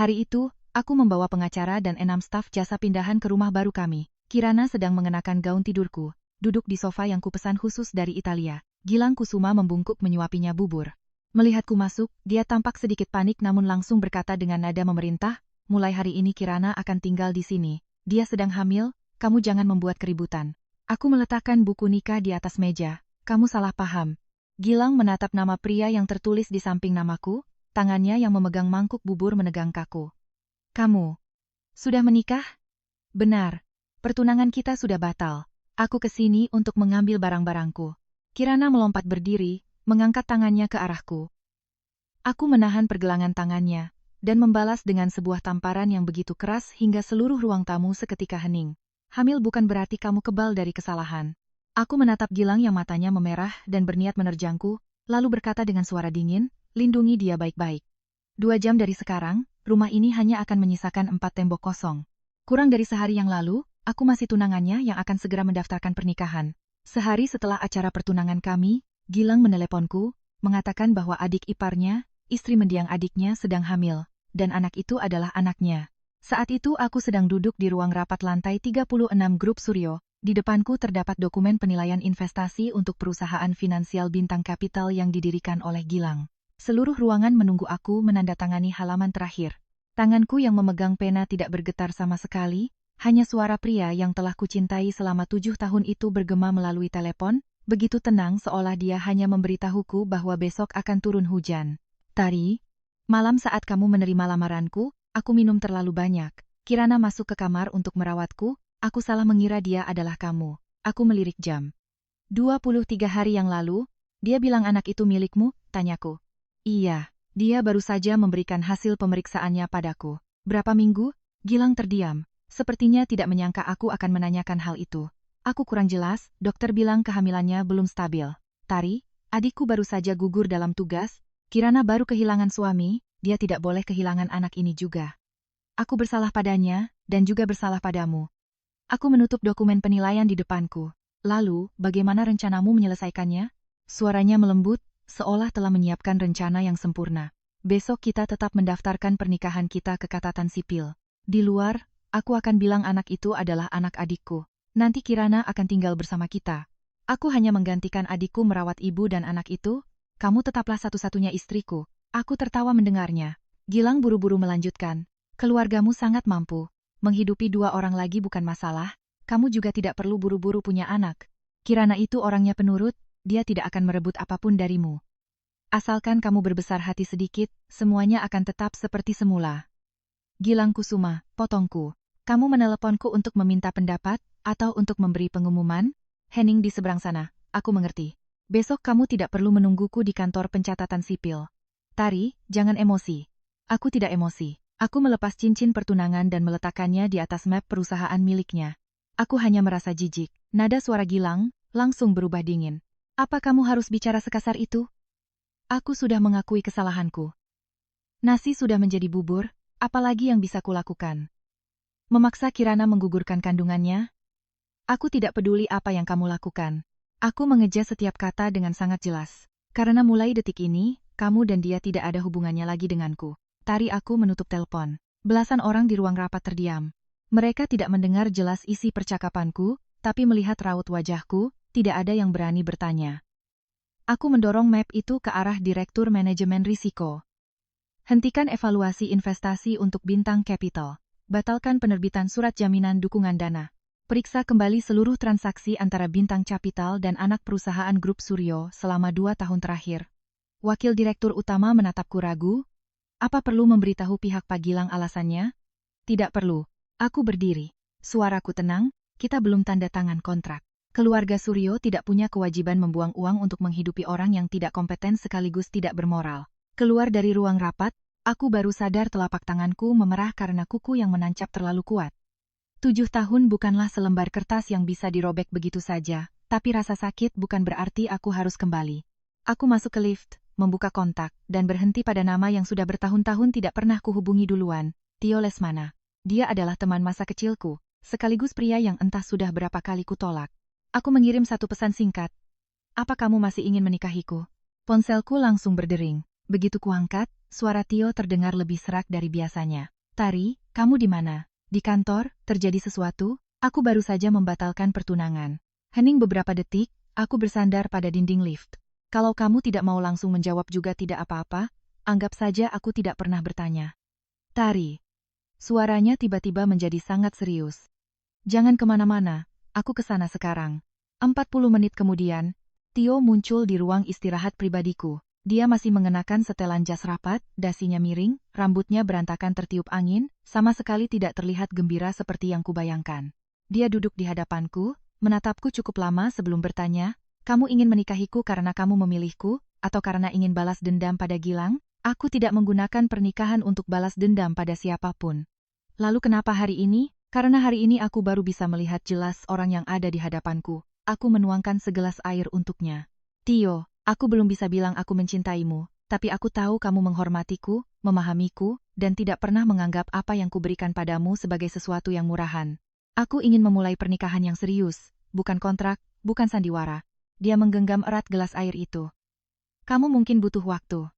Hari itu, aku membawa pengacara dan 6 staf jasa pindahan ke rumah baru kami. Kirana sedang mengenakan gaun tidurku, duduk di sofa yang kupesan khusus dari Italia. Gilang Kusuma membungkuk menyuapinya bubur. Melihatku masuk, dia tampak sedikit panik namun langsung berkata dengan nada memerintah, mulai hari ini Kirana akan tinggal di sini. Dia sedang hamil, kamu jangan membuat keributan. Aku meletakkan buku nikah di atas meja. Kamu salah paham. Gilang menatap nama pria yang tertulis di samping namaku, tangannya yang memegang mangkuk bubur menegang kaku. Kamu sudah menikah? Benar. Pertunangan kita sudah batal. Aku kesini untuk mengambil barang-barangku. Kirana melompat berdiri, mengangkat tangannya ke arahku. Aku menahan pergelangan tangannya, dan membalas dengan sebuah tamparan yang begitu keras hingga seluruh ruang tamu seketika hening. Hamil bukan berarti kamu kebal dari kesalahan. Aku menatap Gilang yang matanya memerah dan berniat menerjangku, lalu berkata dengan suara dingin, lindungi dia baik-baik. 2 jam dari sekarang, rumah ini hanya akan menyisakan 4 tembok kosong. Kurang dari sehari yang lalu, aku masih tunangannya yang akan segera mendaftarkan pernikahan. Sehari setelah acara pertunangan kami, Gilang meneleponku, mengatakan bahwa adik iparnya, istri mendiang adiknya sedang hamil, dan anak itu adalah anaknya. Saat itu aku sedang duduk di ruang rapat lantai 36 Grup Suryo. Di depanku terdapat dokumen penilaian investasi untuk perusahaan finansial Bintang Capital yang didirikan oleh Gilang. Seluruh ruangan menunggu aku menandatangani halaman terakhir. Tanganku yang memegang pena tidak bergetar sama sekali, hanya suara pria yang telah kucintai selama 7 tahun itu bergema melalui telepon, begitu tenang seolah dia hanya memberitahuku bahwa besok akan turun hujan. Tari, malam saat kamu menerima lamaranku, aku minum terlalu banyak. Kirana masuk ke kamar untuk merawatku, aku salah mengira dia adalah kamu. Aku melirik jam. 23 hari yang lalu, dia bilang anak itu milikmu, tanyaku. Iya, dia baru saja memberikan hasil pemeriksaannya padaku. Berapa minggu? Gilang terdiam. Sepertinya tidak menyangka aku akan menanyakan hal itu. Aku kurang jelas, dokter bilang kehamilannya belum stabil. Tari, adikku baru saja gugur dalam tugas, Kirana baru kehilangan suami, dia tidak boleh kehilangan anak ini juga. Aku bersalah padanya, dan juga bersalah padamu. Aku menutup dokumen penilaian di depanku. Lalu, bagaimana rencanamu menyelesaikannya? Suaranya melembut, seolah telah menyiapkan rencana yang sempurna. Besok kita tetap mendaftarkan pernikahan kita ke catatan sipil. Di luar, aku akan bilang anak itu adalah anak adikku. Nanti Kirana akan tinggal bersama kita. Aku hanya menggantikan adikku merawat ibu dan anak itu. Kamu tetaplah satu-satunya istriku. Aku tertawa mendengarnya. Gilang buru-buru melanjutkan. Keluargamu sangat mampu. Menghidupi 2 orang lagi bukan masalah. Kamu juga tidak perlu buru-buru punya anak. Kirana itu orangnya penurut. Dia tidak akan merebut apapun darimu. Asalkan kamu berbesar hati sedikit, semuanya akan tetap seperti semula. Gilang Kusuma, potongku. Kamu meneleponku untuk meminta pendapat, atau untuk memberi pengumuman? Henning di seberang sana, aku mengerti. Besok kamu tidak perlu menungguku di kantor pencatatan sipil. Tari, jangan emosi. Aku tidak emosi. Aku melepas cincin pertunangan dan meletakkannya di atas map perusahaan miliknya. Aku hanya merasa jijik. Nada suara Gilang langsung berubah dingin. Apa kamu harus bicara sekasar itu? Aku sudah mengakui kesalahanku. Nasi sudah menjadi bubur, apalagi yang bisa kulakukan? Memaksa Kirana menggugurkan kandungannya? Aku tidak peduli apa yang kamu lakukan. Aku mengeja setiap kata dengan sangat jelas. Karena mulai detik ini, kamu dan dia tidak ada hubungannya lagi denganku. Tari aku menutup telepon. Belasan orang di ruang rapat terdiam. Mereka tidak mendengar jelas isi percakapanku, tapi melihat raut wajahku, tidak ada yang berani bertanya. Aku mendorong map itu ke arah Direktur Manajemen Risiko. Hentikan evaluasi investasi untuk Bintang Capital. Batalkan penerbitan surat jaminan dukungan dana. Periksa kembali seluruh transaksi antara Bintang Capital dan anak perusahaan Grup Suryo selama 2 tahun terakhir. Wakil Direktur Utama menatapku ragu. Apa perlu memberitahu pihak Pak Gilang alasannya? Tidak perlu. Aku berdiri. Suaraku tenang, kita belum tanda tangan kontrak. Keluarga Suryo tidak punya kewajiban membuang uang untuk menghidupi orang yang tidak kompeten sekaligus tidak bermoral. Keluar dari ruang rapat, aku baru sadar telapak tanganku memerah karena kuku yang menancap terlalu kuat. 7 tahun bukanlah selembar kertas yang bisa dirobek begitu saja, tapi rasa sakit bukan berarti aku harus kembali. Aku masuk ke lift, membuka kontak, dan berhenti pada nama yang sudah bertahun-tahun tidak pernah kuhubungi duluan, Tio Lesmana. Dia adalah teman masa kecilku, sekaligus pria yang entah sudah berapa kali kutolak. Aku mengirim satu pesan singkat. Apa kamu masih ingin menikahiku? Ponselku langsung berdering. Begitu kuangkat, Suara Tio terdengar lebih serak dari biasanya. Tari, kamu di mana? Di kantor, terjadi sesuatu? Aku baru saja membatalkan pertunangan. Hening beberapa detik, aku bersandar pada dinding lift. Kalau kamu tidak mau langsung menjawab juga tidak apa-apa, anggap saja aku tidak pernah bertanya. Tari. Suaranya tiba-tiba menjadi sangat serius. Jangan kemana-mana, aku kesana sekarang. 40 menit kemudian, Tio muncul di ruang istirahat pribadiku. Dia masih mengenakan setelan jas rapat, dasinya miring, rambutnya berantakan tertiup angin, sama sekali tidak terlihat gembira seperti yang kubayangkan. Dia duduk di hadapanku, menatapku cukup lama sebelum bertanya, kamu ingin menikahiku karena kamu memilihku, atau karena ingin balas dendam pada Gilang? Aku tidak menggunakan pernikahan untuk balas dendam pada siapapun. Lalu kenapa hari ini? Karena hari ini aku baru bisa melihat jelas orang yang ada di hadapanku. Aku menuangkan segelas air untuknya. Tio, aku belum bisa bilang aku mencintaimu, tapi aku tahu kamu menghormatiku, memahamiku, dan tidak pernah menganggap apa yang kuberikan padamu sebagai sesuatu yang murahan. Aku ingin memulai pernikahan yang serius, bukan kontrak, bukan sandiwara. Dia menggenggam erat gelas air itu. Kamu mungkin butuh waktu.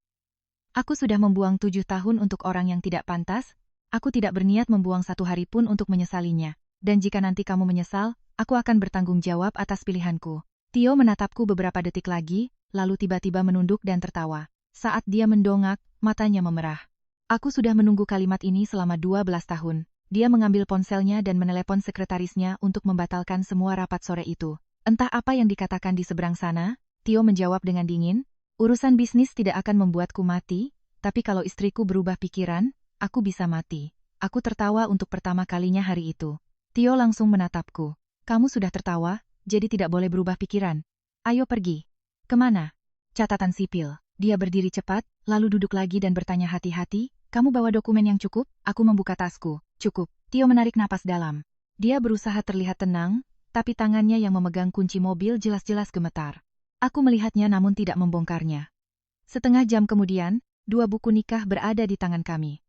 Aku sudah membuang 7 tahun untuk orang yang tidak pantas. Aku tidak berniat membuang 1 hari pun untuk menyesalinya. Dan jika nanti kamu menyesal, aku akan bertanggung jawab atas pilihanku. Tio menatapku beberapa detik lagi, lalu tiba-tiba menunduk dan tertawa. Saat dia mendongak, matanya memerah. Aku sudah menunggu kalimat ini selama 12 tahun. Dia mengambil ponselnya dan menelepon sekretarisnya untuk membatalkan semua rapat sore itu. Entah apa yang dikatakan di seberang sana, Tio menjawab dengan dingin, urusan bisnis tidak akan membuatku mati, tapi kalau istriku berubah pikiran, aku bisa mati. Aku tertawa untuk pertama kalinya hari itu. Tio langsung menatapku. Kamu sudah tertawa, jadi tidak boleh berubah pikiran. Ayo pergi. Kemana? Catatan sipil. Dia berdiri cepat, lalu duduk lagi dan bertanya hati-hati, kamu bawa dokumen yang cukup? Aku membuka tasku. Cukup. Tio menarik napas dalam. Dia berusaha terlihat tenang, tapi tangannya yang memegang kunci mobil jelas-jelas gemetar. Aku melihatnya namun tidak membongkarnya. Setengah jam kemudian, 2 buku nikah berada di tangan kami.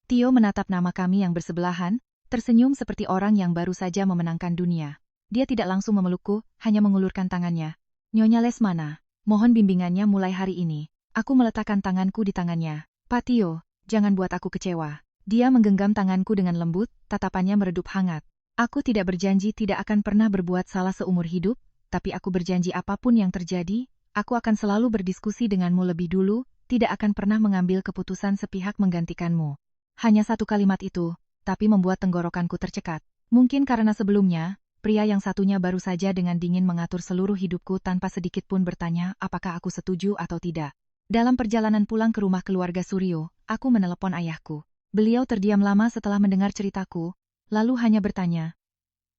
Tio menatap nama kami yang bersebelahan, tersenyum seperti orang yang baru saja memenangkan dunia. Dia tidak langsung memelukku, hanya mengulurkan tangannya. Nyonya Lesmana, mohon bimbingannya mulai hari ini. Aku meletakkan tanganku di tangannya. Pak Tio, jangan buat aku kecewa. Dia menggenggam tanganku dengan lembut, tatapannya meredup hangat. Aku tidak berjanji tidak akan pernah berbuat salah seumur hidup, tapi aku berjanji apapun yang terjadi, aku akan selalu berdiskusi denganmu lebih dulu, tidak akan pernah mengambil keputusan sepihak menggantikanmu. Hanya satu kalimat itu, tapi membuat tenggorokanku tercekat. Mungkin karena sebelumnya, pria yang satunya baru saja dengan dingin mengatur seluruh hidupku tanpa sedikit pun bertanya apakah aku setuju atau tidak. Dalam perjalanan pulang ke rumah keluarga Suryo, aku menelepon ayahku. Beliau terdiam lama setelah mendengar ceritaku, lalu hanya bertanya,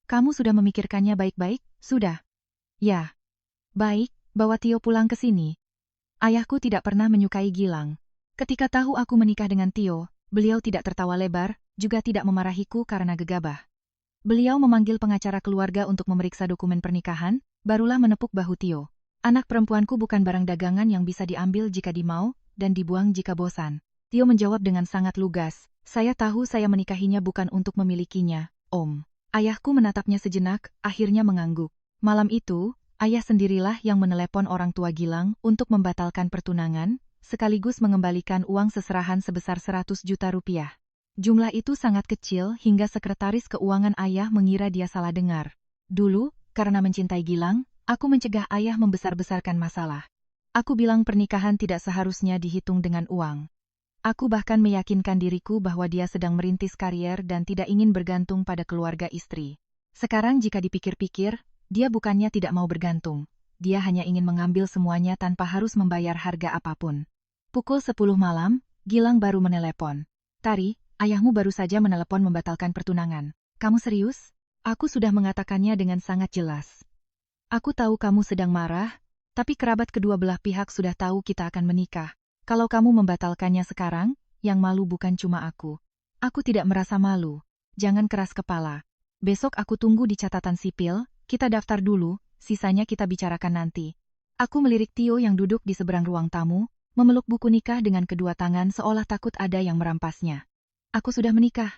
kamu sudah memikirkannya baik-baik? Sudah. Ya. Baik, bawa Tio pulang ke sini. Ayahku tidak pernah menyukai Gilang. Ketika tahu aku menikah dengan Tio, beliau tidak tertawa lebar, juga tidak memarahiku karena gegabah. Beliau memanggil pengacara keluarga untuk memeriksa dokumen pernikahan, barulah menepuk bahu Tio. Anak perempuanku bukan barang dagangan yang bisa diambil jika dimau, dan dibuang jika bosan. Tio menjawab dengan sangat lugas, saya tahu saya menikahinya bukan untuk memilikinya, Om. Ayahku menatapnya sejenak, akhirnya mengangguk. Malam itu, ayah sendirilah yang menelepon orang tua Gilang untuk membatalkan pertunangan, sekaligus mengembalikan uang seserahan sebesar 100 juta rupiah. Jumlah itu sangat kecil hingga sekretaris keuangan ayah mengira dia salah dengar. Dulu, karena mencintai Gilang, aku mencegah ayah membesar-besarkan masalah. Aku bilang pernikahan tidak seharusnya dihitung dengan uang. Aku bahkan meyakinkan diriku bahwa dia sedang merintis karier dan tidak ingin bergantung pada keluarga istri. Sekarang jika dipikir-pikir, dia bukannya tidak mau bergantung. Dia hanya ingin mengambil semuanya tanpa harus membayar harga apapun. Pukul 10 malam, Gilang baru menelepon. Tari, ayahmu baru saja menelepon membatalkan pertunangan. Kamu serius? Aku sudah mengatakannya dengan sangat jelas. Aku tahu kamu sedang marah, tapi kerabat kedua belah pihak sudah tahu kita akan menikah. Kalau kamu membatalkannya sekarang, yang malu bukan cuma aku. Aku tidak merasa malu. Jangan keras kepala. Besok aku tunggu di catatan sipil, kita daftar dulu, sisanya kita bicarakan nanti. Aku melirik Tio yang duduk di seberang ruang tamu, memeluk buku nikah dengan kedua tangan seolah takut ada yang merampasnya. Aku sudah menikah.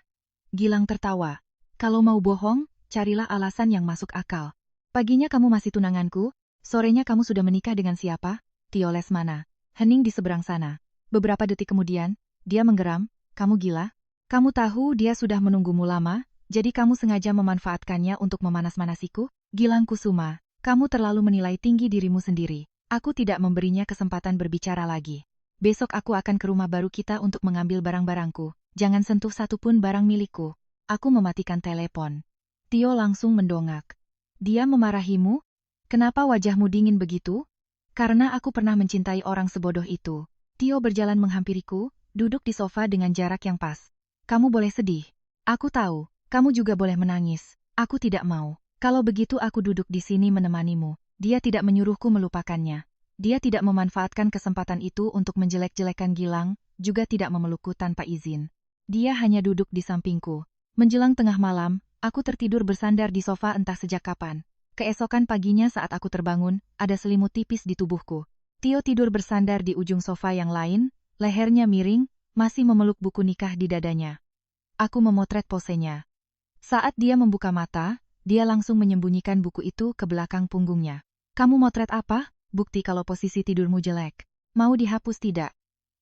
Gilang tertawa. Kalau mau bohong, carilah alasan yang masuk akal. Paginya kamu masih tunanganku, sorenya kamu sudah menikah dengan siapa? Tio Lesmana. Hening di seberang sana. Beberapa detik kemudian, dia menggeram, "Kamu gila? Kamu tahu dia sudah menunggumu lama, jadi kamu sengaja memanfaatkannya untuk memanas-manasiku? Gilang Kusuma, kamu terlalu menilai tinggi dirimu sendiri. Aku tidak memberinya kesempatan berbicara lagi. Besok aku akan ke rumah baru kita untuk mengambil barang-barangku. Jangan sentuh satupun barang milikku." Aku mematikan telepon. Tio langsung mendongak. "Dia memarahimu? Kenapa wajahmu dingin begitu?" "Karena aku pernah mencintai orang sebodoh itu." Tio berjalan menghampiriku, duduk di sofa dengan jarak yang pas. "Kamu boleh sedih. Aku tahu, kamu juga boleh menangis. Aku tidak mau. Kalau begitu aku duduk di sini menemanimu." Dia tidak menyuruhku melupakannya. Dia tidak memanfaatkan kesempatan itu untuk menjelek-jelekan Gilang, juga tidak memelukku tanpa izin. Dia hanya duduk di sampingku. Menjelang tengah malam, aku tertidur bersandar di sofa entah sejak kapan. Keesokan paginya saat aku terbangun, ada selimut tipis di tubuhku. Tio tidur bersandar di ujung sofa yang lain, lehernya miring, masih memeluk buku nikah di dadanya. Aku memotret posenya. Saat dia membuka mata, dia langsung menyembunyikan buku itu ke belakang punggungnya. "Kamu motret apa? Bukti kalau posisi tidurmu jelek. Mau dihapus tidak?"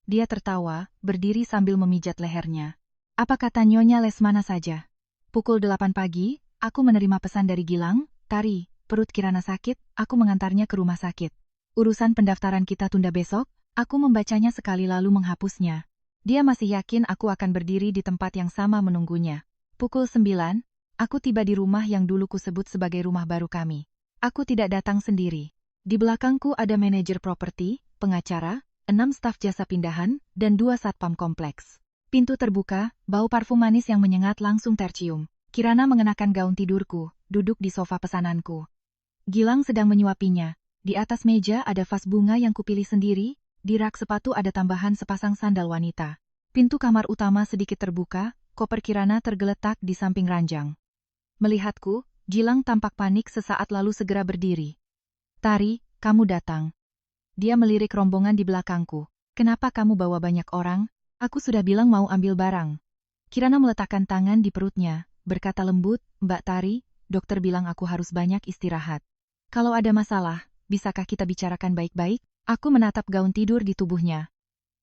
Dia tertawa, berdiri sambil memijat lehernya. "Apa kata Nyonya Lesmana saja?" Pukul 8 pagi, aku menerima pesan dari Gilang, "Tari, perut Kirana sakit, aku mengantarnya ke rumah sakit. Urusan pendaftaran kita tunda besok." Aku membacanya sekali lalu menghapusnya. Dia masih yakin aku akan berdiri di tempat yang sama menunggunya. Pukul 9, aku tiba di rumah yang dulu kusebut sebagai rumah baru kami. Aku tidak datang sendiri. Di belakangku ada manajer properti, pengacara, 6 staf jasa pindahan, dan 2 satpam kompleks. Pintu terbuka, bau parfum manis yang menyengat langsung tercium. Kirana mengenakan gaun tidurku, duduk di sofa pesananku. Gilang sedang menyuapinya. Di atas meja ada vas bunga yang kupilih sendiri, di rak sepatu ada tambahan sepasang sandal wanita. Pintu kamar utama sedikit terbuka, koper Kirana tergeletak di samping ranjang. Melihatku, Gilang tampak panik sesaat lalu segera berdiri. "Tari, kamu datang." Dia melirik rombongan di belakangku. "Kenapa kamu bawa banyak orang? Aku sudah bilang mau ambil barang." Kirana meletakkan tangan di perutnya, berkata lembut, "Mbak Tari, dokter bilang aku harus banyak istirahat. Kalau ada masalah, bisakah kita bicarakan baik-baik?" Aku menatap gaun tidur di tubuhnya.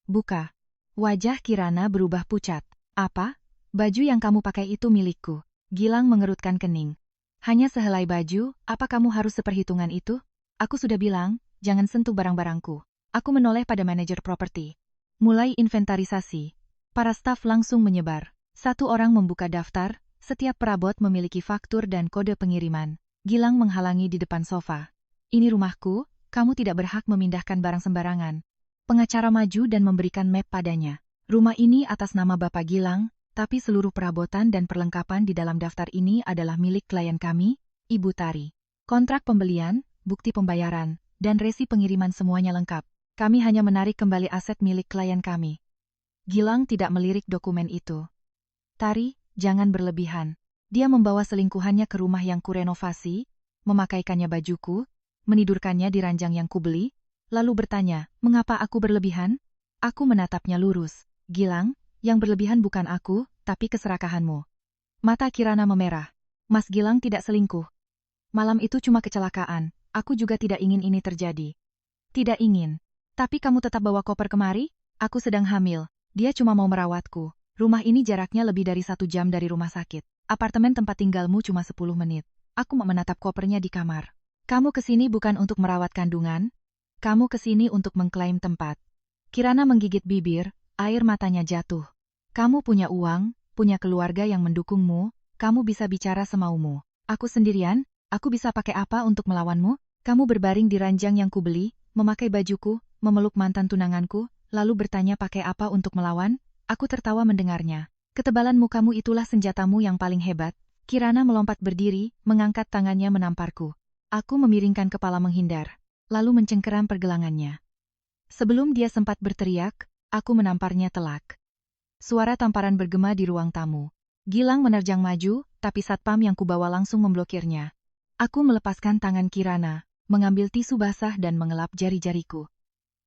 "Buka." Wajah Kirana berubah pucat. "Apa? Baju yang kamu pakai itu milikku." Gilang mengerutkan kening. "Hanya sehelai baju, apa kamu harus seperhitungan itu? Aku sudah bilang, jangan sentuh barang-barangku." Aku menoleh pada manajer properti. Mulai inventarisasi. Para staf langsung menyebar. Satu orang membuka daftar, setiap perabot memiliki faktur dan kode pengiriman. Gilang menghalangi di depan sofa. "Ini rumahku, kamu tidak berhak memindahkan barang sembarangan." Pengacara maju dan memberikan map padanya. "Rumah ini atas nama Bapak Gilang, tapi seluruh perabotan dan perlengkapan di dalam daftar ini adalah milik klien kami, Ibu Tari. Kontrak pembelian, bukti pembayaran, dan resi pengiriman semuanya lengkap. Kami hanya menarik kembali aset milik klien kami." Gilang tidak melirik dokumen itu. "Tari, jangan berlebihan." Dia membawa selingkuhannya ke rumah yang kurenovasi, memakaikannya bajuku, menidurkannya di ranjang yang kubeli, lalu bertanya, "Mengapa aku berlebihan?" Aku menatapnya lurus. "Gilang, yang berlebihan bukan aku, tapi keserakahanmu." Mata Kirana memerah. "Mas Gilang tidak selingkuh. Malam itu cuma kecelakaan, aku juga tidak ingin ini terjadi." "Tidak ingin. Tapi kamu tetap bawa koper kemari?" "Aku sedang hamil. Dia cuma mau merawatku. Rumah ini jaraknya lebih dari 1 jam dari rumah sakit. Apartemen tempat tinggalmu cuma 10 menit." Aku menatap kopernya di kamar. "Kamu kesini bukan untuk merawat kandungan? Kamu kesini untuk mengklaim tempat." Kirana menggigit bibir, air matanya jatuh. "Kamu punya uang, punya keluarga yang mendukungmu, kamu bisa bicara semaumu. Aku sendirian, aku bisa pakai apa untuk melawanmu? Kamu berbaring di ranjang yang kubeli, memakai bajuku, memeluk mantan tunanganku, lalu bertanya pakai apa untuk melawan?" Aku tertawa mendengarnya. "Ketebalan mukamu itulah senjatamu yang paling hebat." Kirana melompat berdiri, mengangkat tangannya menamparku. Aku memiringkan kepala menghindar, lalu mencengkeram pergelangannya. Sebelum dia sempat berteriak, aku menamparnya telak. Suara tamparan bergema di ruang tamu. Gilang menerjang maju, tapi satpam yang kubawa langsung memblokirnya. Aku melepaskan tangan Kirana, mengambil tisu basah dan mengelap jari-jariku.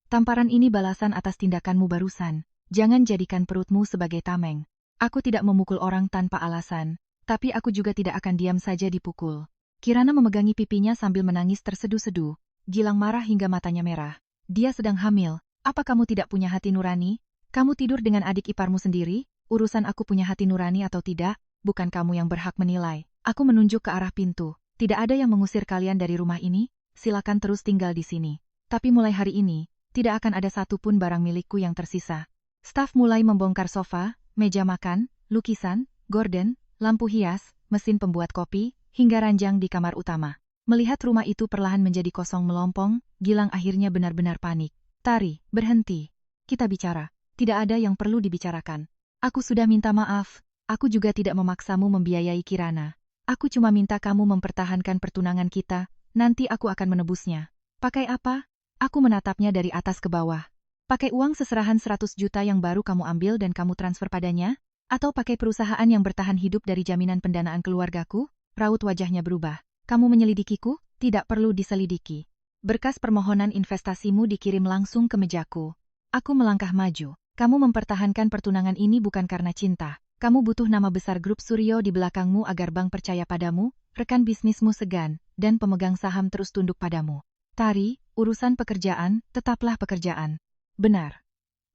"Tamparan ini balasan atas tindakanmu barusan. Jangan jadikan perutmu sebagai tameng." Aku tidak memukul orang tanpa alasan, tapi aku juga tidak akan diam saja dipukul. Kirana memegangi pipinya sambil menangis tersedu-sedu. Gilang marah hingga matanya merah. "Dia sedang hamil. Apa kamu tidak punya hati nurani? Kamu tidur dengan adik iparmu sendiri? Urusan aku punya hati nurani atau tidak, bukan kamu yang berhak menilai. Aku menunjuk ke arah pintu. Tidak ada yang mengusir kalian dari rumah ini, silakan terus tinggal di sini. Tapi mulai hari ini, tidak akan ada satupun barang milikku yang tersisa. Staf mulai membongkar sofa, meja makan, lukisan, gorden, lampu hias, mesin pembuat kopi, hingga ranjang di kamar utama. Melihat rumah itu perlahan menjadi kosong melompong, Gilang akhirnya benar-benar panik. Tari, berhenti. Kita bicara. Tidak ada yang perlu dibicarakan. Aku sudah minta maaf. Aku juga tidak memaksamu membiayai Kirana. Aku cuma minta kamu mempertahankan pertunangan kita, nanti aku akan menebusnya. Pakai apa? Aku menatapnya dari atas ke bawah. Pakai uang seserahan 100 juta yang baru kamu ambil dan kamu transfer padanya? Atau pakai perusahaan yang bertahan hidup dari jaminan pendanaan keluargaku? Raut wajahnya berubah. Kamu menyelidikiku? Tidak perlu diselidiki. Berkas permohonan investasimu dikirim langsung ke mejaku. Aku melangkah maju. Kamu mempertahankan pertunangan ini bukan karena cinta. Kamu butuh nama besar grup Suryo di belakangmu agar bank percaya padamu, rekan bisnismu segan, dan pemegang saham terus tunduk padamu. Tari, urusan pekerjaan, tetaplah pekerjaan. Benar.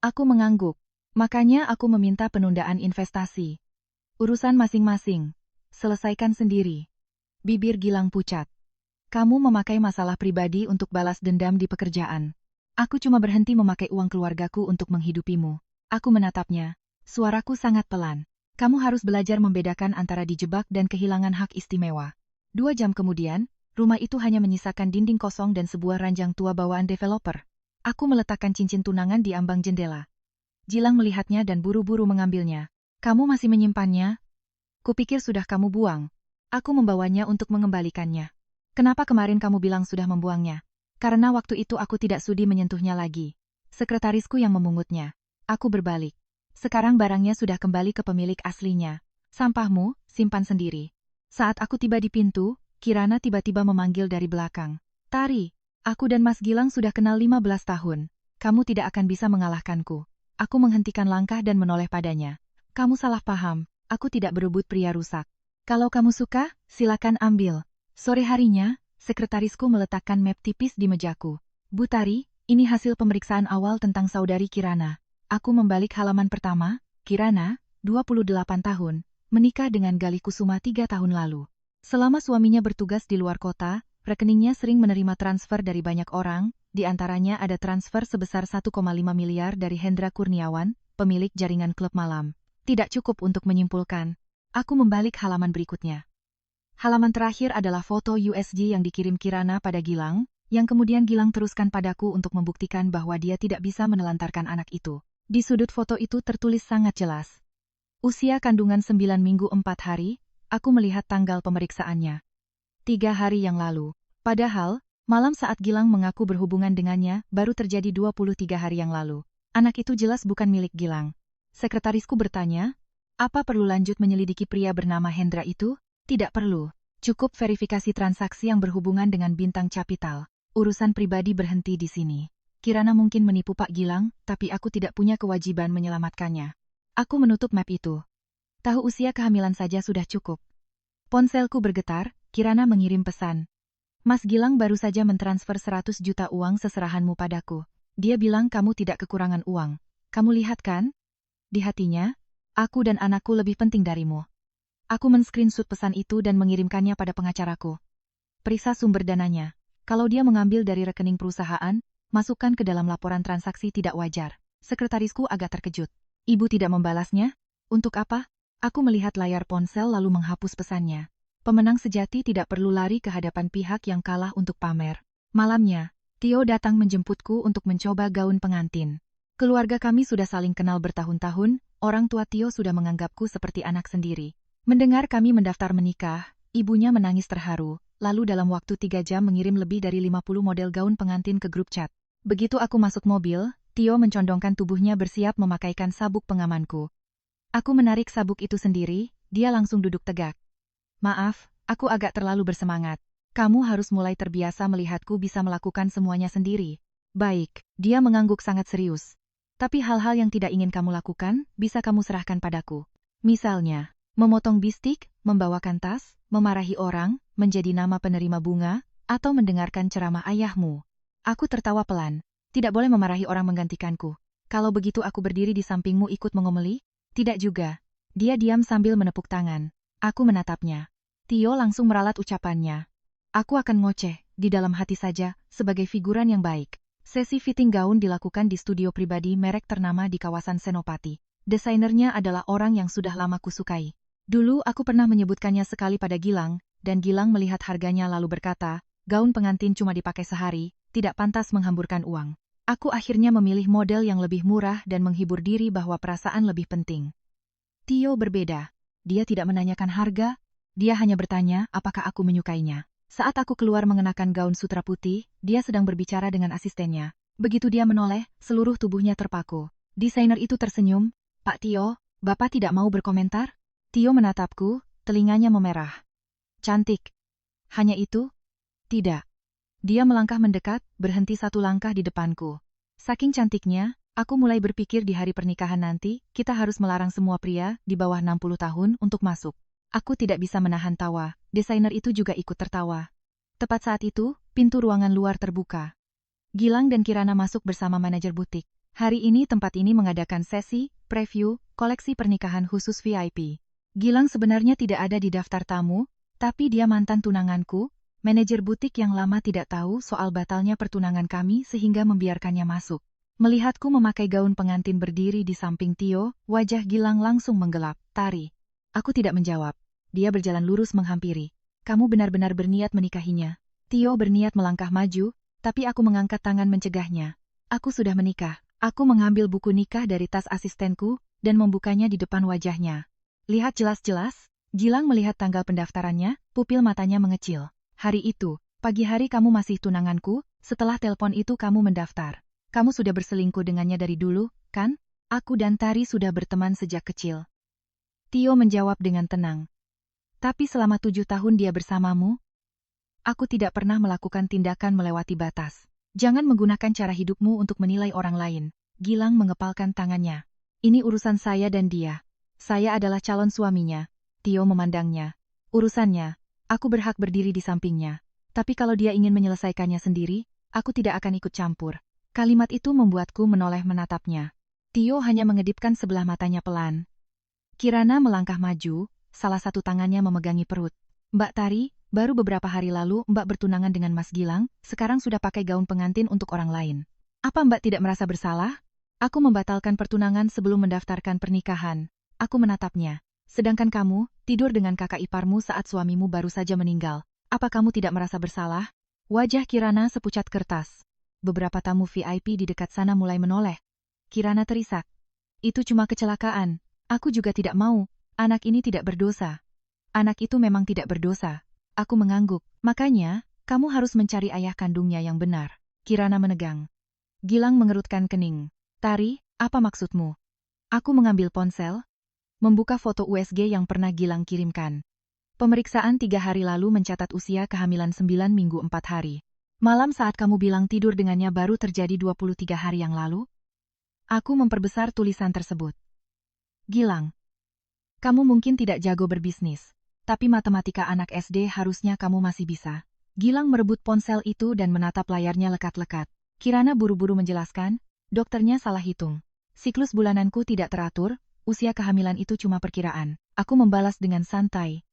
Aku mengangguk. Makanya aku meminta penundaan investasi. Urusan masing-masing. Selesaikan sendiri. Bibir Gilang pucat. Kamu memakai masalah pribadi untuk balas dendam di pekerjaan. Aku cuma berhenti memakai uang keluargaku untuk menghidupimu. Aku menatapnya. Suaraku sangat pelan. Kamu harus belajar membedakan antara dijebak dan kehilangan hak istimewa. 2 jam kemudian, rumah itu hanya menyisakan dinding kosong dan sebuah ranjang tua bawaan developer. Aku meletakkan cincin tunangan di ambang jendela. Gilang melihatnya dan buru-buru mengambilnya. Kamu masih menyimpannya? Kupikir sudah kamu buang. Aku membawanya untuk mengembalikannya. Kenapa kemarin kamu bilang sudah membuangnya? Karena waktu itu aku tidak sudi menyentuhnya lagi. Sekretarisku yang memungutnya. Aku berbalik. Sekarang barangnya sudah kembali ke pemilik aslinya. Sampahmu, simpan sendiri. Saat aku tiba di pintu, Kirana tiba-tiba memanggil dari belakang. Tari, aku dan Mas Gilang sudah kenal 15 tahun. Kamu tidak akan bisa mengalahkanku. Aku menghentikan langkah dan menoleh padanya. Kamu salah paham, aku tidak berebut pria rusak. Kalau kamu suka, silakan ambil. Sore harinya, sekretarisku meletakkan map tipis di mejaku. Bu Tari, ini hasil pemeriksaan awal tentang saudari Kirana. Aku membalik halaman pertama. Kirana, 28 tahun, menikah dengan Galih Kusuma 3 tahun lalu. Selama suaminya bertugas di luar kota, rekeningnya sering menerima transfer dari banyak orang, di antaranya ada transfer sebesar 1,5 miliar dari Hendra Kurniawan, pemilik jaringan klub malam. Tidak cukup untuk menyimpulkan. Aku membalik halaman berikutnya. Halaman terakhir adalah foto USG yang dikirim Kirana pada Gilang, yang kemudian Gilang teruskan padaku untuk membuktikan bahwa dia tidak bisa menelantarkan anak itu. Di sudut foto itu tertulis sangat jelas. Usia kandungan 9 minggu 4 hari, aku melihat tanggal pemeriksaannya. 3 hari yang lalu. Padahal, malam saat Gilang mengaku berhubungan dengannya, baru terjadi 23 hari yang lalu. Anak itu jelas bukan milik Gilang. Sekretarisku bertanya, apa perlu lanjut menyelidiki pria bernama Hendra itu? Tidak perlu. Cukup verifikasi transaksi yang berhubungan dengan bintang capital. Urusan pribadi berhenti di sini. Kirana mungkin menipu Pak Gilang, tapi aku tidak punya kewajiban menyelamatkannya. Aku menutup map itu. Tahu usia kehamilan saja sudah cukup. Ponselku bergetar, Kirana mengirim pesan. Mas Gilang baru saja mentransfer 100 juta uang seserahanmu padaku. Dia bilang kamu tidak kekurangan uang. Kamu lihat kan? Di hatinya, aku dan anakku lebih penting darimu. Aku men-screenshot pesan itu dan mengirimkannya pada pengacaraku. Periksa sumber dananya. Kalau dia mengambil dari rekening perusahaan, masukkan ke dalam laporan transaksi tidak wajar. Sekretarisku agak terkejut. Ibu tidak membalasnya? Untuk apa? Aku melihat layar ponsel lalu menghapus pesannya. Pemenang sejati tidak perlu lari ke hadapan pihak yang kalah untuk pamer. Malamnya, Tio datang menjemputku untuk mencoba gaun pengantin. Keluarga kami sudah saling kenal bertahun-tahun, orang tua Tio sudah menganggapku seperti anak sendiri. Mendengar kami mendaftar menikah, ibunya menangis terharu, lalu dalam waktu 3 jam mengirim lebih dari 50 model gaun pengantin ke grup chat. Begitu aku masuk mobil, Tio mencondongkan tubuhnya bersiap memakaikan sabuk pengamanku. Aku menarik sabuk itu sendiri, dia langsung duduk tegak. Maaf, aku agak terlalu bersemangat. Kamu harus mulai terbiasa melihatku bisa melakukan semuanya sendiri. Baik, dia mengangguk sangat serius. Tapi hal-hal yang tidak ingin kamu lakukan, bisa kamu serahkan padaku. Misalnya, memotong bistik, membawakan tas, memarahi orang, menjadi nama penerima bunga, atau mendengarkan ceramah ayahmu. Aku tertawa pelan. Tidak boleh memarahi orang menggantikanku. Kalau begitu aku berdiri di sampingmu ikut mengomeli? Tidak juga. Dia diam sambil menepuk tangan. Aku menatapnya. Tio langsung meralat ucapannya. Aku akan ngoceh, di dalam hati saja, sebagai figuran yang baik. Sesi fitting gaun dilakukan di studio pribadi merek ternama di kawasan Senopati. Desainernya adalah orang yang sudah lama kusukai. Dulu aku pernah menyebutkannya sekali pada Gilang, dan Gilang melihat harganya lalu berkata, gaun pengantin cuma dipakai sehari, tidak pantas menghamburkan uang. Aku akhirnya memilih model yang lebih murah dan menghibur diri bahwa perasaan lebih penting. Tio berbeda. Dia tidak menanyakan harga, dia hanya bertanya apakah aku menyukainya. Saat aku keluar mengenakan gaun sutra putih, dia sedang berbicara dengan asistennya. Begitu dia menoleh, seluruh tubuhnya terpaku. Desainer itu tersenyum, Pak Tio, Bapak tidak mau berkomentar? Tio menatapku, telinganya memerah. Cantik. Hanya itu? Tidak. Dia melangkah mendekat, berhenti satu langkah di depanku. Saking cantiknya, aku mulai berpikir di hari pernikahan nanti, kita harus melarang semua pria di bawah 60 tahun untuk masuk. Aku tidak bisa menahan tawa, desainer itu juga ikut tertawa. Tepat saat itu, pintu ruangan luar terbuka. Gilang dan Kirana masuk bersama manajer butik. Hari ini tempat ini mengadakan sesi, preview, koleksi pernikahan khusus VIP. Gilang sebenarnya tidak ada di daftar tamu, tapi dia mantan tunanganku. Manajer butik yang lama tidak tahu soal batalnya pertunangan kami sehingga membiarkannya masuk. Melihatku memakai gaun pengantin berdiri di samping Tio, wajah Gilang langsung menggelap. Tari. Aku tidak menjawab. Dia berjalan lurus menghampiri. Kamu benar-benar berniat menikahinya. Tio berniat melangkah maju, tapi aku mengangkat tangan mencegahnya. Aku sudah menikah. Aku mengambil buku nikah dari tas asistenku dan membukanya di depan wajahnya. Lihat jelas-jelas. Gilang melihat tanggal pendaftarannya, pupil matanya mengecil. Hari itu, pagi hari kamu masih tunanganku, setelah telepon itu kamu mendaftar. Kamu sudah berselingkuh dengannya dari dulu, kan? Aku dan Tari sudah berteman sejak kecil. Tio menjawab dengan tenang. Tapi selama 7 tahun dia bersamamu, aku tidak pernah melakukan tindakan melewati batas. Jangan menggunakan cara hidupmu untuk menilai orang lain. Gilang mengepalkan tangannya. Ini urusan saya dan dia. Saya adalah calon suaminya. Tio memandangnya. Urusannya. Aku berhak berdiri di sampingnya. Tapi kalau dia ingin menyelesaikannya sendiri, aku tidak akan ikut campur. Kalimat itu membuatku menoleh menatapnya. Tio hanya mengedipkan sebelah matanya pelan. Kirana melangkah maju, salah satu tangannya memegangi perut. Mbak Tari, baru beberapa hari lalu Mbak bertunangan dengan Mas Gilang, sekarang sudah pakai gaun pengantin untuk orang lain. Apa Mbak tidak merasa bersalah? Aku membatalkan pertunangan sebelum mendaftarkan pernikahan. Aku menatapnya. Sedangkan kamu, tidur dengan kakak iparmu saat suamimu baru saja meninggal. Apa kamu tidak merasa bersalah? Wajah Kirana sepucat kertas. Beberapa tamu VIP di dekat sana mulai menoleh. Kirana terisak. Itu cuma kecelakaan. Aku juga tidak mau. Anak ini tidak berdosa. Anak itu memang tidak berdosa. Aku mengangguk. Makanya, kamu harus mencari ayah kandungnya yang benar. Kirana menegang. Gilang mengerutkan kening. Tari, apa maksudmu? Aku mengambil ponsel, membuka foto USG yang pernah Gilang kirimkan. Pemeriksaan 3 hari lalu mencatat usia kehamilan 9 minggu 4 hari. Malam saat kamu bilang tidur dengannya baru terjadi 23 hari yang lalu? Aku memperbesar tulisan tersebut. Gilang, kamu mungkin tidak jago berbisnis, tapi matematika anak SD harusnya kamu masih bisa. Gilang merebut ponsel itu dan menatap layarnya lekat-lekat. Kirana buru-buru menjelaskan, dokternya salah hitung. Siklus bulananku tidak teratur, usia kehamilan itu cuma perkiraan. Aku membalas dengan santai.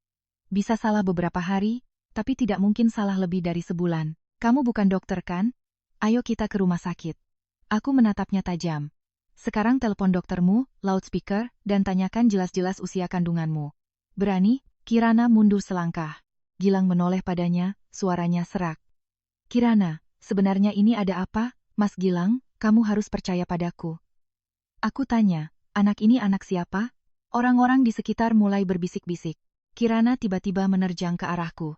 Bisa salah beberapa hari, tapi tidak mungkin salah lebih dari sebulan. Kamu bukan dokter kan? Ayo kita ke rumah sakit. Aku menatapnya tajam. Sekarang telepon doktermu, loudspeaker, dan tanyakan jelas-jelas usia kandunganmu. Berani? Kirana mundur selangkah. Gilang menoleh padanya, suaranya serak. Kirana, sebenarnya ini ada apa? Mas Gilang, kamu harus percaya padaku. Aku tanya, anak ini anak siapa? Orang-orang di sekitar mulai berbisik-bisik. Kirana tiba-tiba menerjang ke arahku.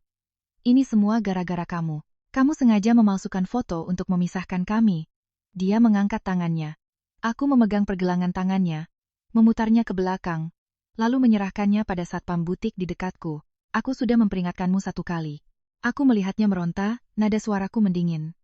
Ini semua gara-gara kamu. Kamu sengaja memalsukan foto untuk memisahkan kami. Dia mengangkat tangannya. Aku memegang pergelangan tangannya, memutarnya ke belakang, lalu menyerahkannya pada satpam butik di dekatku. Aku sudah memperingatkanmu 1 kali. Aku melihatnya meronta, nada suaraku mendingin.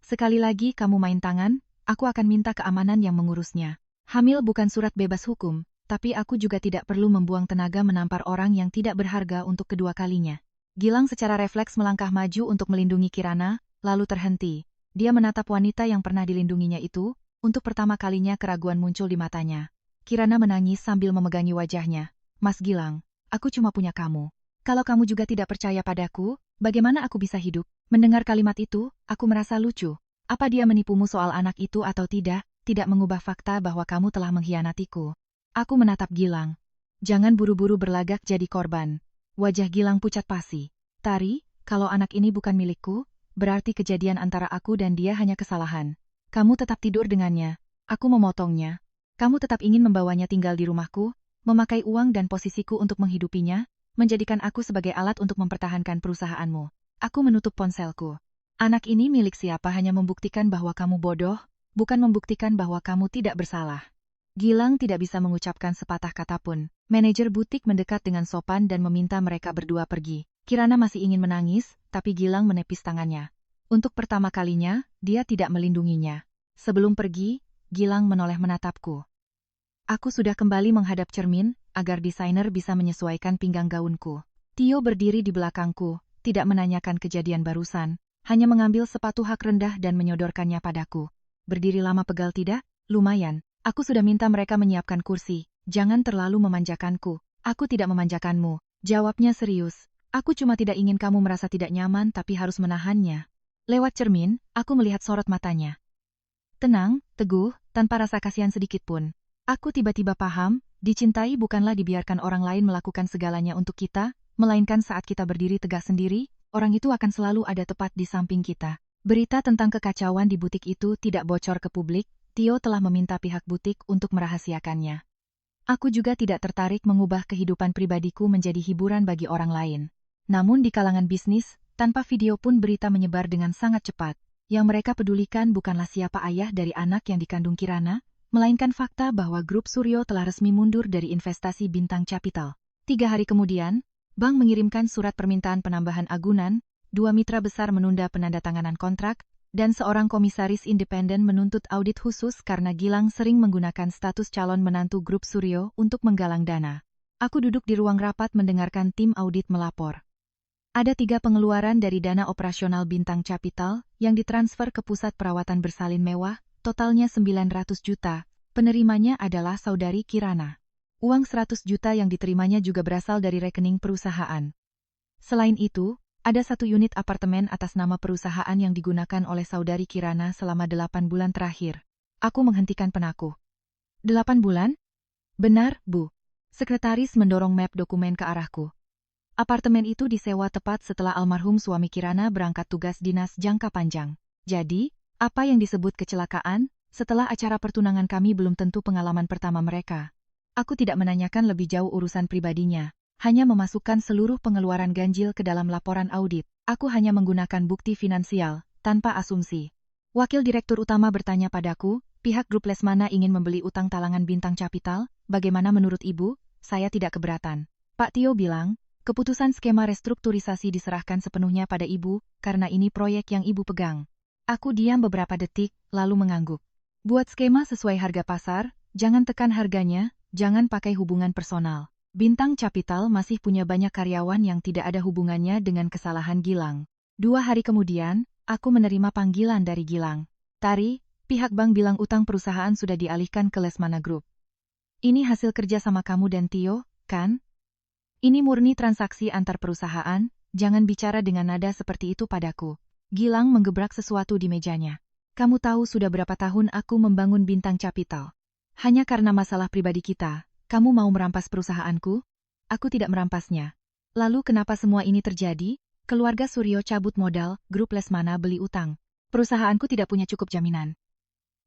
Sekali lagi kamu main tangan, aku akan minta keamanan yang mengurusnya. Hamil bukan surat bebas hukum, tapi aku juga tidak perlu membuang tenaga menampar orang yang tidak berharga untuk kedua kalinya. Gilang secara refleks melangkah maju untuk melindungi Kirana, lalu terhenti. Dia menatap wanita yang pernah dilindunginya itu, untuk pertama kalinya keraguan muncul di matanya. Kirana menangis sambil memegangi wajahnya. Mas Gilang, aku cuma punya kamu. Kalau kamu juga tidak percaya padaku, bagaimana aku bisa hidup? Mendengar kalimat itu, aku merasa lucu. Apa dia menipumu soal anak itu atau tidak mengubah fakta bahwa kamu telah mengkhianatiku. Aku menatap Gilang. Jangan buru-buru berlagak jadi korban. Wajah Gilang pucat pasi. Tari, kalau anak ini bukan milikku, berarti kejadian antara aku dan dia hanya kesalahan. Kamu tetap tidur dengannya. Aku memotongnya. Kamu tetap ingin membawanya tinggal di rumahku, memakai uang dan posisiku untuk menghidupinya, menjadikan aku sebagai alat untuk mempertahankan perusahaanmu. Aku menutup ponselku. Anak ini milik siapa hanya membuktikan bahwa kamu bodoh, bukan membuktikan bahwa kamu tidak bersalah. Gilang tidak bisa mengucapkan sepatah kata pun. Manajer butik mendekat dengan sopan dan meminta mereka berdua pergi. Kirana masih ingin menangis, tapi Gilang menepis tangannya. Untuk pertama kalinya, dia tidak melindunginya. Sebelum pergi, Gilang menoleh menatapku. Aku sudah kembali menghadap cermin, agar desainer bisa menyesuaikan pinggang gaunku. Tio berdiri di belakangku, tidak menanyakan kejadian barusan, hanya mengambil sepatu hak rendah dan menyodorkannya padaku. Berdiri lama pegal tidak? Lumayan. Aku sudah minta mereka menyiapkan kursi. Jangan terlalu memanjakanku. Aku tidak memanjakanmu. Jawabnya serius. Aku cuma tidak ingin kamu merasa tidak nyaman tapi harus menahannya. Lewat cermin, aku melihat sorot matanya. Tenang, teguh, tanpa rasa kasihan sedikit pun. Aku tiba-tiba paham, dicintai bukanlah dibiarkan orang lain melakukan segalanya untuk kita, melainkan saat kita berdiri tegak sendiri, orang itu akan selalu ada tepat di samping kita. Berita tentang kekacauan di butik itu tidak bocor ke publik, Tio telah meminta pihak butik untuk merahasiakannya. Aku juga tidak tertarik mengubah kehidupan pribadiku menjadi hiburan bagi orang lain. Namun di kalangan bisnis, tanpa video pun berita menyebar dengan sangat cepat. Yang mereka pedulikan bukanlah siapa ayah dari anak yang dikandung Kirana, melainkan fakta bahwa grup Suryo telah resmi mundur dari investasi Bintang Capital. 3 hari kemudian, bank mengirimkan surat permintaan penambahan agunan, 2 mitra besar menunda penandatanganan kontrak, dan seorang komisaris independen menuntut audit khusus karena Gilang sering menggunakan status calon menantu grup Suryo untuk menggalang dana. Aku duduk di ruang rapat mendengarkan tim audit melapor. Ada 3 pengeluaran dari dana operasional Bintang Capital yang ditransfer ke pusat perawatan bersalin mewah, totalnya 900 juta, penerimanya adalah saudari Kirana. Uang 100 juta yang diterimanya juga berasal dari rekening perusahaan. Selain itu, ada 1 unit apartemen atas nama perusahaan yang digunakan oleh saudari Kirana selama 8 bulan terakhir. Aku menghentikan penaku. 8 bulan? Benar, Bu. Sekretaris mendorong map dokumen ke arahku. Apartemen itu disewa tepat setelah almarhum suami Kirana berangkat tugas dinas jangka panjang. Jadi, apa yang disebut kecelakaan, setelah acara pertunangan kami belum tentu pengalaman pertama mereka. Aku tidak menanyakan lebih jauh urusan pribadinya. Hanya memasukkan seluruh pengeluaran ganjil ke dalam laporan audit. Aku hanya menggunakan bukti finansial, tanpa asumsi. Wakil Direktur Utama bertanya padaku, pihak grup Lesmana ingin membeli utang talangan Bintang Capital, bagaimana menurut Ibu? Saya tidak keberatan. Pak Tio bilang, keputusan skema restrukturisasi diserahkan sepenuhnya pada Ibu, karena ini proyek yang Ibu pegang. Aku diam beberapa detik, lalu mengangguk. Buat skema sesuai harga pasar, jangan tekan harganya, jangan pakai hubungan personal. Bintang Capital masih punya banyak karyawan yang tidak ada hubungannya dengan kesalahan Gilang. 2 hari kemudian, aku menerima panggilan dari Gilang. Tari, pihak bank bilang utang perusahaan sudah dialihkan ke Lesmana Group. Ini hasil kerja sama kamu dan Tio, kan? Ini murni transaksi antar perusahaan, jangan bicara dengan nada seperti itu padaku. Gilang menggebrak sesuatu di mejanya. Kamu tahu sudah berapa tahun aku membangun Bintang Capital. Hanya karena masalah pribadi kita. Kamu mau merampas perusahaanku? Aku tidak merampasnya. Lalu kenapa semua ini terjadi? Keluarga Suryo cabut modal, grup Lesmana beli utang. Perusahaanku tidak punya cukup jaminan.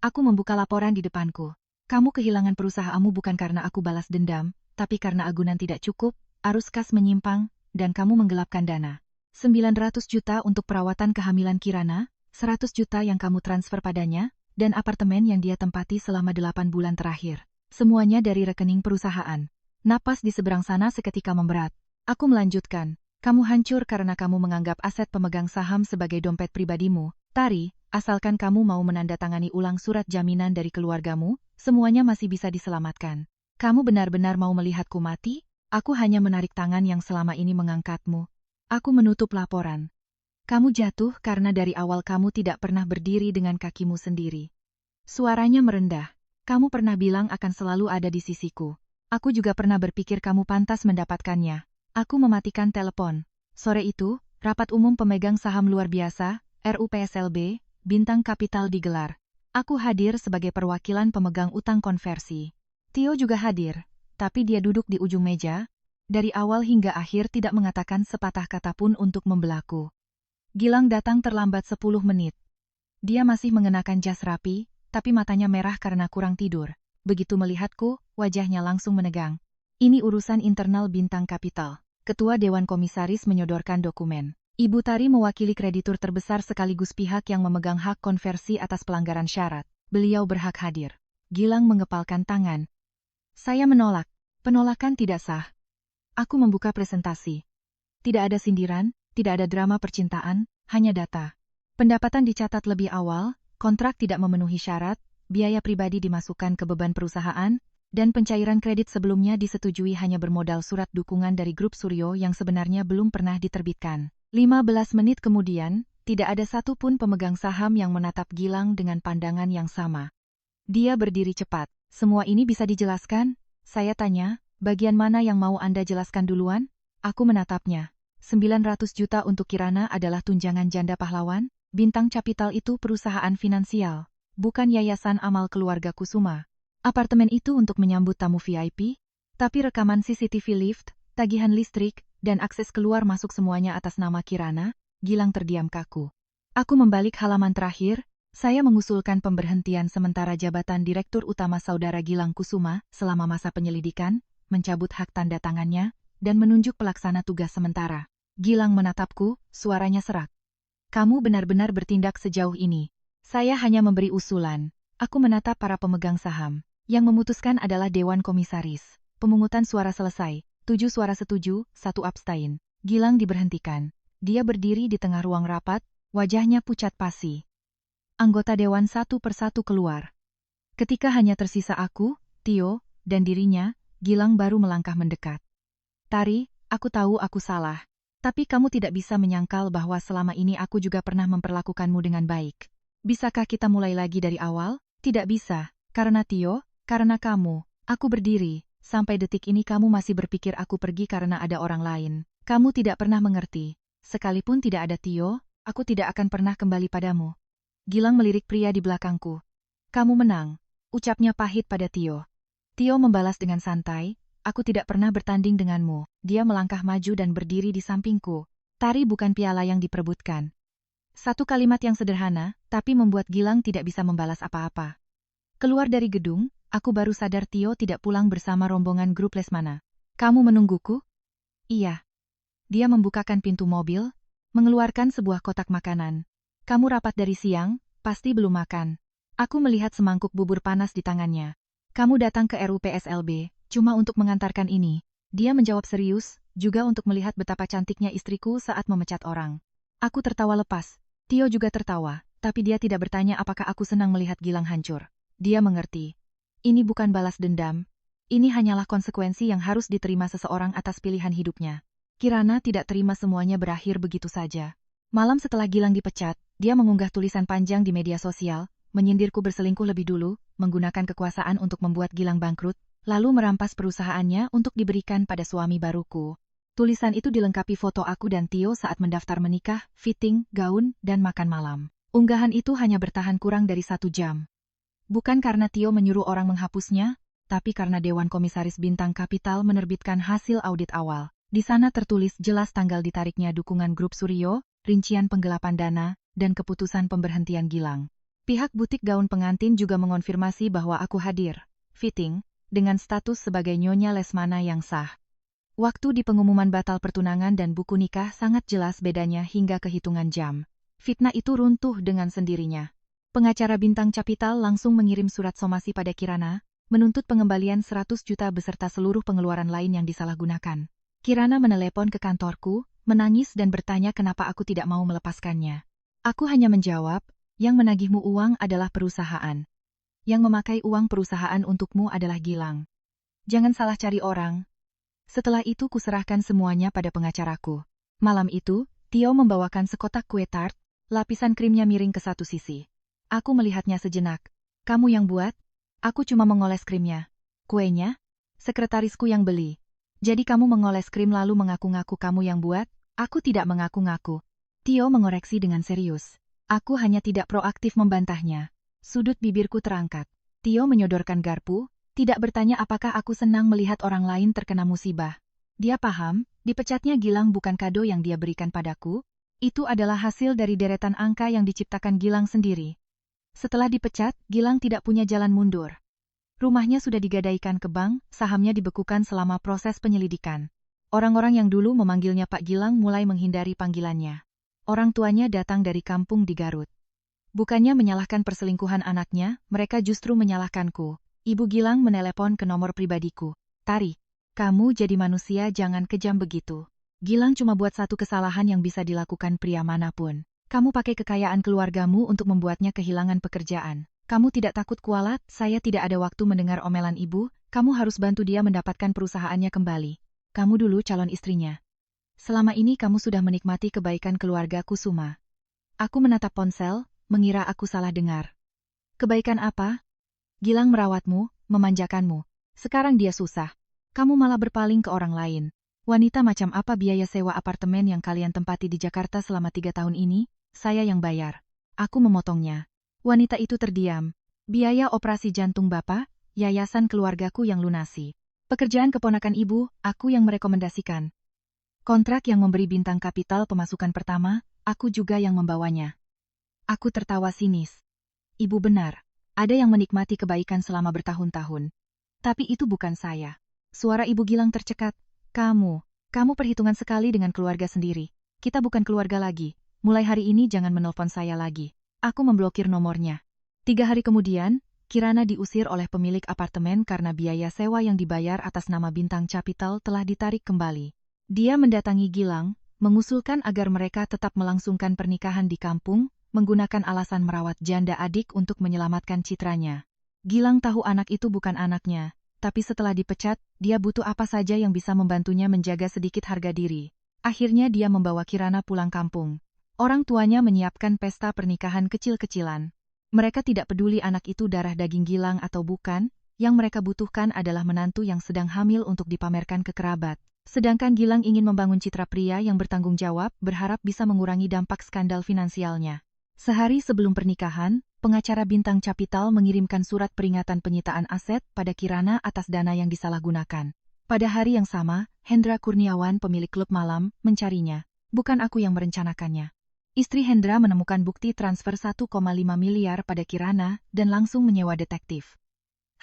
Aku membuka laporan di depanku. Kamu kehilangan perusahaanmu bukan karena aku balas dendam, tapi karena agunan tidak cukup, arus kas menyimpang, dan kamu menggelapkan dana. 900 juta untuk perawatan kehamilan Kirana, 100 juta yang kamu transfer padanya, dan apartemen yang dia tempati selama 8 bulan terakhir. Semuanya dari rekening perusahaan. Napas di seberang sana seketika memberat. Aku melanjutkan, kamu hancur karena kamu menganggap aset pemegang saham sebagai dompet pribadimu. Tari, asalkan kamu mau menandatangani ulang surat jaminan dari keluargamu, semuanya masih bisa diselamatkan. Kamu benar-benar mau melihatku mati? Aku hanya menarik tangan yang selama ini mengangkatmu. Aku menutup laporan. Kamu jatuh karena dari awal kamu tidak pernah berdiri dengan kakimu sendiri. Suaranya merendah. Kamu pernah bilang akan selalu ada di sisiku. Aku juga pernah berpikir kamu pantas mendapatkannya. Aku mematikan telepon. Sore itu, rapat umum pemegang saham luar biasa, RUPSLB, Bintang Capital digelar. Aku hadir sebagai perwakilan pemegang utang konversi. Tio juga hadir, tapi dia duduk di ujung meja. Dari awal hingga akhir tidak mengatakan sepatah kata pun untuk membelaku. Gilang datang terlambat 10 menit. Dia masih mengenakan jas rapi, tapi matanya merah karena kurang tidur. Begitu melihatku, wajahnya langsung menegang. Ini urusan internal Bintang Capital. Ketua Dewan Komisaris menyodorkan dokumen. Ibu Tari mewakili kreditur terbesar sekaligus pihak yang memegang hak konversi atas pelanggaran syarat. Beliau berhak hadir. Gilang mengepalkan tangan. Saya menolak. Penolakan tidak sah. Aku membuka presentasi. Tidak ada sindiran, tidak ada drama percintaan, hanya data. Pendapatan dicatat lebih awal, kontrak tidak memenuhi syarat, biaya pribadi dimasukkan ke beban perusahaan, dan pencairan kredit sebelumnya disetujui hanya bermodal surat dukungan dari grup Suryo yang sebenarnya belum pernah diterbitkan. 15 menit kemudian, tidak ada satupun pemegang saham yang menatap Gilang dengan pandangan yang sama. Dia berdiri cepat. Semua ini bisa dijelaskan? Saya tanya, bagian mana yang mau Anda jelaskan duluan? Aku menatapnya. 900 juta untuk Kirana adalah tunjangan janda pahlawan. Bintang Capital itu perusahaan finansial, bukan yayasan amal keluarga Kusuma. Apartemen itu untuk menyambut tamu VIP, tapi rekaman CCTV lift, tagihan listrik, dan akses keluar masuk semuanya atas nama Kirana. Gilang terdiam kaku. Aku membalik halaman terakhir. Saya mengusulkan pemberhentian sementara jabatan Direktur Utama Saudara Gilang Kusuma selama masa penyelidikan, mencabut hak tanda tangannya, dan menunjuk pelaksana tugas sementara. Gilang menatapku, suaranya serak. Kamu benar-benar bertindak sejauh ini. Saya hanya memberi usulan. Aku menatap para pemegang saham. Yang memutuskan adalah Dewan Komisaris. Pemungutan suara selesai. 7 suara setuju, 1 abstain. Gilang diberhentikan. Dia berdiri di tengah ruang rapat, wajahnya pucat pasi. Anggota Dewan satu persatu keluar. Ketika hanya tersisa aku, Tio, dan dirinya, Gilang baru melangkah mendekat. Tari, aku tahu aku salah. Tapi kamu tidak bisa menyangkal bahwa selama ini aku juga pernah memperlakukanmu dengan baik. Bisakah kita mulai lagi dari awal? Tidak bisa. Karena Tio, karena kamu. Aku berdiri. Sampai detik ini kamu masih berpikir aku pergi karena ada orang lain. Kamu tidak pernah mengerti. Sekalipun tidak ada Tio, aku tidak akan pernah kembali padamu. Gilang melirik pria di belakangku. Kamu menang. Ucapnya pahit pada Tio. Tio membalas dengan santai. Aku tidak pernah bertanding denganmu. Dia melangkah maju dan berdiri di sampingku. Tari bukan piala yang diperebutkan. Satu kalimat yang sederhana, tapi membuat Gilang tidak bisa membalas apa-apa. Keluar dari gedung, aku baru sadar Tio tidak pulang bersama rombongan grup Lesmana. Kamu menungguku? Iya. Dia membukakan pintu mobil, mengeluarkan sebuah kotak makanan. Kamu rapat dari siang, pasti belum makan. Aku melihat semangkuk bubur panas di tangannya. Kamu datang ke RUPSLB. Cuma untuk mengantarkan ini. Dia menjawab serius, juga untuk melihat betapa cantiknya istriku saat memecat orang. Aku tertawa lepas. Tio juga tertawa, tapi dia tidak bertanya apakah aku senang melihat Gilang hancur. Dia mengerti. Ini bukan balas dendam. Ini hanyalah konsekuensi yang harus diterima seseorang atas pilihan hidupnya. Kirana tidak terima semuanya berakhir begitu saja. Malam setelah Gilang dipecat, dia mengunggah tulisan panjang di media sosial, menyindirku berselingkuh lebih dulu, menggunakan kekuasaan untuk membuat Gilang bangkrut, lalu merampas perusahaannya untuk diberikan pada suami baruku. Tulisan itu dilengkapi foto aku dan Tio saat mendaftar menikah, fitting, gaun, dan makan malam. Unggahan itu hanya bertahan kurang dari 1 jam. Bukan karena Tio menyuruh orang menghapusnya, tapi karena Dewan Komisaris Bintang Capital menerbitkan hasil audit awal. Di sana tertulis jelas tanggal ditariknya dukungan grup Suryo, rincian penggelapan dana, dan keputusan pemberhentian Gilang. Pihak butik gaun pengantin juga mengonfirmasi bahwa aku hadir, fitting, dengan status sebagai Nyonya Lesmana yang sah. Waktu di pengumuman batal pertunangan dan buku nikah sangat jelas bedanya hingga kehitungan jam. Fitnah itu runtuh dengan sendirinya. Pengacara Bintang Capital langsung mengirim surat somasi pada Kirana, menuntut pengembalian 100 juta beserta seluruh pengeluaran lain yang disalahgunakan. Kirana menelepon ke kantorku, menangis dan bertanya kenapa aku tidak mau melepaskannya. Aku hanya menjawab, yang menagihmu uang adalah perusahaan. Yang memakai uang perusahaan untukmu adalah Gilang. Jangan salah cari orang. Setelah itu kuserahkan semuanya pada pengacaraku. Malam itu, Tio membawakan sekotak kue tart, lapisan krimnya miring ke satu sisi. Aku melihatnya sejenak. Kamu yang buat? Aku cuma mengoles krimnya. Kuenya? Sekretarisku yang beli. Jadi kamu mengoles krim lalu mengaku-ngaku kamu yang buat? Aku tidak mengaku-ngaku. Tio mengoreksi dengan serius. Aku hanya tidak proaktif membantahnya. Sudut bibirku terangkat. Tio menyodorkan garpu, tidak bertanya apakah aku senang melihat orang lain terkena musibah. Dia paham, dipecatnya Gilang bukan kado yang dia berikan padaku, itu adalah hasil dari deretan angka yang diciptakan Gilang sendiri. Setelah dipecat, Gilang tidak punya jalan mundur. Rumahnya sudah digadaikan ke bank, sahamnya dibekukan selama proses penyelidikan. Orang-orang yang dulu memanggilnya Pak Gilang mulai menghindari panggilannya. Orang tuanya datang dari kampung di Garut. Bukannya menyalahkan perselingkuhan anaknya, mereka justru menyalahkanku. Ibu Gilang menelepon ke nomor pribadiku. Tari, kamu jadi manusia jangan kejam begitu. Gilang cuma buat satu kesalahan yang bisa dilakukan pria manapun. Kamu pakai kekayaan keluargamu untuk membuatnya kehilangan pekerjaan. Kamu tidak takut kualat, saya tidak ada waktu mendengar omelan ibu, kamu harus bantu dia mendapatkan perusahaannya kembali. Kamu dulu calon istrinya. Selama ini kamu sudah menikmati kebaikan keluarga Kusuma. Aku menatap ponsel, mengira aku salah dengar. Kebaikan apa? Gilang merawatmu, memanjakanmu. Sekarang dia susah. Kamu malah berpaling ke orang lain. Wanita macam apa biaya sewa apartemen yang kalian tempati di Jakarta selama 3 tahun ini? Saya yang bayar. Aku memotongnya. Wanita itu terdiam. Biaya operasi jantung bapak, yayasan keluargaku yang lunasi. Pekerjaan keponakan ibu, aku yang merekomendasikan. Kontrak yang memberi bintang kapital pemasukan pertama, aku juga yang membawanya. Aku tertawa sinis. Ibu benar. Ada yang menikmati kebaikan selama bertahun-tahun. Tapi itu bukan saya. Suara Ibu Gilang tercekat. Kamu perhitungan sekali dengan keluarga sendiri. Kita bukan keluarga lagi. Mulai hari ini jangan menelpon saya lagi. Aku memblokir nomornya. 3 hari kemudian, Kirana diusir oleh pemilik apartemen karena biaya sewa yang dibayar atas nama Bintang Capital telah ditarik kembali. Dia mendatangi Gilang, mengusulkan agar mereka tetap melangsungkan pernikahan di kampung, menggunakan alasan merawat janda adik untuk menyelamatkan citranya. Gilang tahu anak itu bukan anaknya, tapi setelah dipecat, dia butuh apa saja yang bisa membantunya menjaga sedikit harga diri. Akhirnya dia membawa Kirana pulang kampung. Orang tuanya menyiapkan pesta pernikahan kecil-kecilan. Mereka tidak peduli anak itu darah daging Gilang atau bukan, yang mereka butuhkan adalah menantu yang sedang hamil untuk dipamerkan ke kerabat. Sedangkan Gilang ingin membangun citra pria yang bertanggung jawab, berharap bisa mengurangi dampak skandal finansialnya. Sehari sebelum pernikahan, pengacara Bintang Capital mengirimkan surat peringatan penyitaan aset pada Kirana atas dana yang disalahgunakan. Pada hari yang sama, Hendra Kurniawan pemilik klub malam, mencarinya. Bukan aku yang merencanakannya. Istri Hendra menemukan bukti transfer 1,5 miliar pada Kirana dan langsung menyewa detektif.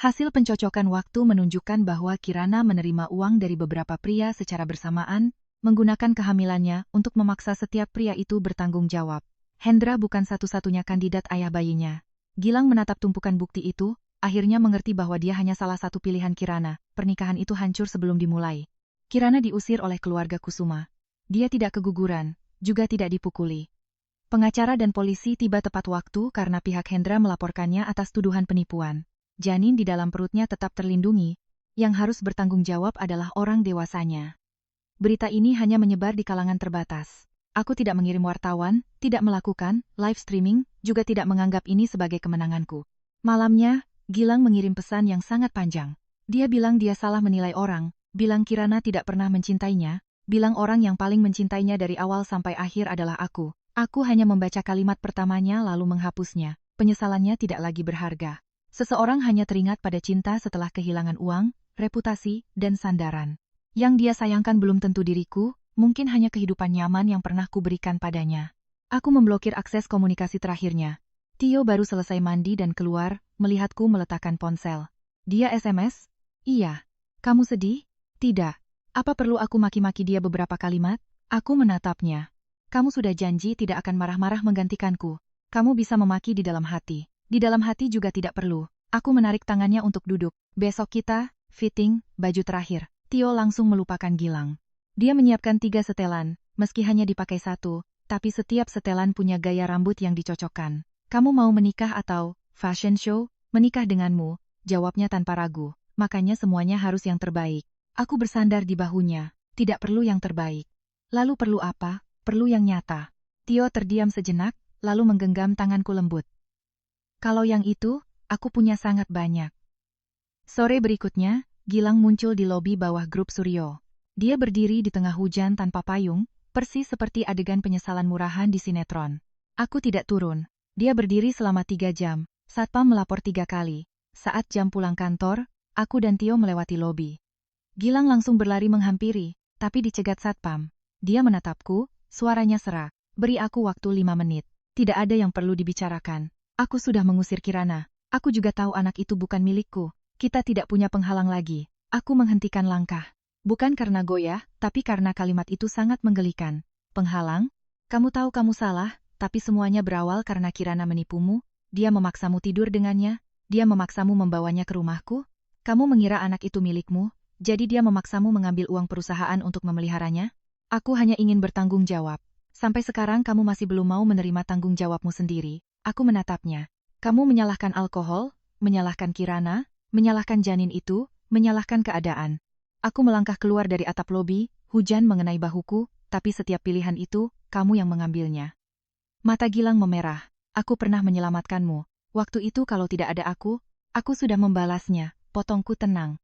Hasil pencocokan waktu menunjukkan bahwa Kirana menerima uang dari beberapa pria secara bersamaan, menggunakan kehamilannya untuk memaksa setiap pria itu bertanggung jawab. Hendra bukan satu-satunya kandidat ayah bayinya. Gilang menatap tumpukan bukti itu, akhirnya mengerti bahwa dia hanya salah satu pilihan Kirana. Pernikahan itu hancur sebelum dimulai. Kirana diusir oleh keluarga Kusuma. Dia tidak keguguran, juga tidak dipukuli. Pengacara dan polisi tiba tepat waktu karena pihak Hendra melaporkannya atas tuduhan penipuan. Janin di dalam perutnya tetap terlindungi, yang harus bertanggung jawab adalah orang dewasanya. Berita ini hanya menyebar di kalangan terbatas. Aku tidak mengirim wartawan, tidak melakukan live streaming, juga tidak menganggap ini sebagai kemenanganku. Malamnya, Gilang mengirim pesan yang sangat panjang. Dia bilang dia salah menilai orang, bilang Kirana tidak pernah mencintainya, bilang orang yang paling mencintainya dari awal sampai akhir adalah aku. Aku hanya membaca kalimat pertamanya lalu menghapusnya. Penyesalannya tidak lagi berharga. Seseorang hanya teringat pada cinta setelah kehilangan uang, reputasi, dan sandaran. Yang dia sayangkan belum tentu diriku, mungkin hanya kehidupan nyaman yang pernah kuberikan padanya. Aku memblokir akses komunikasi terakhirnya. Tio baru selesai mandi dan keluar, melihatku meletakkan ponsel. Dia SMS? Iya. Kamu sedih? Tidak. Apa perlu aku maki-maki dia beberapa kalimat? Aku menatapnya. Kamu sudah janji tidak akan marah-marah menggantikanku. Kamu bisa memaki di dalam hati. Di dalam hati juga tidak perlu. Aku menarik tangannya untuk duduk. Besok kita, fitting, baju terakhir. Tio langsung melupakan Gilang. Dia menyiapkan 3 setelan, meski hanya dipakai 1, tapi setiap setelan punya gaya rambut yang dicocokkan. Kamu mau menikah atau fashion show? Menikah denganmu, jawabnya tanpa ragu. Makanya semuanya harus yang terbaik. Aku bersandar di bahunya. Tidak perlu yang terbaik. Lalu perlu apa? perlu yang nyata. Tio terdiam sejenak, lalu menggenggam tanganku lembut. Kalau yang itu, aku punya sangat banyak. Sore berikutnya, Gilang muncul di lobi bawah grup Suryo. Dia berdiri di tengah hujan tanpa payung, persis seperti adegan penyesalan murahan di sinetron. Aku tidak turun. Dia berdiri selama 3 jam. Satpam melapor 3 kali. Saat jam pulang kantor, aku dan Tio melewati lobi. Gilang langsung berlari menghampiri, tapi dicegat satpam. Dia menatapku, suaranya serak. Beri aku waktu 5 menit. Tidak ada yang perlu dibicarakan. Aku sudah mengusir Kirana. Aku juga tahu anak itu bukan milikku. Kita tidak punya penghalang lagi. Aku menghentikan langkah. Bukan karena goyah, tapi karena kalimat itu sangat menggelikan. Penghalang? Kamu tahu kamu salah, tapi semuanya berawal karena Kirana menipumu. Dia memaksamu tidur dengannya. Dia memaksamu membawanya ke rumahku. Kamu mengira anak itu milikmu. Jadi dia memaksamu mengambil uang perusahaan untuk memeliharanya? Aku hanya ingin bertanggung jawab. Sampai sekarang kamu masih belum mau menerima tanggung jawabmu sendiri. Aku menatapnya. Kamu menyalahkan alkohol, menyalahkan Kirana, menyalahkan janin itu, menyalahkan keadaan. Aku melangkah keluar dari atap lobi, hujan mengenai bahuku, tapi setiap pilihan itu, kamu yang mengambilnya. Mata Gilang memerah. Aku pernah menyelamatkanmu. Waktu itu kalau tidak ada aku sudah membalasnya, potongku tenang.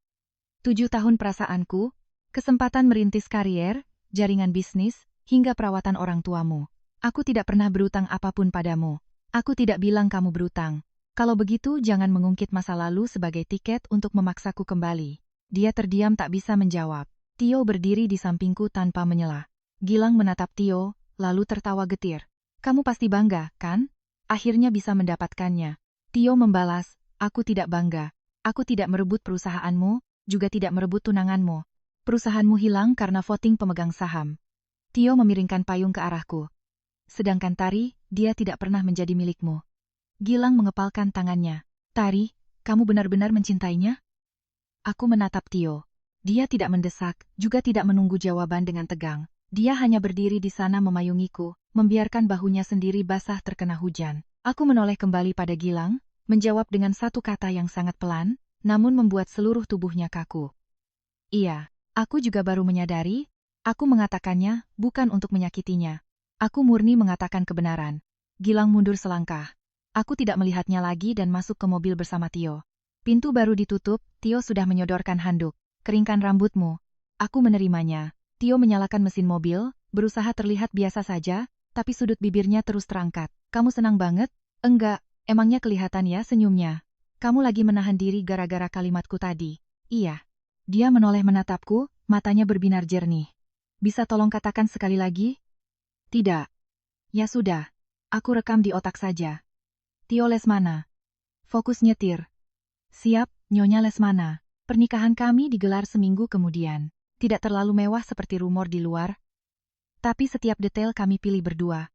7 tahun perasaanku, kesempatan merintis karier, jaringan bisnis, hingga perawatan orang tuamu. Aku tidak pernah berutang apapun padamu. Aku tidak bilang kamu berutang. Kalau begitu jangan mengungkit masa lalu sebagai tiket untuk memaksaku kembali. Dia terdiam tak bisa menjawab. Tio berdiri di sampingku tanpa menyela. Gilang menatap Tio, lalu tertawa getir. Kamu pasti bangga, kan? Akhirnya bisa mendapatkannya. Tio membalas, aku tidak bangga. Aku tidak merebut perusahaanmu, juga tidak merebut tunanganmu. Perusahaanmu hilang karena voting pemegang saham. Tio memiringkan payung ke arahku. Sedangkan Tari, dia tidak pernah menjadi milikmu. Gilang mengepalkan tangannya. Tari, kamu benar-benar mencintainya? Aku menatap Tio. Dia tidak mendesak, juga tidak menunggu jawaban dengan tegang. Dia hanya berdiri di sana memayungiku, membiarkan bahunya sendiri basah terkena hujan. Aku menoleh kembali pada Gilang, menjawab dengan satu kata yang sangat pelan, namun membuat seluruh tubuhnya kaku. Iya, aku juga baru menyadari, aku mengatakannya bukan untuk menyakitinya. Aku murni mengatakan kebenaran. Gilang mundur selangkah. Aku tidak melihatnya lagi dan masuk ke mobil bersama Tio. Pintu baru ditutup, Tio sudah menyodorkan handuk. Keringkan rambutmu. Aku menerimanya. Tio menyalakan mesin mobil, berusaha terlihat biasa saja, tapi sudut bibirnya terus terangkat. Kamu senang banget? Enggak, emangnya kelihatan ya senyumnya. Kamu lagi menahan diri gara-gara kalimatku tadi. Iya. Dia menoleh menatapku, matanya berbinar jernih. Bisa tolong katakan sekali lagi? Tidak. Ya sudah. Aku rekam di otak saja. Tio Lesmana. Fokus nyetir. Siap, Nyonya Lesmana. Pernikahan kami digelar seminggu kemudian. Tidak terlalu mewah seperti rumor di luar. Tapi setiap detail kami pilih berdua.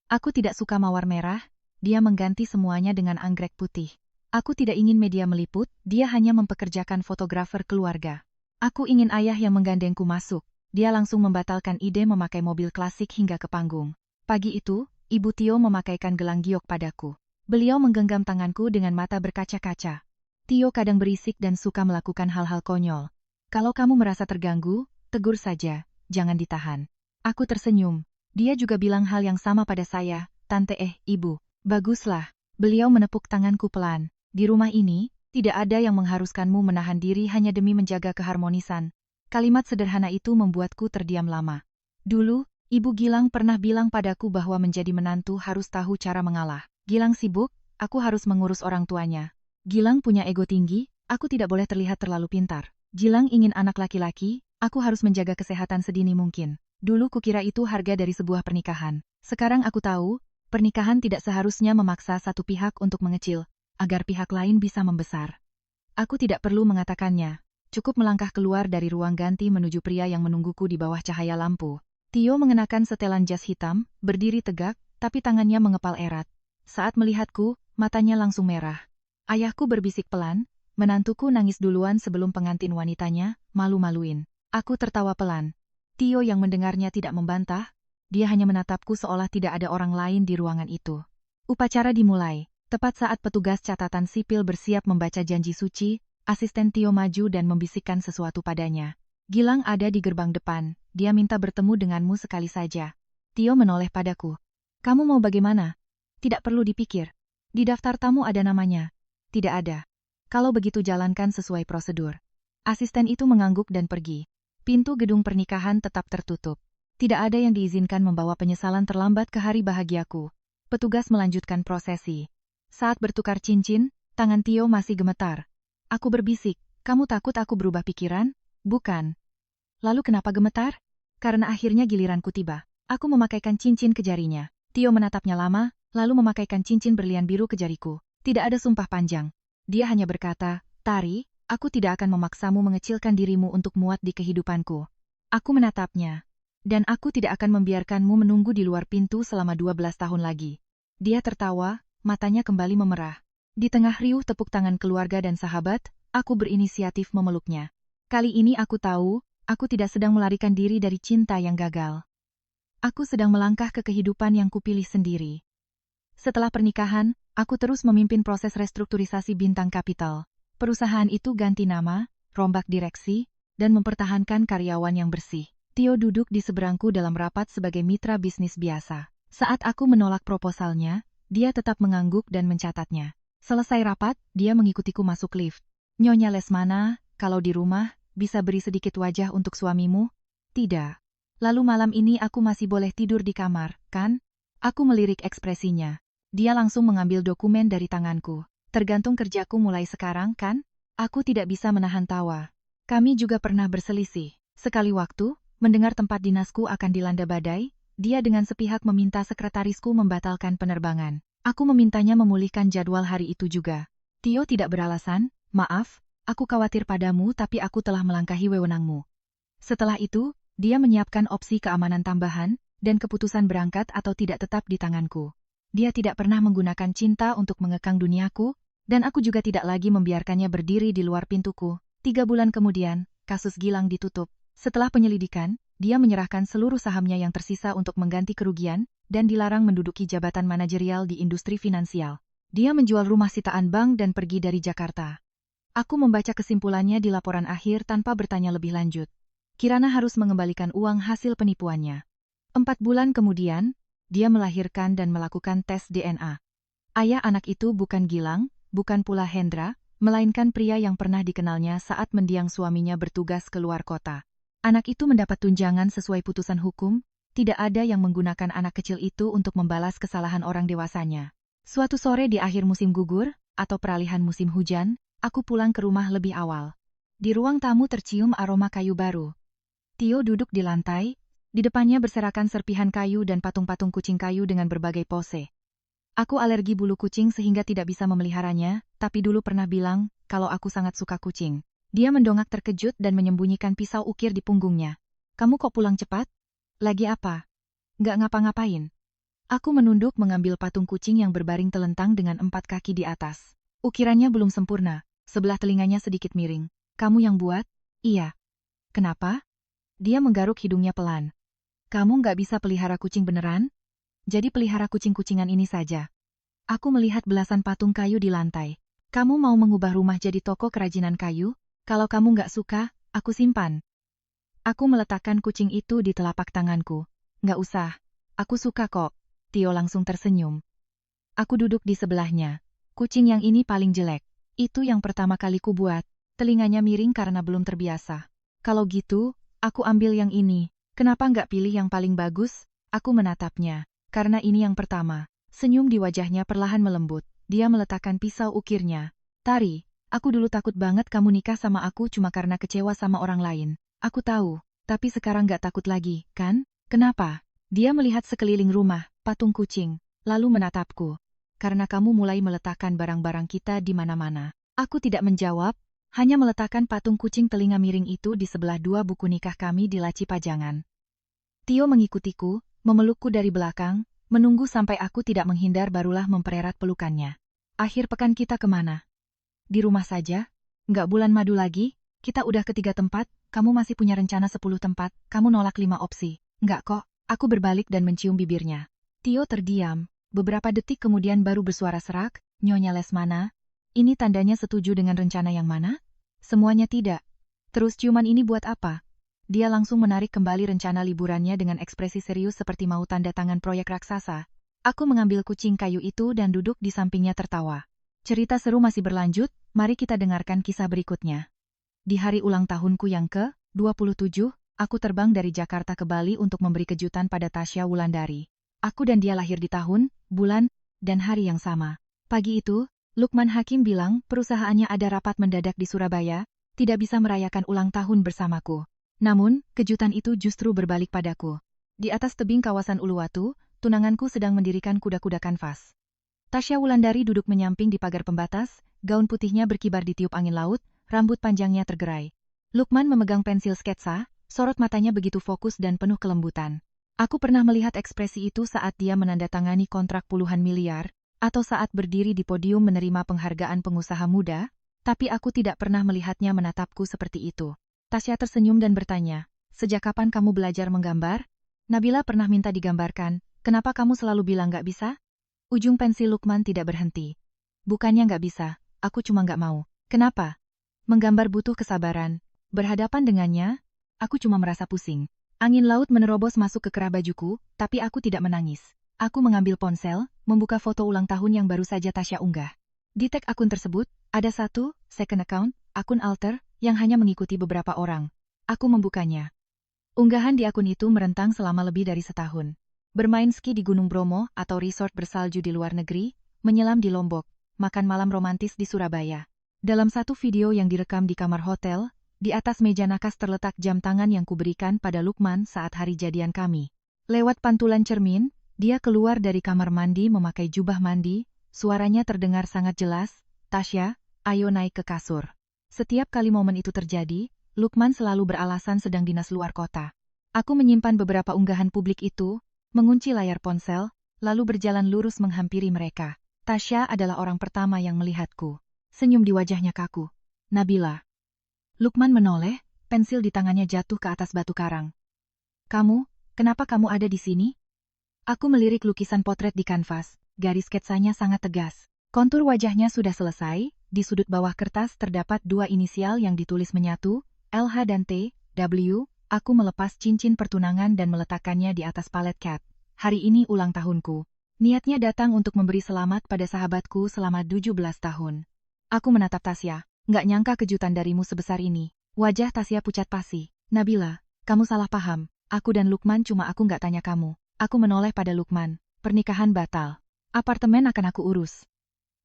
Aku tidak suka mawar merah, dia mengganti semuanya dengan anggrek putih. Aku tidak ingin media meliput, dia hanya mempekerjakan fotografer keluarga. Aku ingin ayah yang menggandengku masuk. Dia langsung membatalkan ide memakai mobil klasik hingga ke panggung. Pagi itu, Ibu Tio memakaikan gelang giok padaku. Beliau menggenggam tanganku dengan mata berkaca-kaca. Tio kadang berisik dan suka melakukan hal-hal konyol. Kalau kamu merasa terganggu, tegur saja, jangan ditahan. Aku tersenyum. Dia juga bilang hal yang sama pada saya, Tante Ibu. Baguslah. Beliau menepuk tanganku pelan. Di rumah ini, tidak ada yang mengharuskanmu menahan diri hanya demi menjaga keharmonisan. Kalimat sederhana itu membuatku terdiam lama. Dulu, Ibu Gilang pernah bilang padaku bahwa menjadi menantu harus tahu cara mengalah. Gilang sibuk, aku harus mengurus orang tuanya. Gilang punya ego tinggi, aku tidak boleh terlihat terlalu pintar. Gilang ingin anak laki-laki, aku harus menjaga kesehatan sedini mungkin. Dulu kukira itu harga dari sebuah pernikahan. Sekarang aku tahu, pernikahan tidak seharusnya memaksa satu pihak untuk mengecil, agar pihak lain bisa membesar. Aku tidak perlu mengatakannya. Cukup melangkah keluar dari ruang ganti menuju pria yang menungguku di bawah cahaya lampu. Tio mengenakan setelan jas hitam, berdiri tegak, tapi tangannya mengepal erat. Saat melihatku, matanya langsung merah. Ayahku berbisik pelan, menantuku nangis duluan sebelum pengantin wanitanya, malu-maluin. Aku tertawa pelan. Tio yang mendengarnya tidak membantah, dia hanya menatapku seolah tidak ada orang lain di ruangan itu. Upacara dimulai. Tepat saat petugas catatan sipil bersiap membaca janji suci, asisten Tio maju dan membisikkan sesuatu padanya. Gilang ada di gerbang depan, dia minta bertemu denganmu sekali saja. Tio menoleh padaku. Kamu mau bagaimana? Tidak perlu dipikir. Di daftar tamu ada namanya. Tidak ada. Kalau begitu jalankan sesuai prosedur. Asisten itu mengangguk dan pergi. Pintu gedung pernikahan tetap tertutup. Tidak ada yang diizinkan membawa penyesalan terlambat ke hari bahagiaku. Petugas melanjutkan prosesi. Saat bertukar cincin, tangan Tio masih gemetar. Aku berbisik, kamu takut aku berubah pikiran? Bukan. Lalu kenapa gemetar? Karena akhirnya giliranku tiba. Aku memakaikan cincin ke jarinya. Tio menatapnya lama, lalu memakaikan cincin berlian biru ke jariku. Tidak ada sumpah panjang. Dia hanya berkata, Tari, aku tidak akan memaksamu mengecilkan dirimu untuk muat di kehidupanku. Aku menatapnya. Dan aku tidak akan membiarkanmu menunggu di luar pintu selama 12 tahun lagi. Dia tertawa, matanya kembali memerah. Di tengah riuh tepuk tangan keluarga dan sahabat, aku berinisiatif memeluknya. Kali ini aku tahu, aku tidak sedang melarikan diri dari cinta yang gagal. Aku sedang melangkah ke kehidupan yang kupilih sendiri. Setelah pernikahan, aku terus memimpin proses restrukturisasi Bintang Capital. Perusahaan itu ganti nama, rombak direksi, dan mempertahankan karyawan yang bersih. Tio duduk di seberangku dalam rapat sebagai mitra bisnis biasa. Saat aku menolak proposalnya, dia tetap mengangguk dan mencatatnya. Selesai rapat, dia mengikutiku masuk lift. Nyonya Lesmana, kalau di rumah, bisa beri sedikit wajah untuk suamimu? Tidak. Lalu malam ini aku masih boleh tidur di kamar, kan? Aku melirik ekspresinya. Dia langsung mengambil dokumen dari tanganku. Tergantung kerjaku mulai sekarang, kan? Aku tidak bisa menahan tawa. Kami juga pernah berselisih. Sekali waktu, mendengar tempat dinasku akan dilanda badai, dia dengan sepihak meminta sekretarisku membatalkan penerbangan. Aku memintanya memulihkan jadwal hari itu juga. Tio tidak beralasan, maaf, aku khawatir padamu tapi aku telah melangkahi wewenangmu. Setelah itu, dia menyiapkan opsi keamanan tambahan, dan keputusan berangkat atau tidak tetap di tanganku. Dia tidak pernah menggunakan cinta untuk mengekang duniaku, dan aku juga tidak lagi membiarkannya berdiri di luar pintuku. 3 bulan kemudian, kasus Gilang ditutup. Setelah penyelidikan, dia menyerahkan seluruh sahamnya yang tersisa untuk mengganti kerugian, dan dilarang menduduki jabatan manajerial di industri finansial. Dia menjual rumah sitaan bank dan pergi dari Jakarta. Aku membaca kesimpulannya di laporan akhir tanpa bertanya lebih lanjut. Kirana harus mengembalikan uang hasil penipuannya. 4 bulan kemudian, dia melahirkan dan melakukan tes DNA. Ayah anak itu bukan Gilang, bukan pula Hendra, melainkan pria yang pernah dikenalnya saat mendiang suaminya bertugas ke luar kota. Anak itu mendapat tunjangan sesuai putusan hukum, tidak ada yang menggunakan anak kecil itu untuk membalas kesalahan orang dewasanya. Suatu sore di akhir musim gugur, atau peralihan musim hujan, aku pulang ke rumah lebih awal. Di ruang tamu tercium aroma kayu baru. Tio duduk di lantai, di depannya berserakan serpihan kayu dan patung-patung kucing kayu dengan berbagai pose. Aku alergi bulu kucing sehingga tidak bisa memeliharanya, tapi dulu pernah bilang, kalau aku sangat suka kucing. Dia mendongak terkejut dan menyembunyikan pisau ukir di punggungnya. Kamu kok pulang cepat? Lagi apa? Nggak ngapa-ngapain. Aku menunduk mengambil patung kucing yang berbaring telentang dengan 4 kaki di atas. Ukirannya belum sempurna, sebelah telinganya sedikit miring. Kamu yang buat? Iya. Kenapa? Dia menggaruk hidungnya pelan. Kamu nggak bisa pelihara kucing beneran? Jadi pelihara kucing-kucingan ini saja. Aku melihat belasan patung kayu di lantai. Kamu mau mengubah rumah jadi toko kerajinan kayu? Kalau kamu nggak suka, aku simpan. Aku meletakkan kucing itu di telapak tanganku. Nggak usah. Aku suka kok. Tio langsung tersenyum. Aku duduk di sebelahnya. Kucing yang ini paling jelek. Itu yang pertama kali ku buat. Telinganya miring karena belum terbiasa. Kalau gitu, aku ambil yang ini. Kenapa nggak pilih yang paling bagus? Aku menatapnya. Karena ini yang pertama. Senyum di wajahnya perlahan melembut. Dia meletakkan pisau ukirnya. Tari, aku dulu takut banget kamu nikah sama aku cuma karena kecewa sama orang lain. Aku tahu, tapi sekarang nggak takut lagi, kan? Kenapa? Dia melihat sekeliling rumah, patung kucing, lalu menatapku. Karena kamu mulai meletakkan barang-barang kita di mana-mana. Aku tidak menjawab, hanya meletakkan patung kucing telinga miring itu di sebelah 2 buku nikah kami di laci pajangan. Tio mengikutiku, memelukku dari belakang, menunggu sampai aku tidak menghindar barulah mempererat pelukannya. Akhir pekan kita kemana? Di rumah saja? Nggak bulan madu lagi? Kita udah ke 3 tempat, kamu masih punya rencana 10 tempat, kamu nolak 5 opsi. Nggak kok, aku berbalik dan mencium bibirnya. Tio terdiam, beberapa detik kemudian baru bersuara serak, Nyonya Lesmana. Ini tandanya setuju dengan rencana yang mana? Semuanya tidak. Terus ciuman ini buat apa? dia langsung menarik kembali rencana liburannya dengan ekspresi serius seperti mau tanda tangan proyek raksasa. Aku mengambil kucing kayu itu dan duduk di sampingnya tertawa. Cerita seru masih berlanjut, mari kita dengarkan kisah berikutnya. Di hari ulang tahunku yang ke-27, aku terbang dari Jakarta ke Bali untuk memberi kejutan pada Tasya Wulandari. Aku dan dia lahir di tahun, bulan, dan hari yang sama. Pagi itu, Lukman Hakim bilang perusahaannya ada rapat mendadak di Surabaya, tidak bisa merayakan ulang tahun bersamaku. Namun, kejutan itu justru berbalik padaku. Di atas tebing kawasan Uluwatu, tunanganku sedang mendirikan kuda-kuda kanvas. Tasya Wulandari duduk menyamping di pagar pembatas, gaun putihnya berkibar ditiup angin laut, rambut panjangnya tergerai. Lukman memegang pensil sketsa, sorot matanya begitu fokus dan penuh kelembutan. Aku pernah melihat ekspresi itu saat dia menandatangani kontrak puluhan miliar, atau saat berdiri di podium menerima penghargaan pengusaha muda, tapi aku tidak pernah melihatnya menatapku seperti itu. Tasya tersenyum dan bertanya, "Sejak kapan kamu belajar menggambar?" "Nabila pernah minta digambarkan, kenapa kamu selalu bilang gak bisa?" Ujung pensil Lukman tidak berhenti. "Bukannya gak bisa, aku cuma gak mau." "Kenapa?" "Menggambar butuh kesabaran. Berhadapan dengannya, aku cuma merasa pusing." Angin laut menerobos masuk ke kerah bajuku, tapi aku tidak menangis. Aku mengambil ponsel, membuka foto ulang tahun yang baru saja Tasya unggah. Di tag akun tersebut, ada satu, second account, akun alter, yang hanya mengikuti beberapa orang. Aku membukanya. Unggahan di akun itu merentang selama lebih dari setahun. Bermain ski di Gunung Bromo atau resort bersalju di luar negeri, menyelam di Lombok, makan malam romantis di Surabaya. Dalam satu video yang direkam di kamar hotel, di atas meja nakas terletak jam tangan yang kuberikan pada Lukman saat hari jadian kami. Lewat pantulan cermin, dia keluar dari kamar mandi memakai jubah mandi, suaranya terdengar sangat jelas, "Tasya, ayo naik ke kasur." Setiap kali momen itu terjadi, Lukman selalu beralasan sedang dinas luar kota. Aku menyimpan beberapa unggahan publik itu, mengunci layar ponsel, lalu berjalan lurus menghampiri mereka. Tasya adalah orang pertama yang melihatku. Senyum di wajahnya kaku. "Nabila." Lukman menoleh, pensil di tangannya jatuh ke atas batu karang. Kenapa kamu ada di sini?" Aku melirik lukisan potret di kanvas, garis sketsanya sangat tegas. Kontur wajahnya sudah selesai, di sudut bawah kertas terdapat dua inisial yang ditulis menyatu, LH dan T, W. Aku melepas cincin pertunangan dan meletakkannya di atas palet cat. Hari ini ulang tahunku. Niatnya datang untuk memberi selamat pada sahabatku selama 17 tahun. Aku menatap Tasya, nggak nyangka kejutan darimu sebesar ini. Wajah Tasya pucat pasi. "Nabila, kamu salah paham. Aku dan Lukman cuma aku nggak tanya kamu." Aku menoleh pada Lukman. "Pernikahan batal. Apartemen akan aku urus.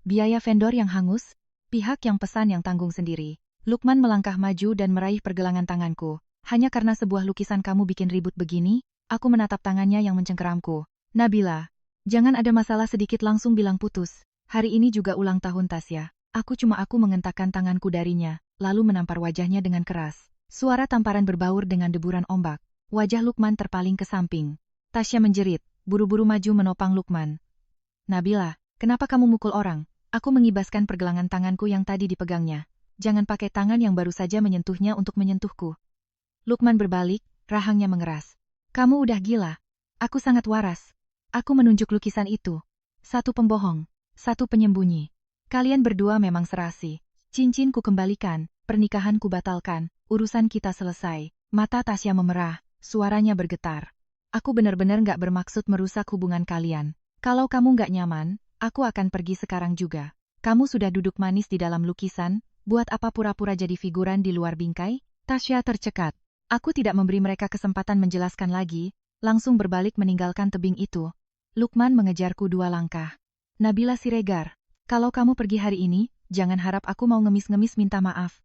Biaya vendor yang hangus, pihak yang pesan yang tanggung sendiri." Lukman melangkah maju dan meraih pergelangan tanganku. "Hanya karena sebuah lukisan kamu bikin ribut begini?" Aku menatap tangannya yang mencengkeramku. "Nabila, jangan ada masalah sedikit langsung bilang putus. Hari ini juga ulang tahun Tasya." Aku mengentakkan tanganku darinya, lalu menampar wajahnya dengan keras. Suara tamparan berbaur dengan deburan ombak. Wajah Lukman terpaling ke samping. Tasya menjerit, buru-buru maju menopang Lukman. "Nabila, kenapa kamu mukul orang?" Aku mengibaskan pergelangan tanganku yang tadi dipegangnya. "Jangan pakai tangan yang baru saja menyentuhnya untuk menyentuhku." Lukman berbalik, rahangnya mengeras. "Kamu udah gila. Aku sangat waras." Aku menunjuk lukisan itu. "Satu pembohong, satu penyembunyi. Kalian berdua memang serasi. Cincin ku kembalikan, pernikahan ku batalkan, urusan kita selesai." Mata Tasya memerah, suaranya bergetar. "Aku benar-benar nggak bermaksud merusak hubungan kalian. Kalau kamu nggak nyaman, aku akan pergi sekarang juga. Kamu sudah duduk manis di dalam lukisan, buat apa pura-pura jadi figuran di luar bingkai?" Tasya tercekat. Aku tidak memberi mereka kesempatan menjelaskan lagi, langsung berbalik meninggalkan tebing itu. Lukman mengejarku 2 langkah. "Nabila Siregar, kalau kamu pergi hari ini, jangan harap aku mau ngemis-ngemis minta maaf."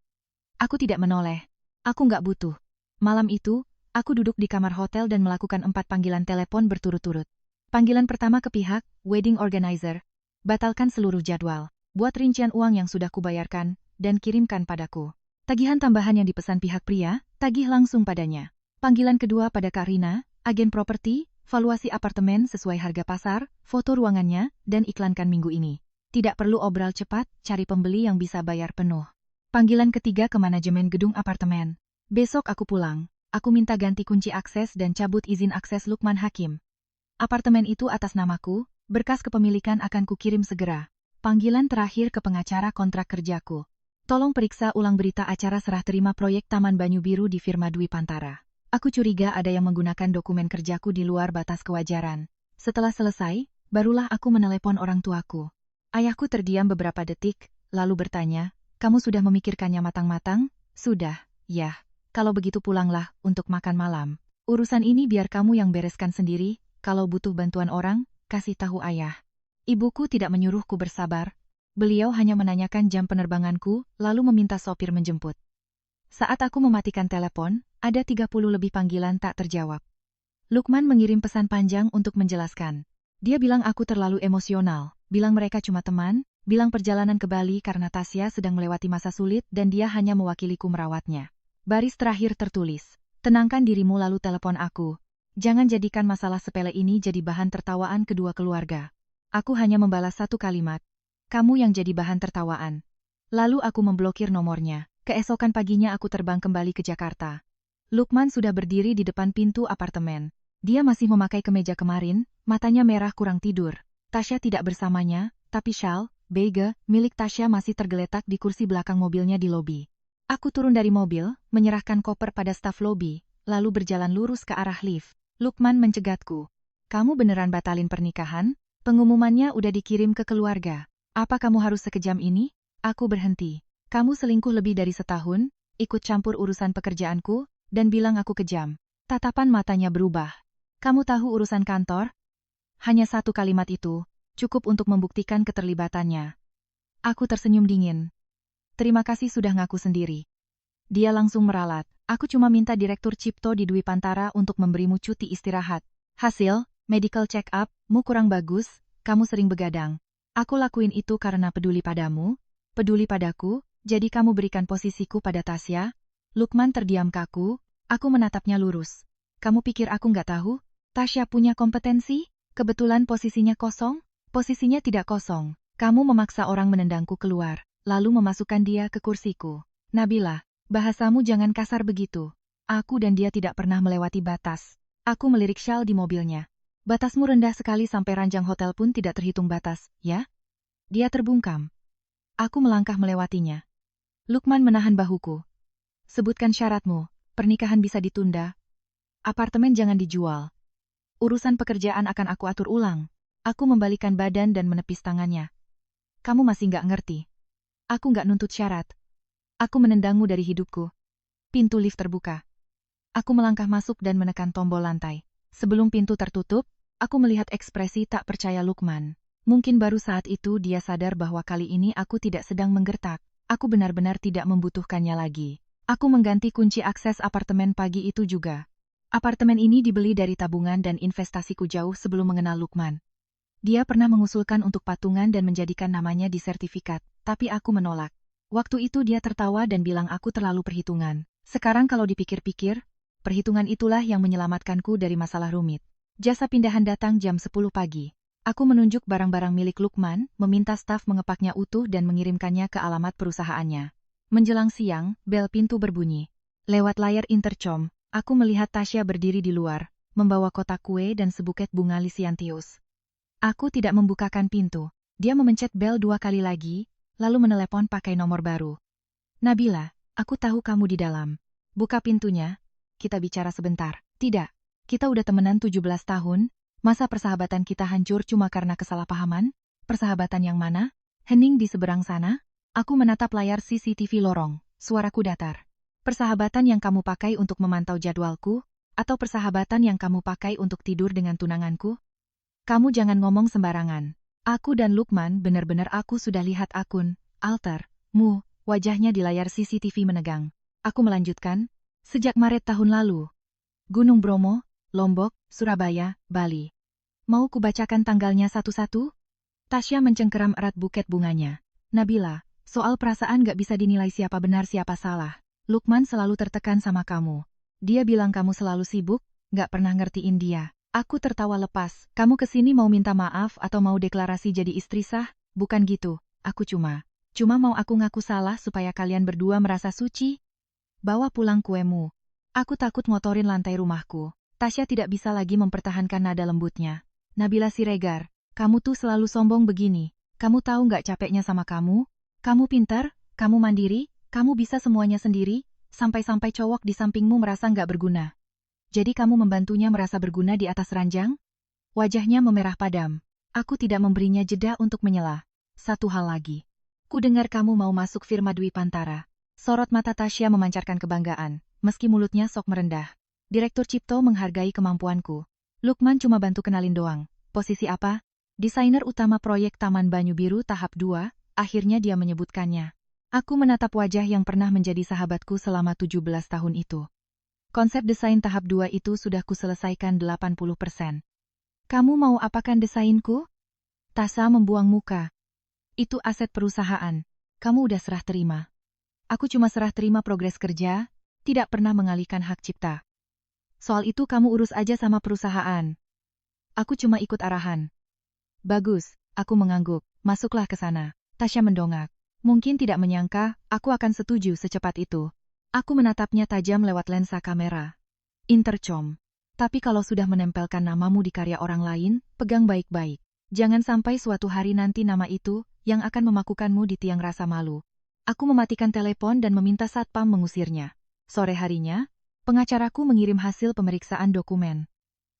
Aku tidak menoleh. Aku nggak butuh. Malam itu, aku duduk di kamar hotel dan melakukan 4 panggilan telepon berturut-turut. Panggilan pertama ke pihak wedding organizer. "Batalkan seluruh jadwal. Buat rincian uang yang sudah kubayarkan, dan kirimkan padaku. Tagihan tambahan yang dipesan pihak pria, tagih langsung padanya." Panggilan kedua pada Kak Rina, agen properti, valuasi apartemen sesuai harga pasar, foto ruangannya, dan iklankan minggu ini. Tidak perlu obral cepat, cari pembeli yang bisa bayar penuh. Panggilan ketiga ke manajemen gedung apartemen. "Besok aku pulang. Aku minta ganti kunci akses dan cabut izin akses Lukman Hakim. Apartemen itu atas namaku, berkas kepemilikan akan kukirim segera." Panggilan terakhir ke pengacara kontrak kerjaku. "Tolong periksa ulang berita acara serah terima proyek Taman Banyu Biru di firma Dwi Pantara. Aku curiga ada yang menggunakan dokumen kerjaku di luar batas kewajaran. Setelah selesai, barulah aku menelepon orang tuaku. Ayahku terdiam beberapa detik, lalu bertanya, "Kamu sudah memikirkannya matang-matang?" "Sudah, ya. Kalau begitu pulanglah untuk makan malam. Urusan ini biar kamu yang bereskan sendiri, kalau butuh bantuan orang, kasih tahu ayah." Ibuku tidak menyuruhku bersabar. Beliau hanya menanyakan jam penerbanganku, lalu meminta sopir menjemput. Saat aku mematikan telepon, ada 30 lebih panggilan tak terjawab. Lukman mengirim pesan panjang untuk menjelaskan. Dia bilang aku terlalu emosional, bilang mereka cuma teman, bilang perjalanan ke Bali karena Tasya sedang melewati masa sulit dan dia hanya mewakiliku merawatnya. Baris terakhir tertulis, "Tenangkan dirimu lalu telepon aku. Jangan jadikan masalah sepele ini jadi bahan tertawaan kedua keluarga." Aku hanya membalas satu kalimat, "Kamu yang jadi bahan tertawaan." Lalu aku memblokir nomornya. Keesokan paginya aku terbang kembali ke Jakarta. Lukman sudah berdiri di depan pintu apartemen. Dia masih memakai kemeja kemarin, matanya merah kurang tidur. Tasya tidak bersamanya, tapi shawl, bege, milik Tasya masih tergeletak di kursi belakang mobilnya di lobi. Aku turun dari mobil, menyerahkan koper pada staf lobi, lalu berjalan lurus ke arah lift. Lukman mencegatku. "Kamu beneran batalin pernikahan? Pengumumannya udah dikirim ke keluarga. Apa kamu harus sekejam ini?" Aku berhenti. "Kamu selingkuh lebih dari setahun, ikut campur urusan pekerjaanku, dan bilang aku kejam." Tatapan matanya berubah. "Kamu tahu urusan kantor?" Hanya satu kalimat itu, cukup untuk membuktikan keterlibatannya. Aku tersenyum dingin. "Terima kasih sudah ngaku sendiri." Dia langsung meralat. "Aku cuma minta Direktur Cipto di Dwi Pantara untuk memberimu cuti istirahat. Hasil, medical check-up-mu kurang bagus, kamu sering begadang. Aku lakuin itu karena peduli padamu, peduli padaku. Jadi kamu berikan posisiku pada Tasya?" Lukman terdiam kaku, aku menatapnya lurus. "Kamu pikir aku nggak tahu? Tasya punya kompetensi? Kebetulan posisinya kosong?" "Posisinya tidak kosong. Kamu memaksa orang menendangku keluar, lalu memasukkan dia ke kursiku." "Nabila, bahasamu jangan kasar begitu. Aku dan dia tidak pernah melewati batas." Aku melirik shawl di mobilnya. "Batasmu rendah sekali sampai ranjang hotel pun tidak terhitung batas, ya?" Dia terbungkam. Aku melangkah melewatinya. Lukman menahan bahuku. "Sebutkan syaratmu, pernikahan bisa ditunda. Apartemen jangan dijual. Urusan pekerjaan akan aku atur ulang." Aku membalikan badan dan menepis tangannya. "Kamu masih nggak ngerti. Aku nggak nuntut syarat. Aku menendangmu dari hidupku." Pintu lift terbuka. Aku melangkah masuk dan menekan tombol lantai. Sebelum pintu tertutup, aku melihat ekspresi tak percaya Lukman. Mungkin baru saat itu dia sadar bahwa kali ini aku tidak sedang menggertak. Aku benar-benar tidak membutuhkannya lagi. Aku mengganti kunci akses apartemen pagi itu juga. Apartemen ini dibeli dari tabungan dan investasiku jauh sebelum mengenal Lukman. Dia pernah mengusulkan untuk patungan dan menjadikan namanya di sertifikat, tapi aku menolak. Waktu itu dia tertawa dan bilang aku terlalu perhitungan. Sekarang kalau dipikir-pikir, perhitungan itulah yang menyelamatkanku dari masalah rumit. Jasa pindahan datang jam 10 pagi. Aku menunjuk barang-barang milik Lukman, meminta staf mengepaknya utuh dan mengirimkannya ke alamat perusahaannya. Menjelang siang, bel pintu berbunyi. Lewat layar intercom, aku melihat Tasya berdiri di luar, membawa kotak kue dan sebuket bunga lisiantius. Aku tidak membukakan pintu. Dia memencet bel 2 kali lagi, lalu menelepon pakai nomor baru. "Nabila, aku tahu kamu di dalam. Buka pintunya, kita bicara sebentar." "Tidak, kita udah temenan 17 tahun, masa persahabatan kita hancur cuma karena kesalahpahaman?" "Persahabatan yang mana?" "Hening di seberang sana." Aku menatap layar CCTV lorong, suaraku datar. "Persahabatan yang kamu pakai untuk memantau jadwalku, atau persahabatan yang kamu pakai untuk tidur dengan tunanganku?" "Kamu jangan ngomong sembarangan. Aku dan Lukman benar-benar aku sudah lihat akun, alter-mu, wajahnya di layar CCTV menegang. Aku melanjutkan, sejak Maret tahun lalu. Gunung Bromo, Lombok, Surabaya, Bali. Mau kubacakan tanggalnya satu-satu?" Tasya mencengkeram erat buket bunganya. "Nabila, soal perasaan gak bisa dinilai siapa benar siapa salah. Lukman selalu tertekan sama kamu. Dia bilang kamu selalu sibuk, gak pernah ngertiin dia." Aku tertawa lepas. "Kamu kesini mau minta maaf atau mau deklarasi jadi istri sah? Bukan gitu. Aku cuma mau aku ngaku salah supaya kalian berdua merasa suci. Bawa pulang kuemu." Aku takut ngotorin lantai rumahku. Tasya tidak bisa lagi mempertahankan nada lembutnya. "Nabila Siregar, kamu tuh selalu sombong begini. Kamu tahu nggak capeknya sama kamu? Kamu pintar, kamu mandiri, kamu bisa semuanya sendiri, sampai-sampai cowok di sampingmu merasa nggak berguna." Jadi kamu membantunya merasa berguna di atas ranjang? Wajahnya memerah padam. Aku tidak memberinya jeda untuk menyela. Satu hal lagi. Ku dengar kamu mau masuk firma Dwi Pantara. Sorot mata Tasya memancarkan kebanggaan, meski mulutnya sok merendah. Direktur Cipto menghargai kemampuanku. Lukman cuma bantu kenalin doang. Posisi apa? Desainer utama proyek Taman Banyu Biru tahap 2, akhirnya dia menyebutkannya. Aku menatap wajah yang pernah menjadi sahabatku selama 17 tahun itu. Konsep desain tahap 2 itu sudah kuselesaikan 80%. Kamu mau apakan desainku? Tasa membuang muka. Itu aset perusahaan. Kamu udah serah terima. Aku cuma serah terima progres kerja, tidak pernah mengalihkan hak cipta. Soal itu kamu urus aja sama perusahaan. Aku cuma ikut arahan. Bagus, aku mengangguk. Masuklah ke sana. Tasya mendongak. Mungkin tidak menyangka, aku akan setuju secepat itu. Aku menatapnya tajam lewat lensa kamera. Intercom. Tapi kalau sudah menempelkan namamu di karya orang lain, pegang baik-baik. Jangan sampai suatu hari nanti nama itu, yang akan memakukanmu di tiang rasa malu. Aku mematikan telepon dan meminta satpam mengusirnya. Sore harinya, pengacaraku mengirim hasil pemeriksaan dokumen.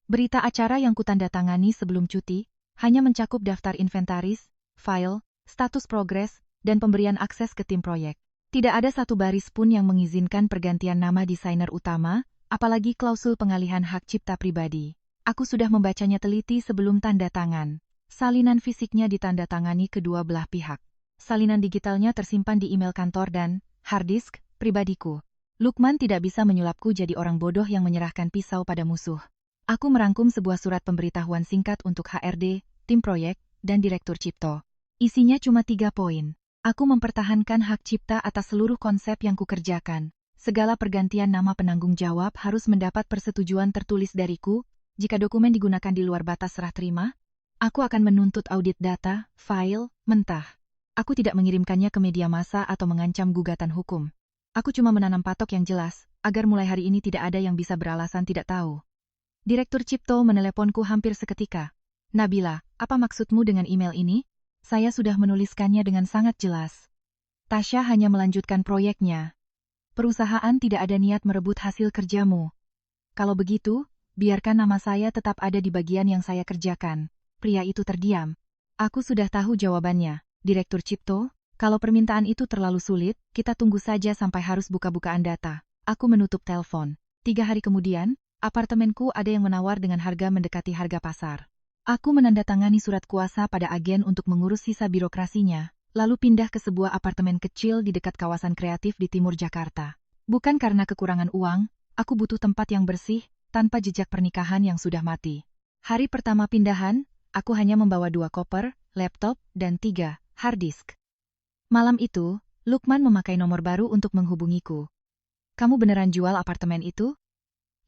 Berita acara yang kutandatangani sebelum cuti, hanya mencakup daftar inventaris, file, status progres, dan pemberian akses ke tim proyek. Tidak ada satu baris pun yang mengizinkan pergantian nama desainer utama, apalagi klausul pengalihan hak cipta pribadi. Aku sudah membacanya teliti sebelum tanda tangan. Salinan fisiknya ditandatangani kedua belah pihak. Salinan digitalnya tersimpan di email kantor dan hard disk pribadiku. Lukman tidak bisa menyulapku jadi orang bodoh yang menyerahkan pisau pada musuh. Aku merangkum sebuah surat pemberitahuan singkat untuk HRD, tim proyek, dan Direktur Cipto. Isinya cuma 3 poin. Aku mempertahankan hak cipta atas seluruh konsep yang kukerjakan. Segala pergantian nama penanggung jawab harus mendapat persetujuan tertulis dariku. Jika dokumen digunakan di luar batas serah terima, aku akan menuntut audit data, file, mentah. Aku tidak mengirimkannya ke media massa atau mengancam gugatan hukum. Aku cuma menanam patok yang jelas, agar mulai hari ini tidak ada yang bisa beralasan tidak tahu. Direktur Cipto meneleponku hampir seketika. Nabila, apa maksudmu dengan email ini? Saya sudah menuliskannya dengan sangat jelas. Tasya hanya melanjutkan proyeknya. Perusahaan tidak ada niat merebut hasil kerjamu. Kalau begitu, biarkan nama saya tetap ada di bagian yang saya kerjakan. Pria itu terdiam. Aku sudah tahu jawabannya, Direktur Cipto. Kalau permintaan itu terlalu sulit, kita tunggu saja sampai harus buka-bukaan data. Aku menutup telepon. 3 hari kemudian, apartemenku ada yang menawar dengan harga mendekati harga pasar. Aku menandatangani surat kuasa pada agen untuk mengurus sisa birokrasinya, lalu pindah ke sebuah apartemen kecil di dekat kawasan kreatif di timur Jakarta. Bukan karena kekurangan uang, aku butuh tempat yang bersih, tanpa jejak pernikahan yang sudah mati. Hari pertama pindahan, aku hanya membawa 2 koper, laptop, dan 3 hard disk. Malam itu, Lukman memakai nomor baru untuk menghubungiku. Kamu beneran jual apartemen itu?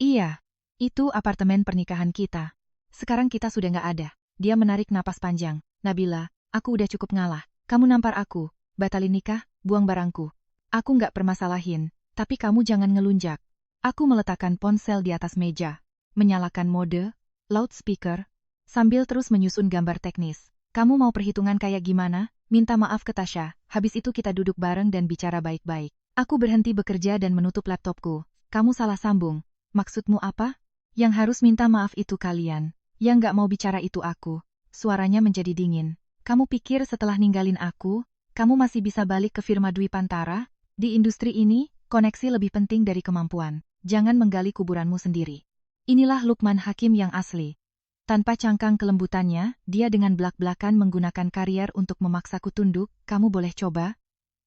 Iya, itu apartemen pernikahan kita. Sekarang kita sudah nggak ada. Dia menarik napas panjang. Nabila, aku udah cukup ngalah. Kamu nampar aku, batalin nikah, buang barangku. Aku nggak permasalahin, tapi kamu jangan ngelunjak. Aku meletakkan ponsel di atas meja, menyalakan mode, loudspeaker, sambil terus menyusun gambar teknis. Kamu mau perhitungan kayak gimana? Minta maaf ke Tasya, habis itu kita duduk bareng dan bicara baik-baik. Aku berhenti bekerja dan menutup laptopku. Kamu salah sambung. Maksudmu apa? Yang harus minta maaf itu kalian. Yang nggak mau bicara itu aku. Suaranya menjadi dingin. Kamu pikir setelah ninggalin aku, kamu masih bisa balik ke firma Dwi Pantara? Di industri ini, koneksi lebih penting dari kemampuan. Jangan menggali kuburanmu sendiri. Inilah Lukman Hakim yang asli. Tanpa cangkang kelembutannya, dia dengan belak-belakan menggunakan karier untuk memaksaku tunduk. Kamu boleh coba?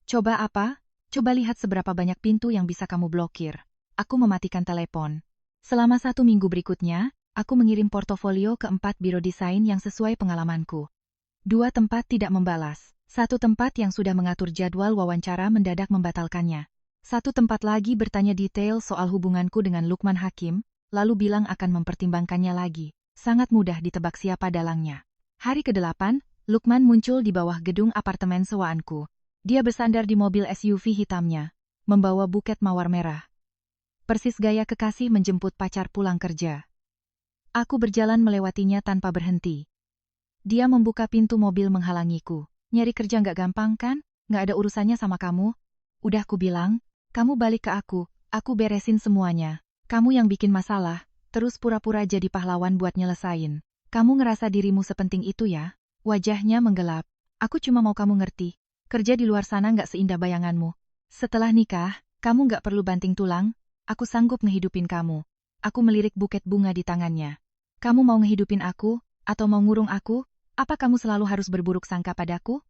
Coba apa? Coba lihat seberapa banyak pintu yang bisa kamu blokir. Aku mematikan telepon. Selama 1 minggu berikutnya, aku mengirim portofolio ke 4 biro desain yang sesuai pengalamanku. 2 tempat tidak membalas. 1 tempat yang sudah mengatur jadwal wawancara mendadak membatalkannya. 1 tempat lagi bertanya detail soal hubunganku dengan Lukman Hakim, lalu bilang akan mempertimbangkannya lagi. Sangat mudah ditebak siapa dalangnya. Hari ke-8, Lukman muncul di bawah gedung apartemen sewaanku. Dia bersandar di mobil SUV hitamnya, membawa buket mawar merah. Persis gaya kekasih menjemput pacar pulang kerja. Aku berjalan melewatinya tanpa berhenti. Dia membuka pintu mobil menghalangiku. Nyari kerja nggak gampang kan? Nggak ada urusannya sama kamu. Udah ku bilang, kamu balik ke aku beresin semuanya. Kamu yang bikin masalah, terus pura-pura jadi pahlawan buat nyelesain. Kamu ngerasa dirimu sepenting itu ya? Wajahnya menggelap. Aku cuma mau kamu ngerti. Kerja di luar sana nggak seindah bayanganmu. Setelah nikah, kamu nggak perlu banting tulang, aku sanggup ngehidupin kamu. Aku melirik buket bunga di tangannya. Kamu mau ngehidupin aku, atau mau ngurung aku? Apa kamu selalu harus berburuk sangka padaku?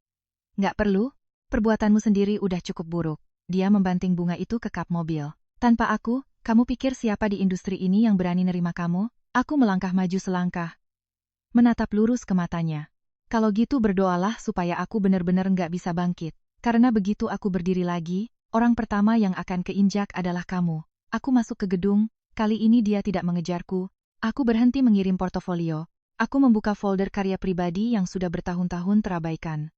Nggak perlu, perbuatanmu sendiri udah cukup buruk. Dia membanting bunga itu ke kap mobil. Tanpa aku, kamu pikir siapa di industri ini yang berani nerima kamu? Aku melangkah maju selangkah. Menatap lurus ke matanya. Kalau gitu berdoalah supaya aku benar-benar nggak bisa bangkit. Karena begitu aku berdiri lagi, orang pertama yang akan keinjak adalah kamu. Aku masuk ke gedung, kali ini dia tidak mengejarku. Aku berhenti mengirim portofolio. Aku membuka folder karya pribadi yang sudah bertahun-tahun terabaikan.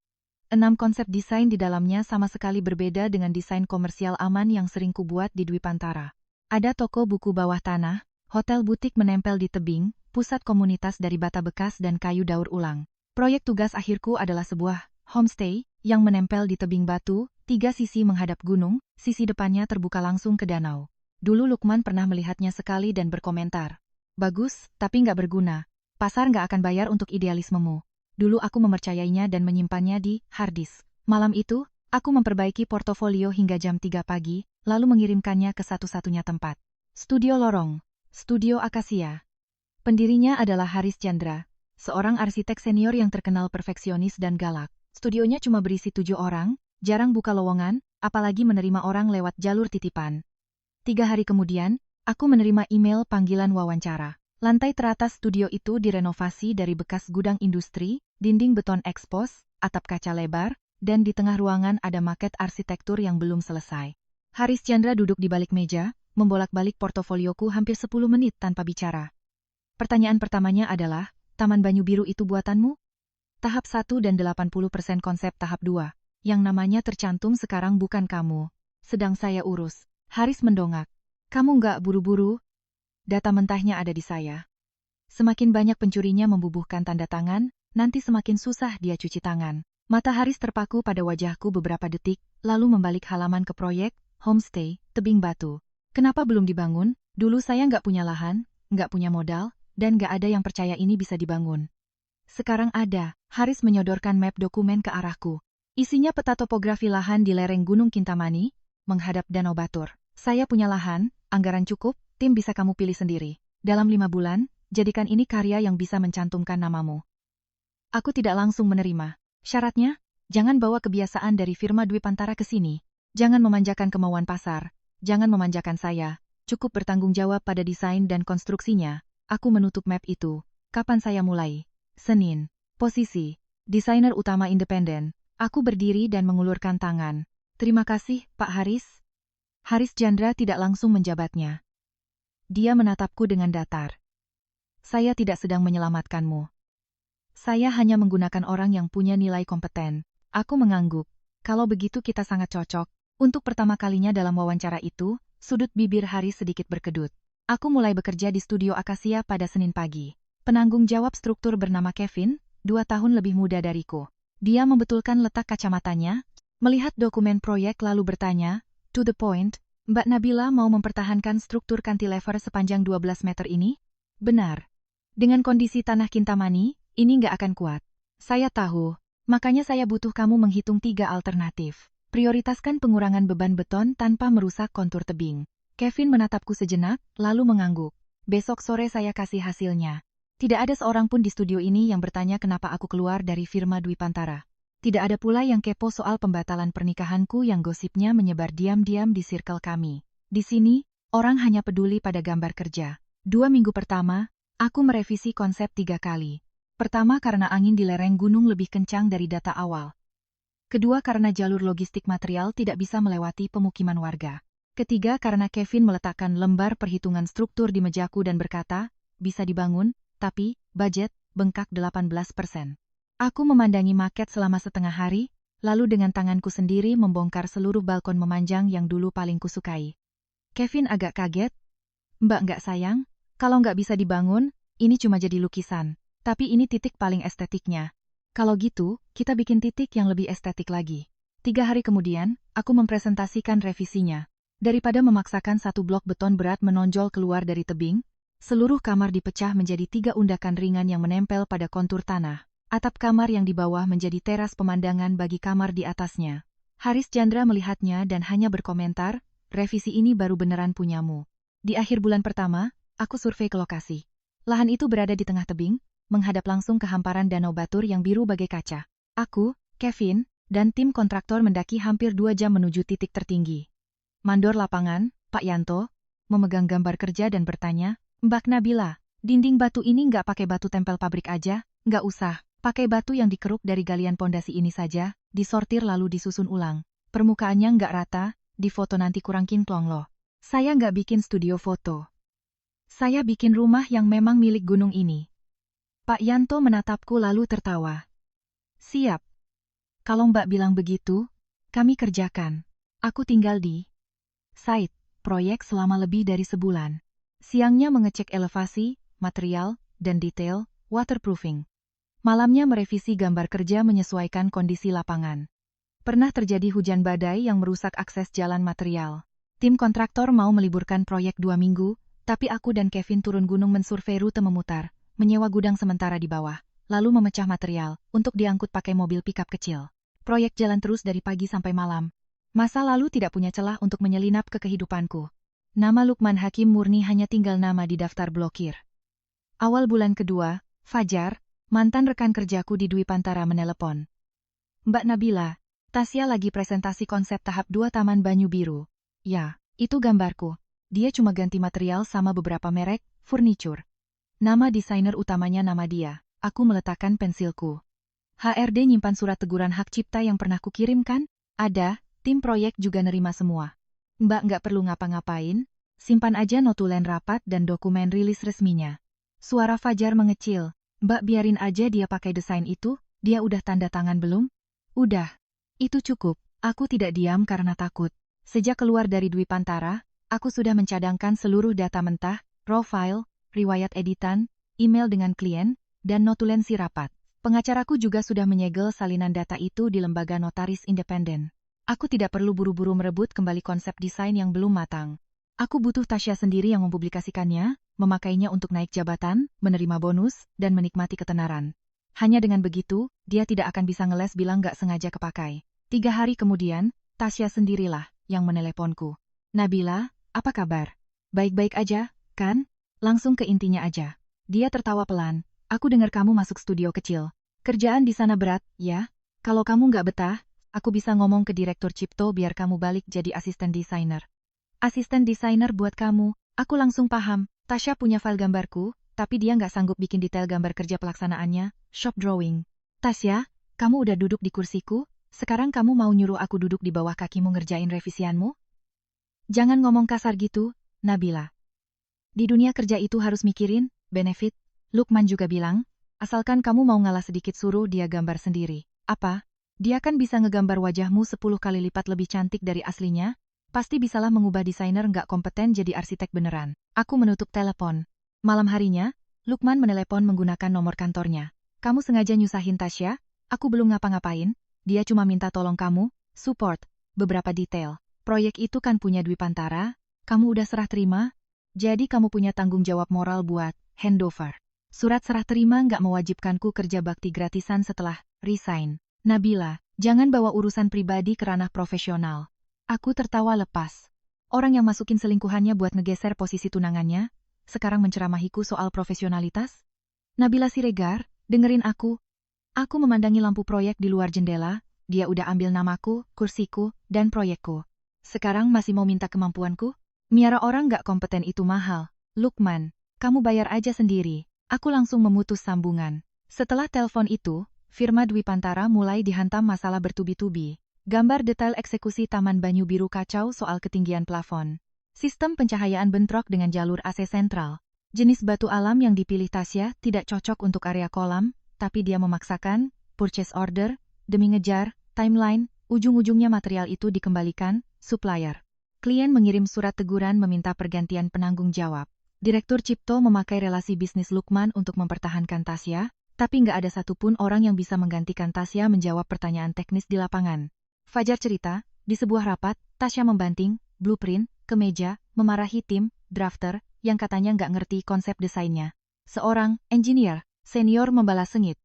6 konsep desain di dalamnya sama sekali berbeda dengan desain komersial aman yang sering kubuat di Dwi Pantara. Ada toko buku bawah tanah, hotel butik menempel di tebing, pusat komunitas dari bata bekas dan kayu daur ulang. Proyek tugas akhirku adalah sebuah homestay yang menempel di tebing batu, 3 sisi menghadap gunung, sisi depannya terbuka langsung ke danau. Dulu Lukman pernah melihatnya sekali dan berkomentar. Bagus, tapi nggak berguna. Pasar nggak akan bayar untuk idealismemu. Dulu aku mempercayainya dan menyimpannya di hard disk. Malam itu, aku memperbaiki portofolio hingga jam 3 pagi, lalu mengirimkannya ke satu-satunya tempat. Studio Lorong. Studio Akasia. Pendirinya adalah Haris Chandra, seorang arsitek senior yang terkenal perfeksionis dan galak. Studionya cuma berisi 7 orang, jarang buka lowongan, apalagi menerima orang lewat jalur titipan. 3 hari kemudian, aku menerima email panggilan wawancara. Lantai teratas studio itu direnovasi dari bekas gudang industri, dinding beton ekspos, atap kaca lebar, dan di tengah ruangan ada maket arsitektur yang belum selesai. Haris Chandra duduk di balik meja, membolak-balik portofolioku hampir 10 menit tanpa bicara. Pertanyaan pertamanya adalah, Taman Banyu Biru itu buatanmu? Tahap 1 dan 80% konsep tahap 2. Yang namanya tercantum sekarang bukan kamu. Sedang saya urus. Haris mendongak. Kamu nggak buru-buru? Data mentahnya ada di saya. Semakin banyak pencurinya membubuhkan tanda tangan, nanti semakin susah dia cuci tangan. Mata Haris terpaku pada wajahku beberapa detik, lalu membalik halaman ke proyek, homestay, tebing batu. Kenapa belum dibangun? Dulu saya nggak punya lahan, nggak punya modal, dan nggak ada yang percaya ini bisa dibangun. Sekarang ada. Haris menyodorkan map dokumen ke arahku. Isinya peta topografi lahan di lereng Gunung Kintamani, menghadap Danau Batur. Saya punya lahan, anggaran cukup, tim bisa kamu pilih sendiri. Dalam 5 bulan, jadikan ini karya yang bisa mencantumkan namamu. Aku tidak langsung menerima. Syaratnya, jangan bawa kebiasaan dari firma Dwi Pantara ke sini. Jangan memanjakan kemauan pasar. Jangan memanjakan saya. Cukup bertanggung jawab pada desain dan konstruksinya. Aku menutup map itu. Kapan saya mulai? Senin. Posisi. Desainer utama independen. Aku berdiri dan mengulurkan tangan. Terima kasih, Pak Haris. Haris Chandra tidak langsung menjabatnya. Dia menatapku dengan datar. Saya tidak sedang menyelamatkanmu. Saya hanya menggunakan orang yang punya nilai kompeten. Aku mengangguk. Kalau begitu kita sangat cocok. Untuk pertama kalinya dalam wawancara itu, sudut bibir Haris sedikit berkedut. Aku mulai bekerja di studio Akasia pada Senin pagi. Penanggung jawab struktur bernama Kevin, 2 tahun lebih muda dariku. Dia membetulkan letak kacamatanya, melihat dokumen proyek lalu bertanya, to the point, Mbak Nabila mau mempertahankan struktur cantilever sepanjang 12 meter ini? Benar. Dengan kondisi tanah Kintamani, ini nggak akan kuat. Saya tahu, makanya saya butuh kamu menghitung 3 alternatif. Prioritaskan pengurangan beban beton tanpa merusak kontur tebing. Kevin menatapku sejenak, lalu mengangguk. Besok sore saya kasih hasilnya. Tidak ada seorang pun di studio ini yang bertanya kenapa aku keluar dari firma Dwi Pantara. Tidak ada pula yang kepo soal pembatalan pernikahanku yang gosipnya menyebar diam-diam di circle kami. Di sini, orang hanya peduli pada gambar kerja. 2 minggu pertama, aku merevisi konsep 3 kali. Pertama karena angin di lereng gunung lebih kencang dari data awal. Kedua karena jalur logistik material tidak bisa melewati pemukiman warga. Ketiga karena Kevin meletakkan lembar perhitungan struktur di mejaku dan berkata, bisa dibangun, tapi, budget, bengkak 18%. Aku memandangi maket selama setengah hari, lalu dengan tanganku sendiri membongkar seluruh balkon memanjang yang dulu paling kusukai. Kevin agak kaget. Mbak nggak sayang, kalau nggak bisa dibangun, ini cuma jadi lukisan. Tapi ini titik paling estetiknya. Kalau gitu, kita bikin titik yang lebih estetik lagi. 3 hari kemudian, aku mempresentasikan revisinya. Daripada memaksakan satu blok beton berat menonjol keluar dari tebing, Seluruh kamar dipecah menjadi 3 undakan ringan yang menempel pada kontur tanah. Atap kamar yang di bawah menjadi teras pemandangan bagi kamar di atasnya. Haris Chandra melihatnya dan hanya berkomentar, revisi ini baru beneran punyamu. Di akhir bulan pertama, aku survei ke lokasi. Lahan itu berada di tengah tebing, menghadap langsung ke hamparan danau batur yang biru bagai kaca. Aku, Kevin, dan tim kontraktor mendaki hampir 2 jam menuju titik tertinggi. Mandor lapangan, Pak Yanto, memegang gambar kerja dan bertanya, Mbak Nabila, dinding batu ini nggak pakai batu tempel pabrik aja? Nggak usah, pakai batu yang dikeruk dari galian pondasi ini saja, disortir lalu disusun ulang. Permukaannya nggak rata, di foto nanti kurang kinclong loh. Saya nggak bikin studio foto. Saya bikin rumah yang memang milik gunung ini. Pak Yanto menatapku lalu tertawa. Siap. Kalau Mbak bilang begitu, kami kerjakan. Aku tinggal di site proyek selama lebih dari sebulan. Siangnya mengecek elevasi, material, dan detail, waterproofing. Malamnya merevisi gambar kerja menyesuaikan kondisi lapangan. Pernah terjadi hujan badai yang merusak akses jalan material. Tim kontraktor mau meliburkan proyek 2 minggu, tapi aku dan Kevin turun gunung mensurvei rute memutar, menyewa gudang sementara di bawah, lalu memecah material untuk diangkut pakai mobil pikap kecil. Proyek jalan terus dari pagi sampai malam. Masa lalu tidak punya celah untuk menyelinap ke kehidupanku. Nama Lukman Hakim murni hanya tinggal nama di daftar blokir. Awal bulan kedua, Fajar, mantan rekan kerjaku di Dwi Pantara menelepon. Mbak Nabila, Tasya lagi presentasi konsep tahap 2 Taman Banyu Biru. Ya, itu gambarku. Dia cuma ganti material sama beberapa merek, furniture. Nama desainer utamanya nama dia. Aku meletakkan pensilku. HRD nyimpan surat teguran hak cipta yang pernah kukirimkan? Ada, tim proyek juga nerima semua. Mbak nggak perlu ngapa-ngapain, simpan aja notulen rapat dan dokumen rilis resminya. Suara Fajar mengecil, Mbak biarin aja dia pakai desain itu, dia udah tanda tangan belum? Udah. Itu cukup, aku tidak diam karena takut. Sejak keluar dari Dwi Pantara, aku sudah mencadangkan seluruh data mentah, raw file, riwayat editan, email dengan klien, dan notulen si rapat. Pengacaraku juga sudah menyegel salinan data itu di lembaga notaris independen. Aku tidak perlu buru-buru merebut kembali konsep desain yang belum matang. Aku butuh Tasya sendiri yang mempublikasikannya, memakainya untuk naik jabatan, menerima bonus, dan menikmati ketenaran. Hanya dengan begitu, dia tidak akan bisa ngeles bilang gak sengaja kepakai. 3 hari kemudian, Tasya sendirilah yang meneleponku. Nabila, apa kabar? Baik-baik aja, kan? Langsung ke intinya aja. Dia tertawa pelan. Aku dengar kamu masuk studio kecil. Kerjaan di sana berat, ya? Kalau kamu nggak betah, aku bisa ngomong ke Direktur Cipto biar kamu balik jadi asisten desainer. Asisten desainer buat kamu, aku langsung paham. Tasya punya file gambarku, tapi dia nggak sanggup bikin detail gambar kerja pelaksanaannya, shop drawing. Tasya, kamu udah duduk di kursiku, sekarang kamu mau nyuruh aku duduk di bawah kakimu ngerjain revisianmu? Jangan ngomong kasar gitu, Nabila. Di dunia kerja itu harus mikirin benefit. Lukman juga bilang, asalkan kamu mau ngalah sedikit suruh dia gambar sendiri. Apa? Dia kan bisa ngegambar wajahmu 10 kali lipat lebih cantik dari aslinya? Pasti bisalah mengubah desainer nggak kompeten jadi arsitek beneran. Aku menutup telepon. Malam harinya, Lukman menelepon menggunakan nomor kantornya. Kamu sengaja nyusahin Tasya? Aku belum ngapa-ngapain. Dia cuma minta tolong kamu, support, beberapa detail. Proyek itu kan punya Dwi Pantara, kamu udah serah terima? Jadi kamu punya tanggung jawab moral buat handover. Surat serah terima nggak mewajibkanku kerja bakti gratisan setelah resign. Nabila, jangan bawa urusan pribadi ke ranah profesional. Aku tertawa lepas. Orang yang masukin selingkuhannya buat ngegeser posisi tunangannya, sekarang menceramahiku soal profesionalitas? Nabila Siregar, dengerin aku. Aku memandangi lampu proyek di luar jendela, dia udah ambil namaku, kursiku, dan proyekku. Sekarang masih mau minta kemampuanku? Miara orang nggak kompeten itu mahal. Lukman, kamu bayar aja sendiri. Aku langsung memutus sambungan. Setelah telepon itu, firma Dwi Pantara mulai dihantam masalah bertubi-tubi. Gambar detail eksekusi Taman Banyu Biru kacau soal ketinggian plafon. Sistem pencahayaan bentrok dengan jalur AC sentral. Jenis batu alam yang dipilih Tasya tidak cocok untuk area kolam, tapi dia memaksakan, purchase order, demi ngejar, timeline, ujung-ujungnya material itu dikembalikan, supplier. Klien mengirim surat teguran meminta pergantian penanggung jawab. Direktur Cipto memakai relasi bisnis Lukman untuk mempertahankan Tasya, tapi nggak ada satupun orang yang bisa menggantikan Tasya menjawab pertanyaan teknis di lapangan. Fajar cerita, di sebuah rapat, Tasya membanting, blueprint, ke meja, memarahi tim, drafter, yang katanya nggak ngerti konsep desainnya. Seorang engineer senior membalas sengit.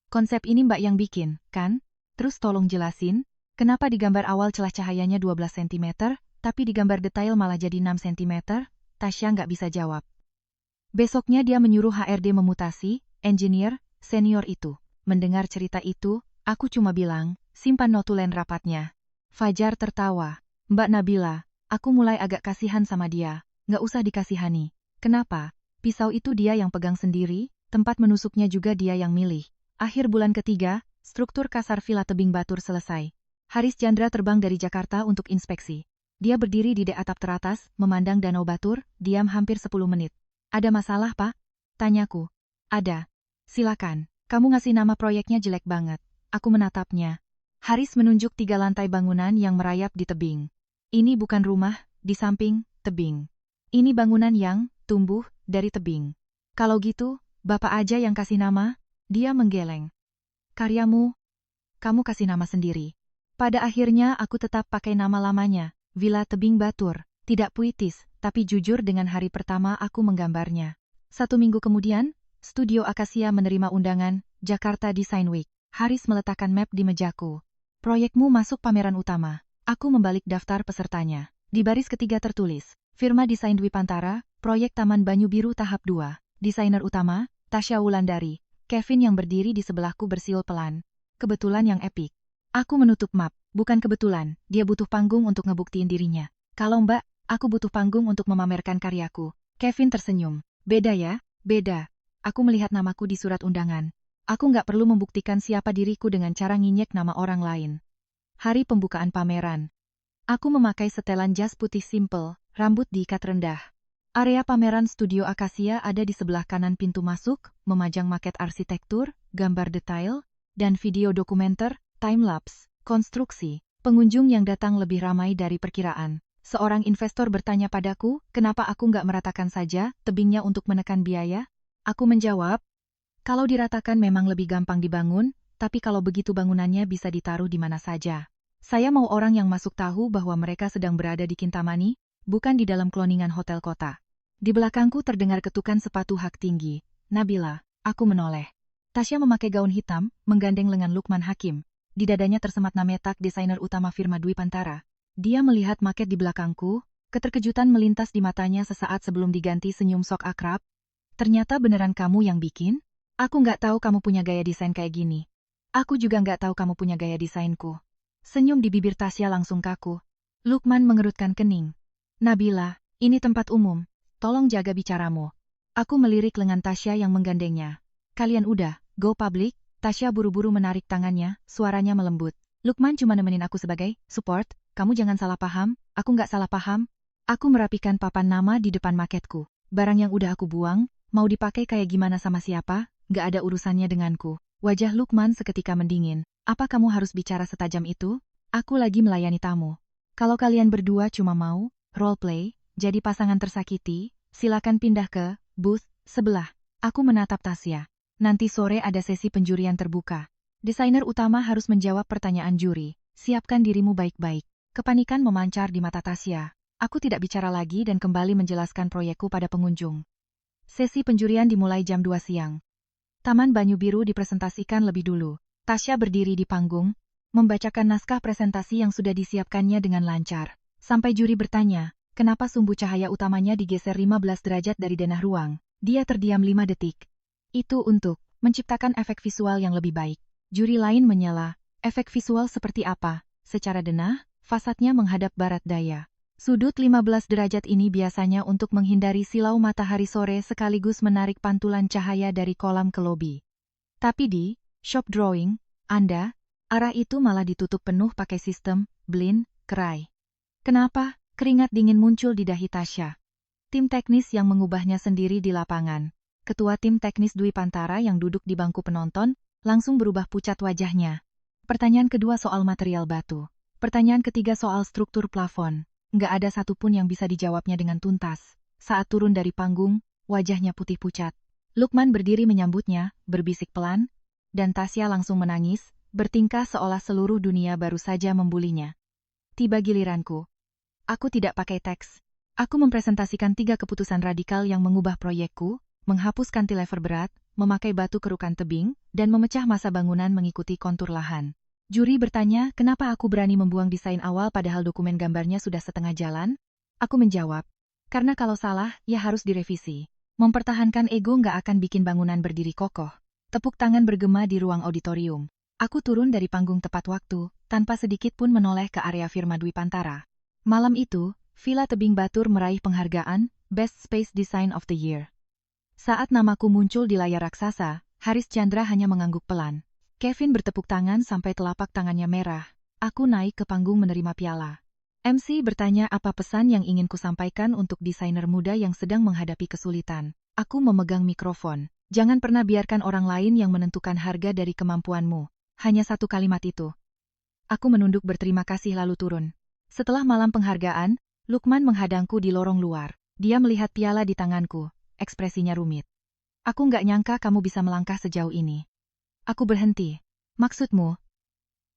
Konsep ini Mbak yang bikin, kan? Terus tolong jelasin, kenapa di gambar awal celah cahayanya 12 cm, tapi di gambar detail malah jadi 6 cm? Tasya nggak bisa jawab. Besoknya dia menyuruh HRD memutasi engineer senior itu. Mendengar cerita itu, aku cuma bilang, simpan notulen rapatnya. Fajar tertawa. Mbak Nabila, aku mulai agak kasihan sama dia. Nggak usah dikasihani. Kenapa? Pisau itu dia yang pegang sendiri, tempat menusuknya juga dia yang milih. Akhir bulan ketiga, struktur kasar Villa Tebing Batur selesai. Haris Chandra terbang dari Jakarta untuk inspeksi. Dia berdiri di dek atap teratas, memandang Danau Batur, diam hampir 10 menit. Ada masalah, Pak? Tanyaku. Ada. Silakan. Kamu ngasih nama proyeknya jelek banget. Aku menatapnya. Haris menunjuk 3 lantai bangunan yang merayap di tebing. Ini bukan rumah, di samping, tebing. Ini bangunan yang tumbuh dari tebing. Kalau gitu, Bapak aja yang kasih nama. Dia menggeleng. Karyamu, kamu kasih nama sendiri. Pada akhirnya aku tetap pakai nama lamanya, Villa Tebing Batur. Tidak puitis, tapi jujur dengan hari pertama aku menggambarnya. 1 minggu kemudian, Studio Akasia menerima undangan, Jakarta Design Week. Haris meletakkan map di mejaku. Proyekmu masuk pameran utama. Aku membalik daftar pesertanya. Di baris ketiga tertulis, Firma Desain Dwi Pantara, Proyek Taman Banyu Biru Tahap 2. Desainer utama, Tasya Wulandari. Kevin yang berdiri di sebelahku bersiul pelan. Kebetulan yang epik. Aku menutup map. Bukan kebetulan, dia butuh panggung untuk ngebuktiin dirinya. Kalau Mbak, aku butuh panggung untuk memamerkan karyaku. Kevin tersenyum. Beda ya, beda. Aku melihat namaku di surat undangan. Aku nggak perlu membuktikan siapa diriku dengan cara nginyek nama orang lain. Hari pembukaan pameran. Aku memakai setelan jas putih simple, rambut diikat rendah. Area pameran Studio Akasia ada di sebelah kanan pintu masuk, memajang maket arsitektur, gambar detail, dan video dokumenter, time-lapse, konstruksi. Pengunjung yang datang lebih ramai dari perkiraan. Seorang investor bertanya padaku, kenapa aku nggak meratakan saja tebingnya untuk menekan biaya? Aku menjawab, kalau diratakan memang lebih gampang dibangun, tapi kalau begitu bangunannya bisa ditaruh di mana saja. Saya mau orang yang masuk tahu bahwa mereka sedang berada di Kintamani, bukan di dalam kloningan hotel kota. Di belakangku terdengar ketukan sepatu hak tinggi. Nabila, aku menoleh. Tasya memakai gaun hitam, menggandeng lengan Lukman Hakim. Di dadanya tersemat Nametak, desainer utama firma Dwi Pantara. Dia melihat maket di belakangku, keterkejutan melintas di matanya sesaat sebelum diganti senyum sok akrab. Ternyata beneran kamu yang bikin? Aku nggak tahu kamu punya gaya desain kayak gini. Aku juga nggak tahu kamu punya gaya desainku. Senyum di bibir Tasya langsung kaku. Lukman mengerutkan kening. Nabila, ini tempat umum. Tolong jaga bicaramu. Aku melirik lengan Tasya yang menggandengnya. Kalian udah, go public? Tasya buru-buru menarik tangannya, suaranya melembut. Lukman cuma nemenin aku sebagai support, kamu jangan salah paham, aku nggak salah paham. Aku merapikan papan nama di depan maketku. Barang yang udah aku buang, mau dipakai kayak gimana sama siapa, nggak ada urusannya denganku. Wajah Lukman seketika mendingin. Apa kamu harus bicara setajam itu? Aku lagi melayani tamu. Kalau kalian berdua cuma mau role play, jadi pasangan tersakiti, silakan pindah ke booth sebelah. Aku menatap Tasya. Nanti sore ada sesi penjurian terbuka. Desainer utama harus menjawab pertanyaan juri. Siapkan dirimu baik-baik. Kepanikan memancar di mata Tasya. Aku tidak bicara lagi dan kembali menjelaskan proyekku pada pengunjung. Sesi penjurian dimulai jam 2 siang. Taman Banyu Biru dipresentasikan lebih dulu. Tasya berdiri di panggung, membacakan naskah presentasi yang sudah disiapkannya dengan lancar. Sampai juri bertanya, kenapa sumbu cahaya utamanya digeser 15 derajat dari denah ruang? Dia terdiam 5 detik. Itu untuk menciptakan efek visual yang lebih baik. Juri lain menyela. Efek visual seperti apa? Secara denah, fasadnya menghadap barat daya. Sudut 15 derajat ini biasanya untuk menghindari silau matahari sore sekaligus menarik pantulan cahaya dari kolam ke lobi. Tapi di shop drawing, arah itu malah ditutup penuh pakai sistem blind kerai. Kenapa? Keringat dingin muncul di dahi Tasya. Tim teknis yang mengubahnya sendiri di lapangan. Ketua tim teknis Dwi Pantara yang duduk di bangku penonton, langsung berubah pucat wajahnya. Pertanyaan kedua soal material batu. Pertanyaan ketiga soal struktur plafon. Nggak ada satupun yang bisa dijawabnya dengan tuntas. Saat turun dari panggung, wajahnya putih pucat. Lukman berdiri menyambutnya, berbisik pelan, dan Tasya langsung menangis, bertingkah seolah seluruh dunia baru saja membulinya. Tiba giliranku. Aku tidak pakai teks. Aku mempresentasikan 3 keputusan radikal yang mengubah proyekku, menghapus cantilever berat, memakai batu kerukan tebing, dan memecah masa bangunan mengikuti kontur lahan. Juri bertanya, kenapa aku berani membuang desain awal padahal dokumen gambarnya sudah setengah jalan? Aku menjawab, karena kalau salah, ya harus direvisi. Mempertahankan ego nggak akan bikin bangunan berdiri kokoh. Tepuk tangan bergema di ruang auditorium. Aku turun dari panggung tepat waktu, tanpa sedikit pun menoleh ke area Firma Dwipantara. Malam itu, Villa Tebing Batur meraih penghargaan Best Space Design of the Year. Saat namaku muncul di layar raksasa, Haris Chandra hanya mengangguk pelan. Kevin bertepuk tangan sampai telapak tangannya merah. Aku naik ke panggung menerima piala. MC bertanya apa pesan yang ingin kusampaikan untuk desainer muda yang sedang menghadapi kesulitan. Aku memegang mikrofon. Jangan pernah biarkan orang lain yang menentukan harga dari kemampuanmu. Hanya satu kalimat itu. Aku menunduk berterima kasih lalu turun. Setelah malam penghargaan, Lukman menghadangku di lorong luar. Dia melihat piala di tanganku, ekspresinya rumit. Aku nggak nyangka kamu bisa melangkah sejauh ini. Aku berhenti. Maksudmu?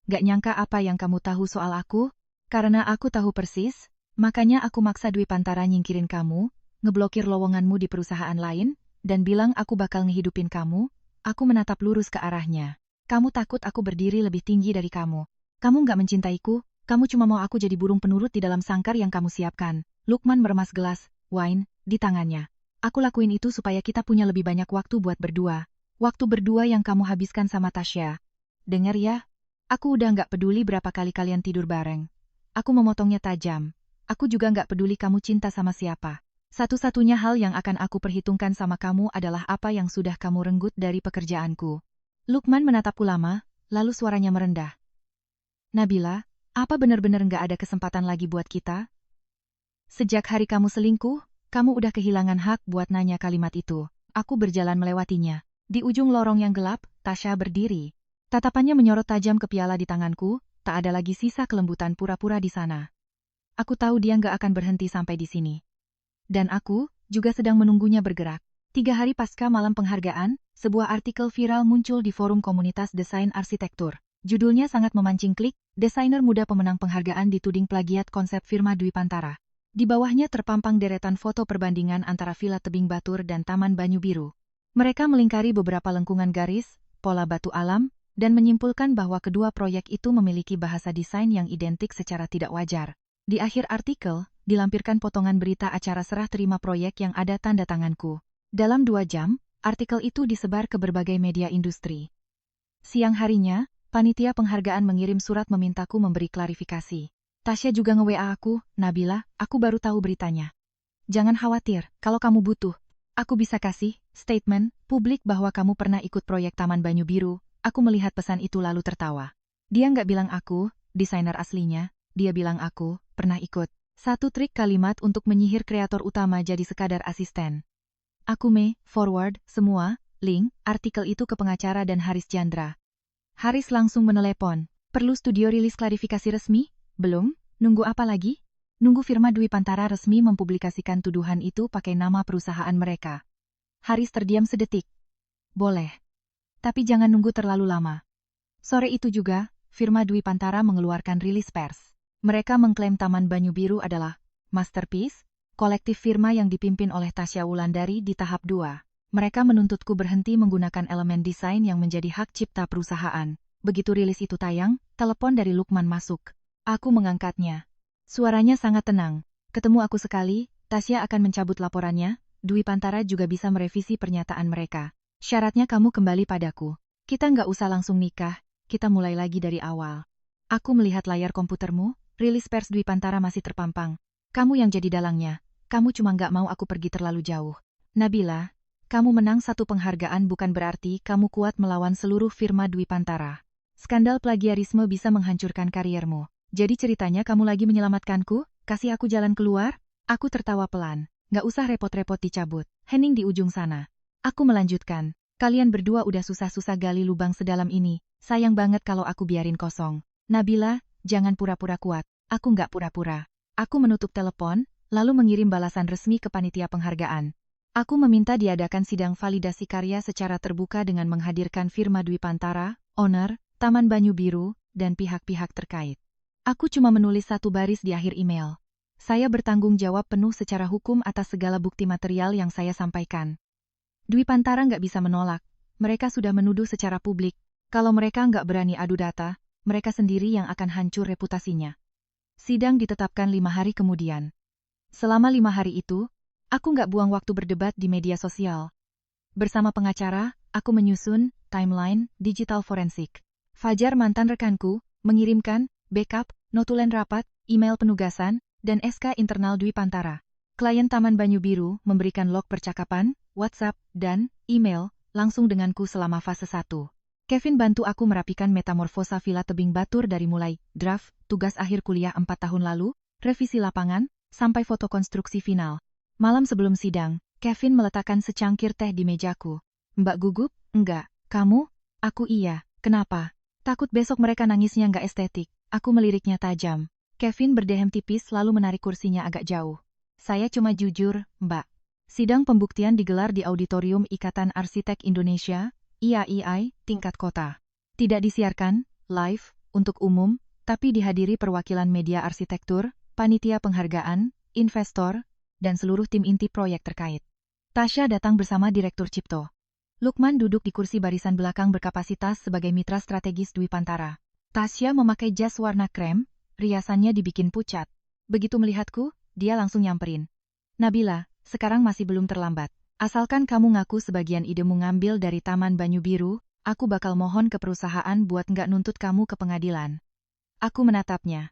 Nggak nyangka apa yang kamu tahu soal aku? Karena aku tahu persis, makanya aku maksa Dwipantara nyingkirin kamu, ngeblokir lowonganmu di perusahaan lain, dan bilang aku bakal ngehidupin kamu. Aku menatap lurus ke arahnya. Kamu takut aku berdiri lebih tinggi dari kamu. Kamu nggak mencintaiku. Kamu cuma mau aku jadi burung penurut di dalam sangkar yang kamu siapkan. Lukman meremas gelas wine di tangannya. Aku lakuin itu supaya kita punya lebih banyak waktu buat berdua. Waktu berdua yang kamu habiskan sama Tasya. Dengar ya, aku udah nggak peduli berapa kali kalian tidur bareng. Aku memotongnya tajam. Aku juga nggak peduli kamu cinta sama siapa. Satu-satunya hal yang akan aku perhitungkan sama kamu adalah apa yang sudah kamu renggut dari pekerjaanku. Lukman menatapku lama, lalu suaranya merendah. Nabila, apa benar-benar nggak ada kesempatan lagi buat kita? Sejak hari kamu selingkuh, kamu udah kehilangan hak buat nanya kalimat itu. Aku berjalan melewatinya. Di ujung lorong yang gelap, Tasya berdiri. Tatapannya menyorot tajam ke piala di tanganku, tak ada lagi sisa kelembutan pura-pura di sana. Aku tahu dia nggak akan berhenti sampai di sini. Dan aku juga sedang menunggunya bergerak. 3 hari pasca malam penghargaan, sebuah artikel viral muncul di forum komunitas desain arsitektur. Judulnya sangat memancing klik, desainer muda pemenang penghargaan dituding plagiat konsep Firma Dwipantara. Di bawahnya terpampang deretan foto perbandingan antara Villa Tebing Batur dan Taman Banyu Biru. Mereka melingkari beberapa lengkungan garis, pola batu alam, dan menyimpulkan bahwa kedua proyek itu memiliki bahasa desain yang identik secara tidak wajar. Di akhir artikel, dilampirkan potongan berita acara serah terima proyek yang ada tanda tanganku. Dalam 2 jam, artikel itu disebar ke berbagai media industri. Siang harinya, panitia penghargaan mengirim surat memintaku memberi klarifikasi. Tasya juga nge-WA aku, Nabila, aku baru tahu beritanya. Jangan khawatir, kalau kamu butuh, aku bisa kasih statement publik bahwa kamu pernah ikut proyek Taman Banyu Biru. Aku melihat pesan itu lalu tertawa. Dia nggak bilang aku, desainer aslinya, dia bilang aku, pernah ikut. Satu trik kalimat untuk menyihir kreator utama jadi sekadar asisten. Aku forward, semua, link, artikel itu ke pengacara dan Haris Chandra. Haris langsung menelepon. Perlu studio rilis klarifikasi resmi? Belum? Nunggu apa lagi? Nunggu Firma Dwipantara resmi mempublikasikan tuduhan itu pakai nama perusahaan mereka. Haris terdiam sedetik. Boleh. Tapi jangan nunggu terlalu lama. Sore itu juga, Firma Dwipantara mengeluarkan rilis pers. Mereka mengklaim Taman Banyu Biru adalah masterpiece, kolektif firma yang dipimpin oleh Tasya Wulandari di tahap 2. Mereka menuntutku berhenti menggunakan elemen desain yang menjadi hak cipta perusahaan. Begitu rilis itu tayang, telepon dari Lukman masuk. Aku mengangkatnya. Suaranya sangat tenang. Ketemu aku sekali, Tasya akan mencabut laporannya, Dwipantara juga bisa merevisi pernyataan mereka. Syaratnya kamu kembali padaku. Kita nggak usah langsung nikah, kita mulai lagi dari awal. Aku melihat layar komputermu, rilis pers Dwipantara masih terpampang. Kamu yang jadi dalangnya, kamu cuma nggak mau aku pergi terlalu jauh. Nabila, kamu menang satu penghargaan bukan berarti kamu kuat melawan seluruh firma Dwipantara. Skandal plagiarisme bisa menghancurkan kariermu. Jadi ceritanya kamu lagi menyelamatkanku? Kasih aku jalan keluar? Aku tertawa pelan. Nggak usah repot-repot dicabut. Hening di ujung sana. Aku melanjutkan. Kalian berdua udah susah-susah gali lubang sedalam ini. Sayang banget kalau aku biarin kosong. Nabila, jangan pura-pura kuat. Aku nggak pura-pura. Aku menutup telepon, lalu mengirim balasan resmi ke panitia penghargaan. Aku meminta diadakan sidang validasi karya secara terbuka dengan menghadirkan firma Dwipantara, owner, Taman Banyu Biru, dan pihak-pihak terkait. Aku cuma menulis satu baris di akhir email. Saya bertanggung jawab penuh secara hukum atas segala bukti material yang saya sampaikan. Dwi Pantara nggak bisa menolak. Mereka sudah menuduh secara publik. Kalau mereka nggak berani adu data, mereka sendiri yang akan hancur reputasinya. Sidang ditetapkan 5 hari kemudian. Selama 5 hari itu, aku nggak buang waktu berdebat di media sosial. Bersama pengacara, aku menyusun timeline digital forensik. Fajar, mantan rekanku, mengirimkan backup, notulen rapat, email penugasan, dan SK internal Dwi Pantara. Klien Taman Banyu Biru memberikan log percakapan, WhatsApp, dan email langsung denganku selama fase 1. Kevin bantu aku merapikan metamorfosa Villa Tebing Batur dari mulai draft, tugas akhir kuliah 4 tahun lalu, revisi lapangan, sampai foto konstruksi final. Malam sebelum sidang, Kevin meletakkan secangkir teh di mejaku. Mbak gugup? Enggak. Kamu? Aku iya. Kenapa? Takut besok mereka nangisnya nggak estetik. Aku meliriknya tajam. Kevin berdehem tipis lalu menarik kursinya agak jauh. Saya cuma jujur, Mbak. Sidang pembuktian digelar di Auditorium Ikatan Arsitek Indonesia, IAII, tingkat kota. Tidak disiarkan, live, untuk umum, tapi dihadiri perwakilan media arsitektur, panitia penghargaan, investor, dan seluruh tim inti proyek terkait. Tasya datang bersama Direktur Cipto. Lukman duduk di kursi barisan belakang berkapasitas sebagai mitra strategis Dwi Pantara. Tasya memakai jas warna krem, riasannya dibikin pucat. Begitu melihatku, dia langsung nyamperin. Nabila, sekarang masih belum terlambat. Asalkan kamu ngaku sebagian idemu ngambil dari Taman Banyu Biru, aku bakal mohon ke perusahaan buat nggak nuntut kamu ke pengadilan. Aku menatapnya.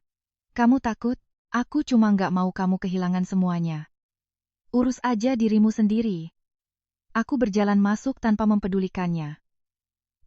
Kamu takut? Aku cuma nggak mau kamu kehilangan semuanya. Urus aja dirimu sendiri. Aku berjalan masuk tanpa mempedulikannya.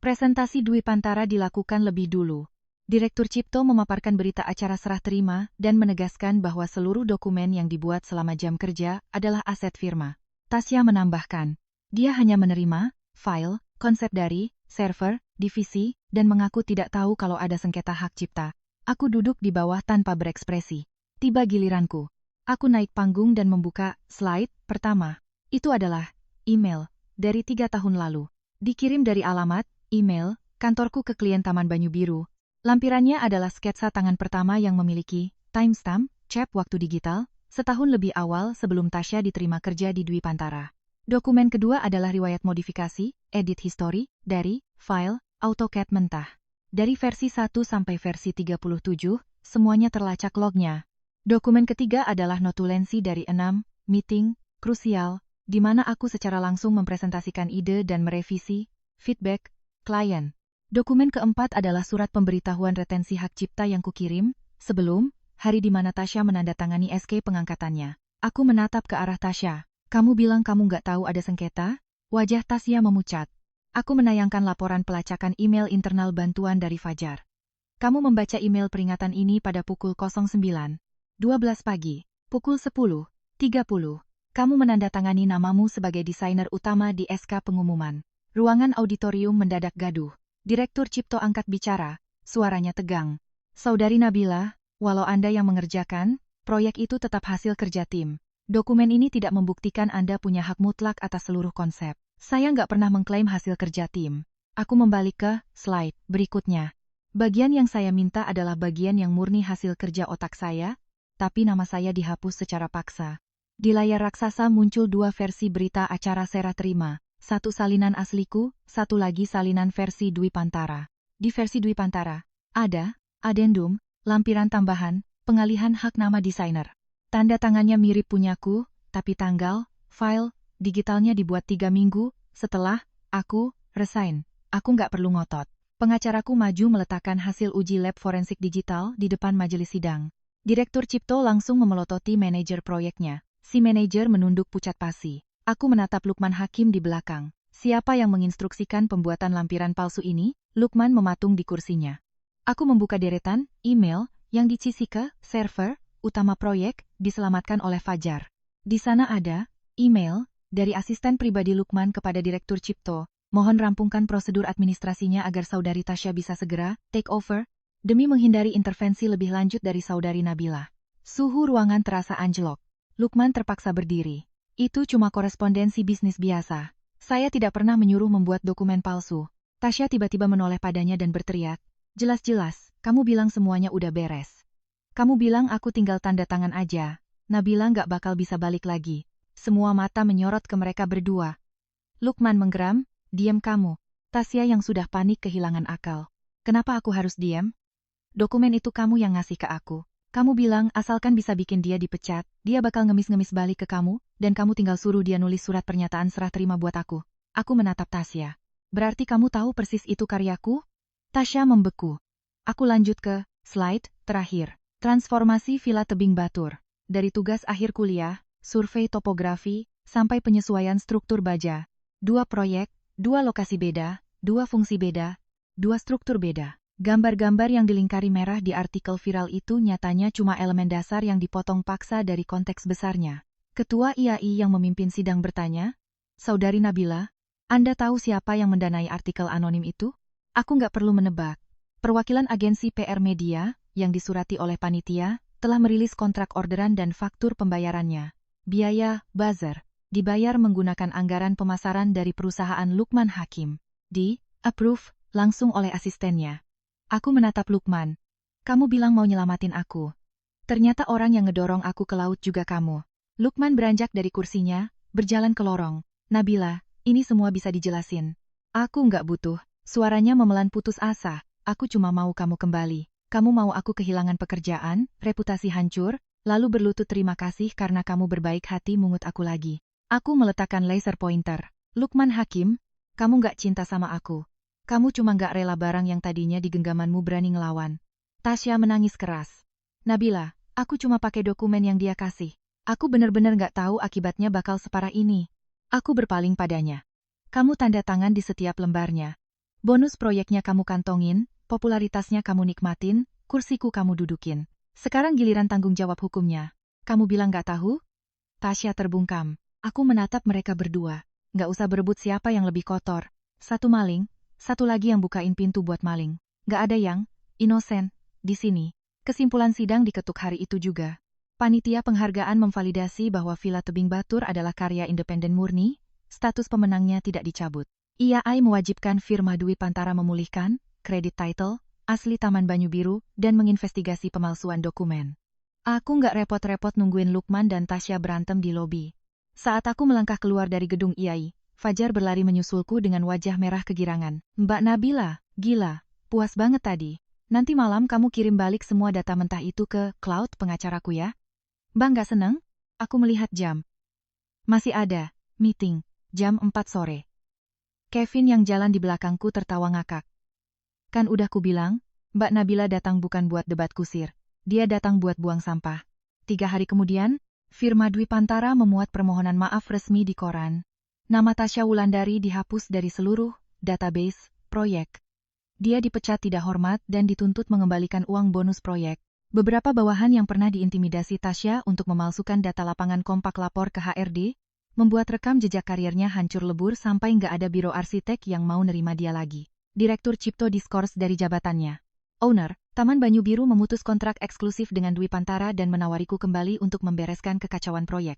Presentasi Dwi Pantara dilakukan lebih dulu. Direktur Cipto memaparkan berita acara serah terima dan menegaskan bahwa seluruh dokumen yang dibuat selama jam kerja adalah aset firma. Tasya menambahkan, dia hanya menerima file, konsep dari server, divisi, dan mengaku tidak tahu kalau ada sengketa hak cipta. Aku duduk di bawah tanpa berekspresi. Tiba giliranku. Aku naik panggung dan membuka slide pertama. Itu adalah email dari 3 tahun lalu. Dikirim dari alamat, email, kantorku ke klien Taman Banyu Biru. Lampirannya adalah sketsa tangan pertama yang memiliki timestamp, cap waktu digital, setahun lebih awal sebelum Tasya diterima kerja di Dwi Pantara. Dokumen kedua adalah riwayat modifikasi, edit history, dari file AutoCAD mentah. Dari versi 1 sampai versi 37, semuanya terlacak lognya. Dokumen ketiga adalah notulensi dari 6 meeting krusial, di mana aku secara langsung mempresentasikan ide dan merevisi feedback klien. Dokumen keempat adalah surat pemberitahuan retensi hak cipta yang kukirim sebelum hari di mana Tasya menandatangani SK pengangkatannya. Aku menatap ke arah Tasya. Kamu bilang kamu nggak tahu ada sengketa? Wajah Tasya memucat. Aku menayangkan laporan pelacakan email internal bantuan dari Fajar. Kamu membaca email peringatan ini pada pukul 09.12 pagi. Pukul 10.30. Kamu menandatangani namamu sebagai desainer utama di SK pengumuman. Ruangan auditorium mendadak gaduh. Direktur Cipto angkat bicara, suaranya tegang. Saudari Nabila, walau Anda yang mengerjakan, proyek itu tetap hasil kerja tim. Dokumen ini tidak membuktikan Anda punya hak mutlak atas seluruh konsep. Saya nggak pernah mengklaim hasil kerja tim. Aku membalik ke slide berikutnya. Bagian yang saya minta adalah bagian yang murni hasil kerja otak saya, tapi nama saya dihapus secara paksa. Di layar raksasa muncul 2 versi berita acara serah terima. Satu salinan asliku, satu lagi salinan versi Dwi Pantara. Di versi Dwi Pantara, ada adendum, lampiran tambahan, pengalihan hak nama desainer. Tanda tangannya mirip punyaku, tapi tanggal, file, digitalnya dibuat 3 minggu setelah aku resign. Aku nggak perlu ngotot. Pengacaraku maju meletakkan hasil uji lab forensik digital di depan majelis sidang. Direktur Cipto langsung memelototi manajer proyeknya. Si manajer menunduk pucat pasi. Aku menatap Lukman Hakim di belakang. Siapa yang menginstruksikan pembuatan lampiran palsu ini? Lukman mematung di kursinya. Aku membuka deretan email yang dicisi ke server utama proyek diselamatkan oleh Fajar. Di sana ada email dari asisten pribadi Lukman kepada Direktur Cipto. Mohon rampungkan prosedur administrasinya agar saudari Tasya bisa segera take over demi menghindari intervensi lebih lanjut dari saudari Nabila. Suhu ruangan terasa anjlok. Lukman terpaksa berdiri. Itu cuma korespondensi bisnis biasa. Saya tidak pernah menyuruh membuat dokumen palsu. Tasya tiba-tiba menoleh padanya dan berteriak. Jelas-jelas, kamu bilang semuanya udah beres. Kamu bilang aku tinggal tanda tangan aja. Nabila nggak bakal bisa balik lagi. Semua mata menyorot ke mereka berdua. Lukman menggeram, diam kamu. Tasya yang sudah panik kehilangan akal. Kenapa aku harus diam? Dokumen itu kamu yang ngasih ke aku. Kamu bilang asalkan bisa bikin dia dipecat, dia bakal ngemis-ngemis balik ke kamu, dan kamu tinggal suruh dia nulis surat pernyataan serah terima buat aku. Aku menatap Tasya. Berarti kamu tahu persis itu karyaku? Tasya membeku. Aku lanjut ke slide terakhir. Transformasi Villa Tebing Batur. Dari tugas akhir kuliah, survei topografi, sampai penyesuaian struktur baja. 2 proyek, 2 lokasi beda, 2 fungsi beda, 2 struktur beda. Gambar-gambar yang dilingkari merah di artikel viral itu nyatanya cuma elemen dasar yang dipotong paksa dari konteks besarnya. Ketua IAI yang memimpin sidang bertanya, Saudari Nabila, Anda tahu siapa yang mendanai artikel anonim itu? Aku nggak perlu menebak. Perwakilan agensi PR Media, yang disurati oleh panitia, telah merilis kontrak orderan dan faktur pembayarannya. Biaya, buzzer, dibayar menggunakan anggaran pemasaran dari perusahaan Lukman Hakim. Di-approve langsung oleh asistennya. Aku menatap Lukman. Kamu bilang mau nyelamatin aku. Ternyata orang yang ngedorong aku ke laut juga kamu. Lukman beranjak dari kursinya, berjalan ke lorong. Nabila, ini semua bisa dijelasin. Aku nggak butuh. Suaranya memelan putus asa. Aku cuma mau kamu kembali. Kamu mau aku kehilangan pekerjaan, reputasi hancur, lalu berlutut terima kasih karena kamu berbaik hati mungut aku lagi. Aku meletakkan laser pointer. Lukman Hakim, kamu nggak cinta sama aku. Kamu cuma nggak rela barang yang tadinya di genggamanmu berani ngelawan. Tasya menangis keras. Nabila, aku cuma pakai dokumen yang dia kasih. Aku bener-bener nggak tahu akibatnya bakal separah ini. Aku berpaling padanya. Kamu tanda tangan di setiap lembarnya. Bonus proyeknya kamu kantongin, popularitasnya kamu nikmatin, kursiku kamu dudukin. Sekarang giliran tanggung jawab hukumnya. Kamu bilang nggak tahu? Tasya terbungkam. Aku menatap mereka berdua. Nggak usah berebut siapa yang lebih kotor. Satu maling, satu lagi yang bukain pintu buat maling. Nggak ada yang inosen di sini. Kesimpulan sidang diketuk hari itu juga. Panitia penghargaan memvalidasi bahwa Villa Tebing Batur adalah karya independen murni, status pemenangnya tidak dicabut. IAI mewajibkan firma Dwi Pantara memulihkan kredit title, asli Taman Banyu Biru, dan menginvestigasi pemalsuan dokumen. Aku nggak repot-repot nungguin Lukman dan Tasya berantem di lobi. Saat aku melangkah keluar dari gedung IAI, Fajar berlari menyusulku dengan wajah merah kegirangan. Mbak Nabila, gila, puas banget tadi. Nanti malam kamu kirim balik semua data mentah itu ke cloud pengacaraku ya. Bang gak seneng? Aku melihat jam. Masih ada, meeting, jam 4 sore. Kevin yang jalan di belakangku tertawa ngakak. Kan udah ku bilang, Mbak Nabila datang bukan buat debat kusir. Dia datang buat buang sampah. 3 hari kemudian, firma Dwi Pantara memuat permohonan maaf resmi di koran. Nama Tasya Wulandari dihapus dari seluruh database proyek. Dia dipecat tidak hormat dan dituntut mengembalikan uang bonus proyek. Beberapa bawahan yang pernah diintimidasi Tasya untuk memalsukan data lapangan kompak lapor ke HRD, membuat rekam jejak karirnya hancur lebur sampai nggak ada biro arsitek yang mau nerima dia lagi. Direktur Cipto diskors dari jabatannya. Owner, Taman Banyu Biru memutus kontrak eksklusif dengan Dwi Pantara dan menawariku kembali untuk membereskan kekacauan proyek.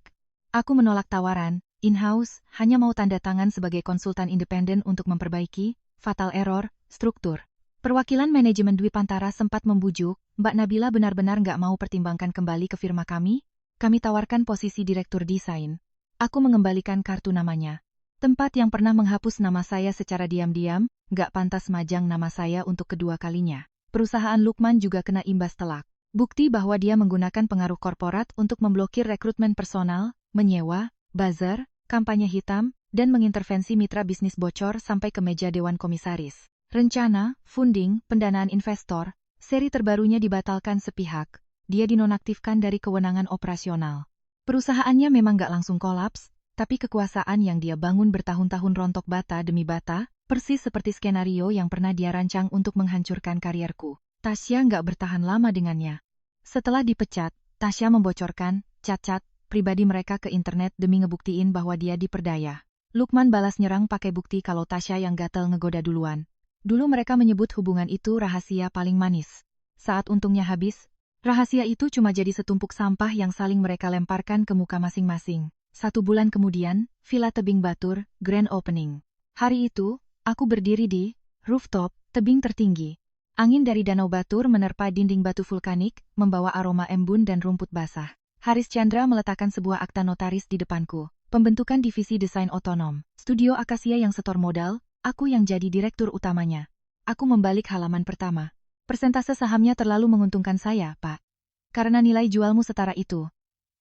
Aku menolak tawaran. In-house, hanya mau tanda tangan sebagai konsultan independen untuk memperbaiki fatal error struktur. Perwakilan manajemen Dwi Pantara sempat membujuk, Mbak Nabila benar-benar nggak mau pertimbangkan kembali ke firma kami? Kami tawarkan posisi direktur desain. Aku mengembalikan kartu namanya. Tempat yang pernah menghapus nama saya secara diam-diam, nggak pantas majang nama saya untuk kedua kalinya. Perusahaan Lukman juga kena imbas telak. Bukti bahwa dia menggunakan pengaruh korporat untuk memblokir rekrutmen personal, menyewa, buzzer, kampanye hitam, dan mengintervensi mitra bisnis bocor sampai ke meja Dewan Komisaris. Rencana, funding, pendanaan investor, seri terbarunya dibatalkan sepihak. Dia dinonaktifkan dari kewenangan operasional. Perusahaannya memang gak langsung kolaps, tapi kekuasaan yang dia bangun bertahun-tahun rontok bata demi bata, persis seperti skenario yang pernah dia rancang untuk menghancurkan karierku. Tasya gak bertahan lama dengannya. Setelah dipecat, Tasya membocorkan cat-cat pribadi mereka ke internet demi ngebuktiin bahwa dia diperdaya. Lukman balas nyerang pakai bukti kalau Tasya yang gatel ngegoda duluan. Dulu mereka menyebut hubungan itu rahasia paling manis. Saat untungnya habis, rahasia itu cuma jadi setumpuk sampah yang saling mereka lemparkan ke muka masing-masing. 1 bulan kemudian, Villa Tebing Batur, grand opening. Hari itu, aku berdiri di rooftop tebing tertinggi. Angin dari Danau Batur menerpa dinding batu vulkanik, membawa aroma embun dan rumput basah. Haris Chandra meletakkan sebuah akta notaris di depanku. Pembentukan divisi desain otonom. Studio Akasia yang setor modal, aku yang jadi direktur utamanya. Aku membalik halaman pertama. Persentase sahamnya terlalu menguntungkan saya, Pak. Karena nilai jualmu setara itu.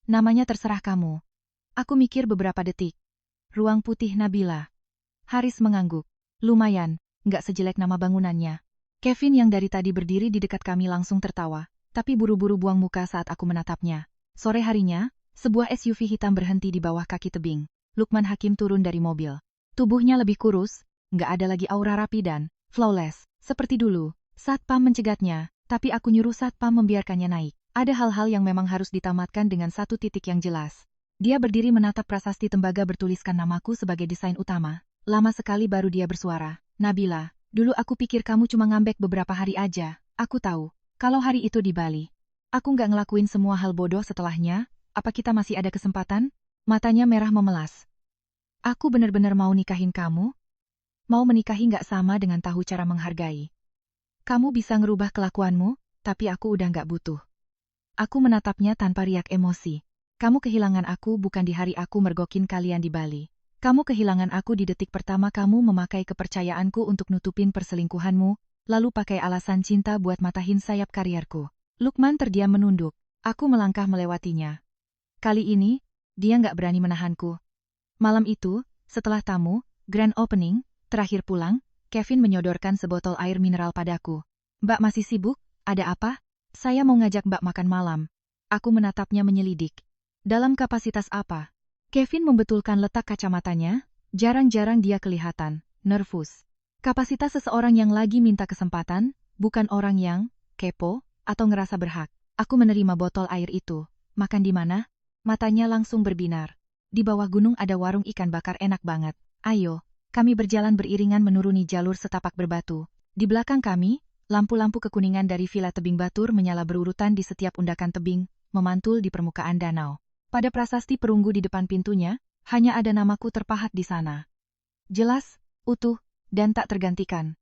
Namanya terserah kamu. Aku mikir beberapa detik. Ruang Putih Nabila. Haris mengangguk. Lumayan, nggak sejelek nama bangunannya. Kevin yang dari tadi berdiri di dekat kami langsung tertawa, tapi buru-buru buang muka saat aku menatapnya. Sore harinya, sebuah SUV hitam berhenti di bawah kaki tebing. Lukman Hakim turun dari mobil. Tubuhnya lebih kurus, nggak ada lagi aura rapi dan flawless, seperti dulu. Satpam mencegatnya, tapi aku nyuruh Satpam membiarkannya naik. Ada hal-hal yang memang harus ditamatkan dengan satu titik yang jelas. Dia berdiri menatap prasasti tembaga bertuliskan namaku sebagai desain utama. Lama sekali baru dia bersuara. Nabila, dulu aku pikir kamu cuma ngambek beberapa hari aja. Aku tahu, kalau hari itu di Bali. Aku nggak ngelakuin semua hal bodoh setelahnya, apa kita masih ada kesempatan? Matanya merah memelas. Aku benar-benar mau nikahin kamu? Mau menikahi nggak sama dengan tahu cara menghargai. Kamu bisa ngerubah kelakuanmu, tapi aku udah nggak butuh. Aku menatapnya tanpa riak emosi. Kamu kehilangan aku bukan di hari aku mergokin kalian di Bali. Kamu kehilangan aku di detik pertama kamu memakai kepercayaanku untuk nutupin perselingkuhanmu, lalu pakai alasan cinta buat matahin sayap karirku. Lukman terdiam menunduk. Aku melangkah melewatinya. Kali ini, dia nggak berani menahanku. Malam itu, setelah tamu, grand opening, terakhir pulang, Kevin menyodorkan sebotol air mineral padaku. Mbak masih sibuk? Ada apa? Saya mau ngajak Mbak makan malam. Aku menatapnya menyelidik. Dalam kapasitas apa? Kevin membetulkan letak kacamatanya, jarang-jarang dia kelihatan nervus. Kapasitas seseorang yang lagi minta kesempatan, bukan orang yang kepo atau ngerasa berhak. Aku menerima botol air itu. Makan di mana? Matanya langsung berbinar. Di bawah gunung ada warung ikan bakar enak banget. Ayo, kami berjalan beriringan menuruni jalur setapak berbatu. Di belakang kami, lampu-lampu kekuningan dari Villa Tebing Batur menyala berurutan di setiap undakan tebing, memantul di permukaan danau. Pada prasasti perunggu di depan pintunya, hanya ada namaku terpahat di sana. Jelas, utuh, dan tak tergantikan.